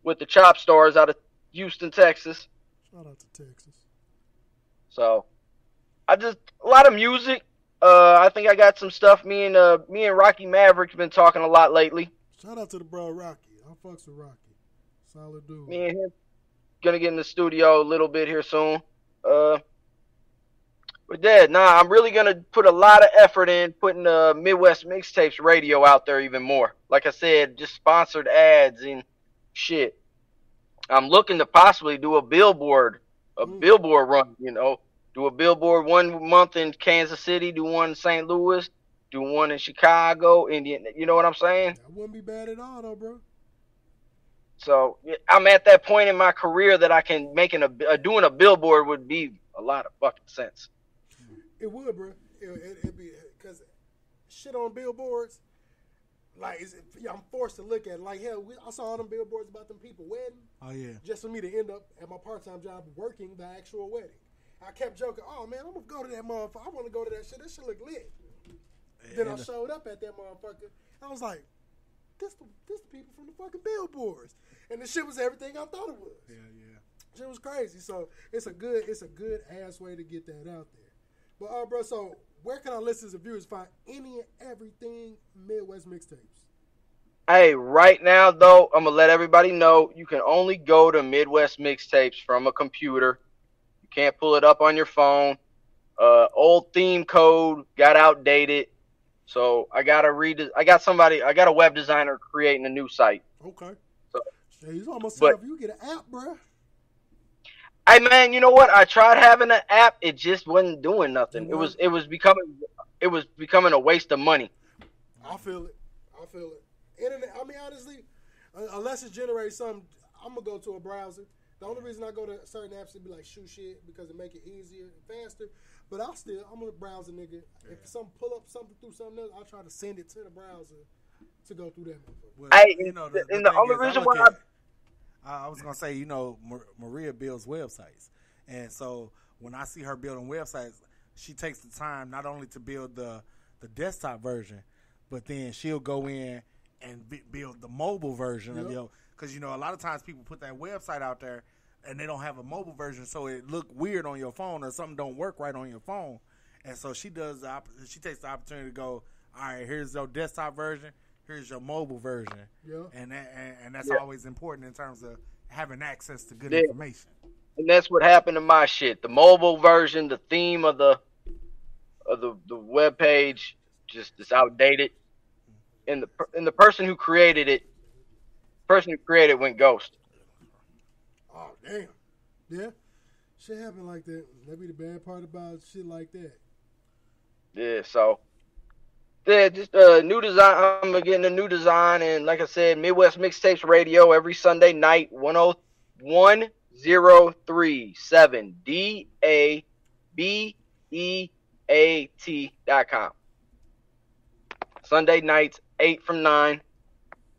with the Chop Stars out of Houston, Texas. Shout out to Texas. So, a lot of music. I think I got some stuff. Me and Rocky Maverick's been talking a lot lately. Shout out to the bro Rocky. I fucks with Rocky. Solid dude. Me and him gonna get in the studio a little bit here soon. But yeah, I'm really going to put a lot of effort in putting Midwest Mixtapes radio out there even more. Like I said, just sponsored ads and shit. I'm looking to possibly do a billboard run, do a billboard 1 month in Kansas City, do one in St. Louis, do one in Chicago, Indiana. You know what I'm saying? That wouldn't be bad at all, though, bro. So I'm at that point in my career that I can doing a billboard would be a lot of fucking sense. It would, bro. It'd be because shit on billboards, like I'm forced to look at it. Like hell, I saw all them billboards about them people wedding. Oh yeah. Just for me to end up at my part-time job working the actual wedding. I kept joking. Oh man, I'm gonna go to that motherfucker. I want to go to that shit. That shit look lit. Then I showed up at that motherfucker. I was like, this the people from the fucking billboards, and the shit was everything I thought it was. Yeah. Shit was crazy. So it's a good ass way to get that out there. But bro, so where can our listeners and viewers find any and everything Midwest Mixtapes? Hey, right now though, I'm gonna let everybody know you can only go to Midwest Mixtapes from a computer. You can't pull it up on your phone. Old theme code got outdated, so I got a web designer creating a new site. Okay. So, he's almost time for you to get an app, bro. Hey man, you know what? I tried having an app. It just wasn't doing nothing. It was becoming a waste of money. I feel it. Internet. I mean, honestly, unless it generates something, I'm gonna go to a browser. The only reason I go to certain apps is be like shoot shit because it make it easier and faster. But I'm gonna browse a nigga. Yeah. If some pull up something through something else, I'll try to send it to the browser to go through that. Well, hey, you know, the only reason why I was gonna say, you know, Maria builds websites, and so when I see her building websites, she takes the time not only to build the desktop version, but then she'll go in and build the mobile version of your. Because you know, a lot of times people put that website out there, and they don't have a mobile version, so it look weird on your phone, or something don't work right on your phone, and so she takes the opportunity to go, all right, here's your desktop version. Here's your mobile version, and that's always important in terms of having access to good information. And that's what happened to my shit. The mobile version, the theme of the web page, just is outdated, and the person who created it went ghost. Oh damn, yeah, shit happen like that. That be the bad part about shit like that. Yeah, so. Yeah, just a new design. I'm getting a new design, and like I said, Midwest Mixtapes Radio every Sunday night, 1037 DABEAT.com. Sunday nights, 8 from 9.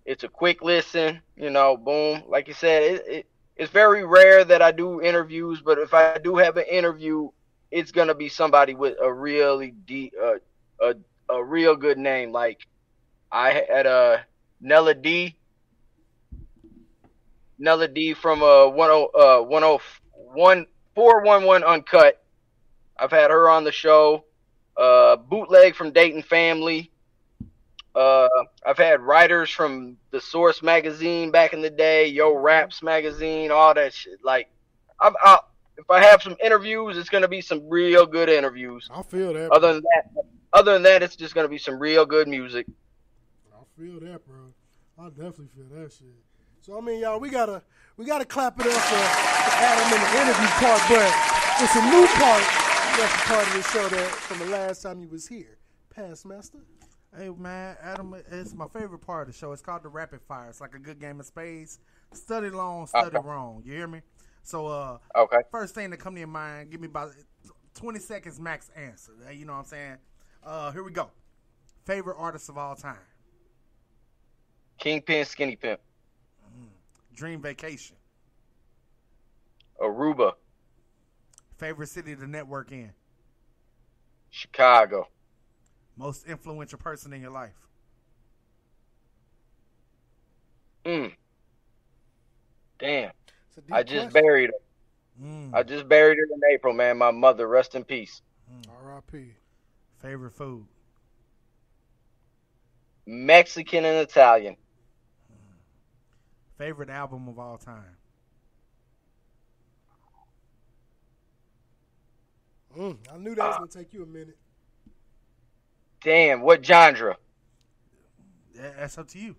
It's a quick listen, you know, boom. Like you said, it's very rare that I do interviews, but if I do have an interview, it's going to be somebody with a really a real good name. Like I had Nella D from 411 Uncut. I've had her on the show. Bootleg from Dayton Family. I've had writers from the Source magazine back in the day, Yo Raps magazine, all that shit. Like if I have some interviews, it's gonna be some real good interviews. I feel that. Other than that, it's just gonna be some real good music. I feel that, bro. I definitely feel that shit. So I mean, y'all, we gotta clap it up for Adam in the interview part, but it's a new part. That's the part of the show that from the last time you was here, Past Master. Hey man, Adam, it's my favorite part of the show. It's called the Rapid Fire. It's like a good game of spades. Study long, study wrong. You hear me? So first thing that come to your mind, give me about 20 seconds max answer. You know what I'm saying? Here we go. Favorite artist of all time? Kingpin, Skinny Pimp. Dream vacation? Aruba. Favorite city to network in? Chicago. Most influential person in your life? Damn. I just buried her. I just buried her in April, man. My mother, rest in peace. R.I.P. Favorite food? Mexican and Italian. Favorite album of all time? I knew that was going to take you a minute. Damn, what genre? That's up to you.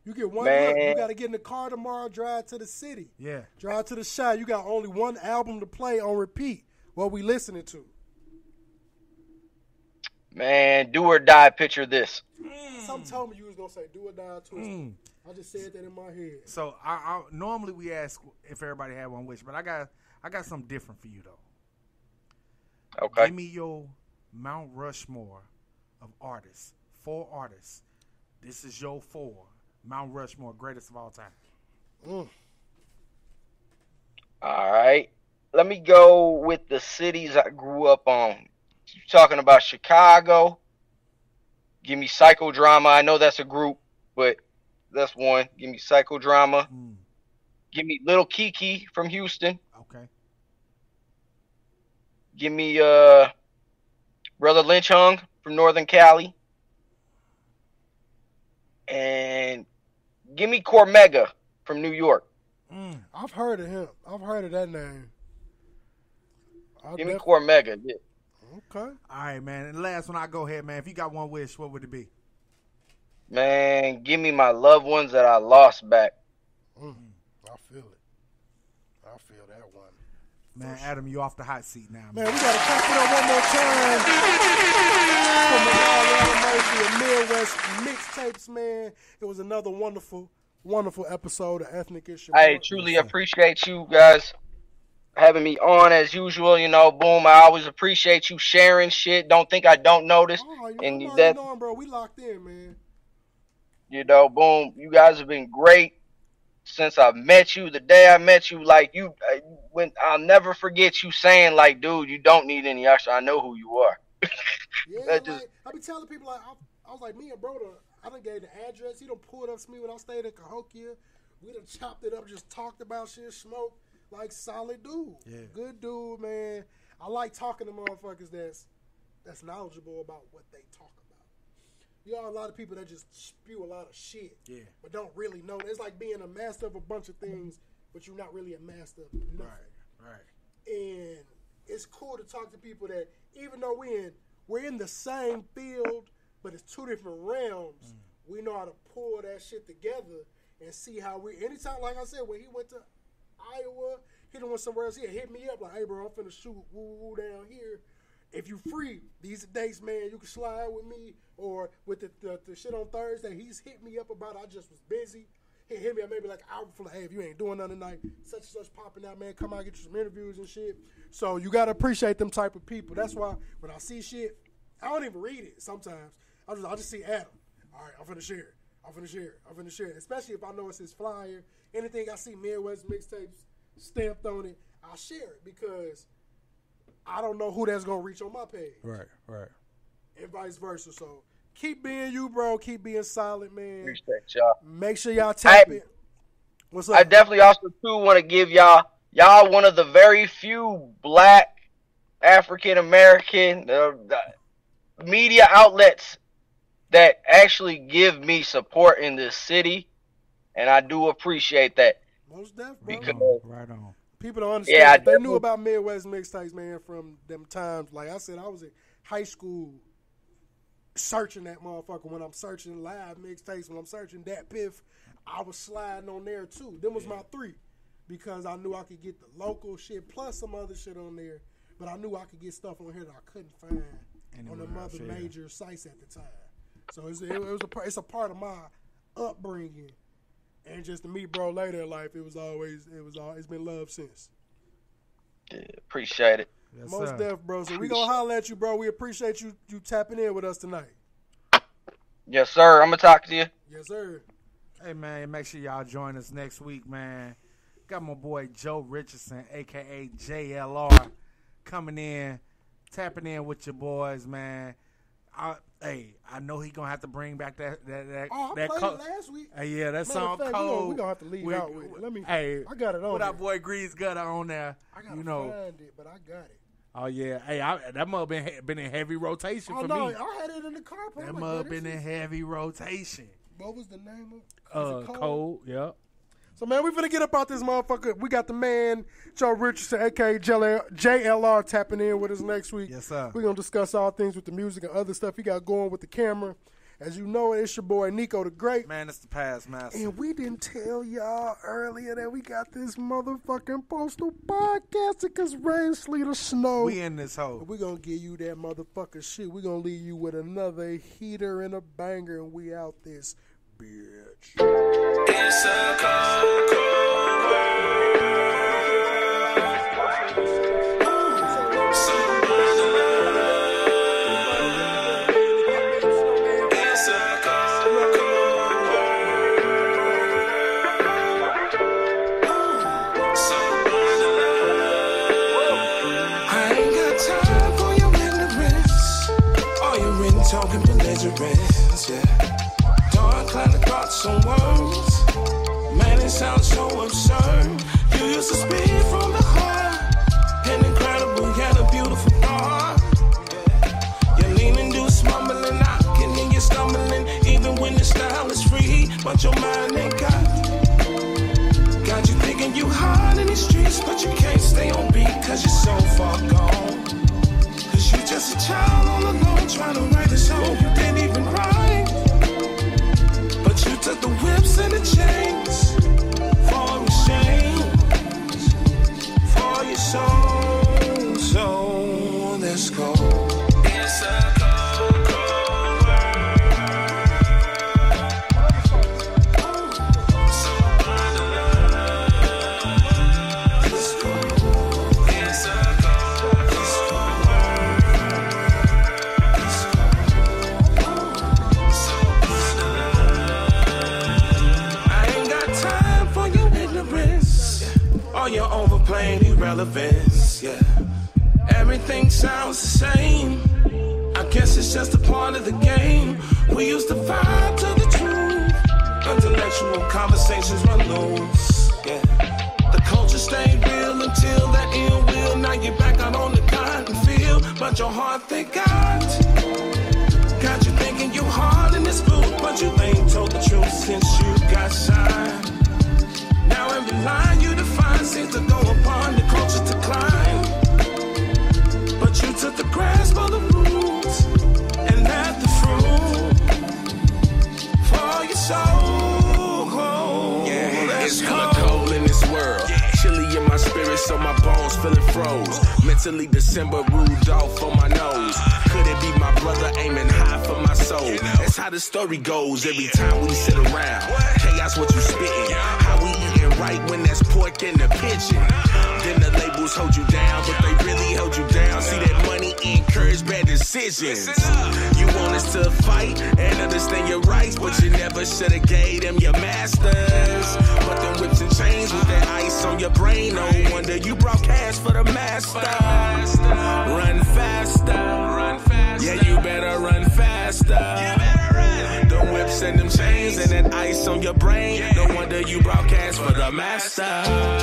You get one look. You got to get in the car tomorrow, drive to the city. Yeah. Drive to the shop. You got only one album to play on repeat. What we listening to? Man, Do or Die, Picture This. Something told me you was going to say Do or Die, Twist. I just said that in my head. So I normally we ask if everybody had one wish, but I got something different for you, though. Okay. Give me your Mount Rushmore of artists. 4 artists. This is your 4. Mount Rushmore, greatest of all time. All right. Let me go with the cities I grew up on. You're talking about Chicago. Give me Psychodrama. I know that's a group, but that's one. Give me Psychodrama. Give me Little Kiki from Houston. Okay. Give me Brother Lynch Hung from Northern Cali. And give me Cormega from New York. I've heard of him. I've heard of that name. Give me Cormega. Yeah. Okay. All right, man. And the last one, I'll go ahead, man. If you got one wish, what would it be? Man, give me my loved ones that I lost back. I feel it. I feel that one. Man, Adam, you off the hot seat now. Man, we got to clap it up one more time for Madison and Midwest Mixtapes, man. It was another wonderful, wonderful episode of Ethnic Issue. I truly appreciate you guys having me on as usual. You know, boom. I always appreciate you sharing shit. Don't think I don't notice. And that, knowing, bro, we locked in, man. You know, boom. You guys have been great since I met you. The day I met you, like you, when I'll never forget you saying, like, dude, you don't need any extra. I know who you are. Yeah, like, I be telling people, like, I was like, me and bro, I done gave the address. He done pulled up to me when I stayed in Cahokia. We done chopped it up, just talked about shit, smoked. Like, solid dude. Yeah. Good dude, man. I like talking to motherfuckers that's knowledgeable about what they talk about. You know, a lot of people that just spew a lot of shit, but don't really know. It's like being a master of a bunch of things, but you're not really a master of nothing. Right. And it's cool to talk to people that, even though we're in the same field, but it's two different realms, we know how to pull that shit together and see how anytime, like I said, when he went to Iowa, he done went somewhere else, he hit me up like, hey bro, I'm finna shoot woo down here. If you free, these days, man, you can slide with me. Or with the shit on Thursday, he's hit me up about it. I just was busy. He hit me up maybe like an hour before, like, hey, if you ain't doing nothing tonight, such and such popping out, man, come out, get you some interviews and shit. So you got to appreciate them type of people. That's why when I see shit, I don't even read it sometimes. I just see Adam. All right, I'm finna share it. Especially if I know it's his flyer. Anything I see Midwest Mixtapes stamped on it, I'll share it because I don't know who that's going to reach on my page. Right. And vice versa. So keep being you, bro. Keep being solid, man. Appreciate y'all. Make sure y'all tap it. What's up? I definitely also, too, want to give y'all one of the very few black African-American media outlets that actually give me support in this city. And I do appreciate that. Most definitely. Because right on. People don't understand. They knew about Midwest Mixtapes, man, from them times. Like I said, I was in high school searching that motherfucker. When I'm searching live mixtapes, when I'm searching that Piff, I was sliding on there too. Them was my three because I knew I could get the local shit plus some other shit on there. But I knew I could get stuff on here that I couldn't find on the other major sites at the time. So it's a part of my upbringing. And just to meet bro later in life, it's been love since. Yeah, appreciate it. Yes, most def, bro. So we gonna holler at you, bro. We appreciate you tapping in with us tonight. Yes, sir. I'm gonna talk to you. Yes, sir. Hey man, make sure y'all join us next week, man. Got my boy Joe Richardson, aka JLR, coming in, tapping in with your boys, man. I know he gonna have to bring back that. I played it last week. Yeah, that song cold. We gonna have to leave out with it. I got it on. Put our boy Grease Gutter on there. I gotta find it, but I got it. Oh yeah, that must have been in heavy rotation for me. I had it in the car. That must have been in heavy rotation. What was the name of? Cold. Yep. So, man, we finna get up out this motherfucker. We got the man, Joe Richardson, a.k.a. JLR, tapping in with us next week. Yes, sir. We're going to discuss all things with the music and other stuff he got going with the camera. As you know, it's your boy, NicoThaGreat. Man, it's the Past Master. And we didn't tell y'all earlier that we got this motherfucking postal podcast because rain, sleet, or snow. We in this hole. We're going to give you that motherfucking shit. We're going to leave you with another heater and a banger, and we out this bitch. It's a cold, cold world. Someone to love. It's a cold, cold world. Someone to love. I ain't got time for your ignorance. All your written talking belligerence, yeah. Kind of thoughts and words. Man, it sounds so absurd. You used to speak from the heart. An incredible yet a beautiful thought. You're leaning, loose, mumbling, knocking, and you're stumbling. Even when the style is free, but your mind ain't got you thinking you hard in the streets, but you can't stay on beat cause you're so far gone. Cause you just a child all alone trying to write a song you didn't even write. You took the whips and the chains for exchange. of plain irrelevance, yeah. Everything sounds the same. I guess it's just a part of the game. We used to vibe to the truth. Intellectual conversations run loose, yeah. The culture stayed real until that ill will. Now you're back out on the cotton field, but your heart they got you thinking you hard in this booth, but you ain't told the truth since you got signed. Now every line you define seems to go upon the culture's decline. But you took the grasp of the roots and left the fruit for your soul. Yeah, it's hella cold in this world. Chilly in my spirit, so my bones feeling froze. Mentally December Rudolph on my nose. Could it be my brother aiming high for my soul? That's how the story goes every time we sit around. Chaos, what you spitting? How we eating right when that's pork in the kitchen? Then the labels hold you down, but they really hold you down. See that money encourage bad decisions. You want us to fight and understand your rights, but you never should have gave them your masters. But them whips and chains with that ice on your brain, no wonder you broadcast for the master. Run faster, run faster. Yeah, you better run faster. Them whips and them chains and that ice on your brain, no wonder you broadcast for the master.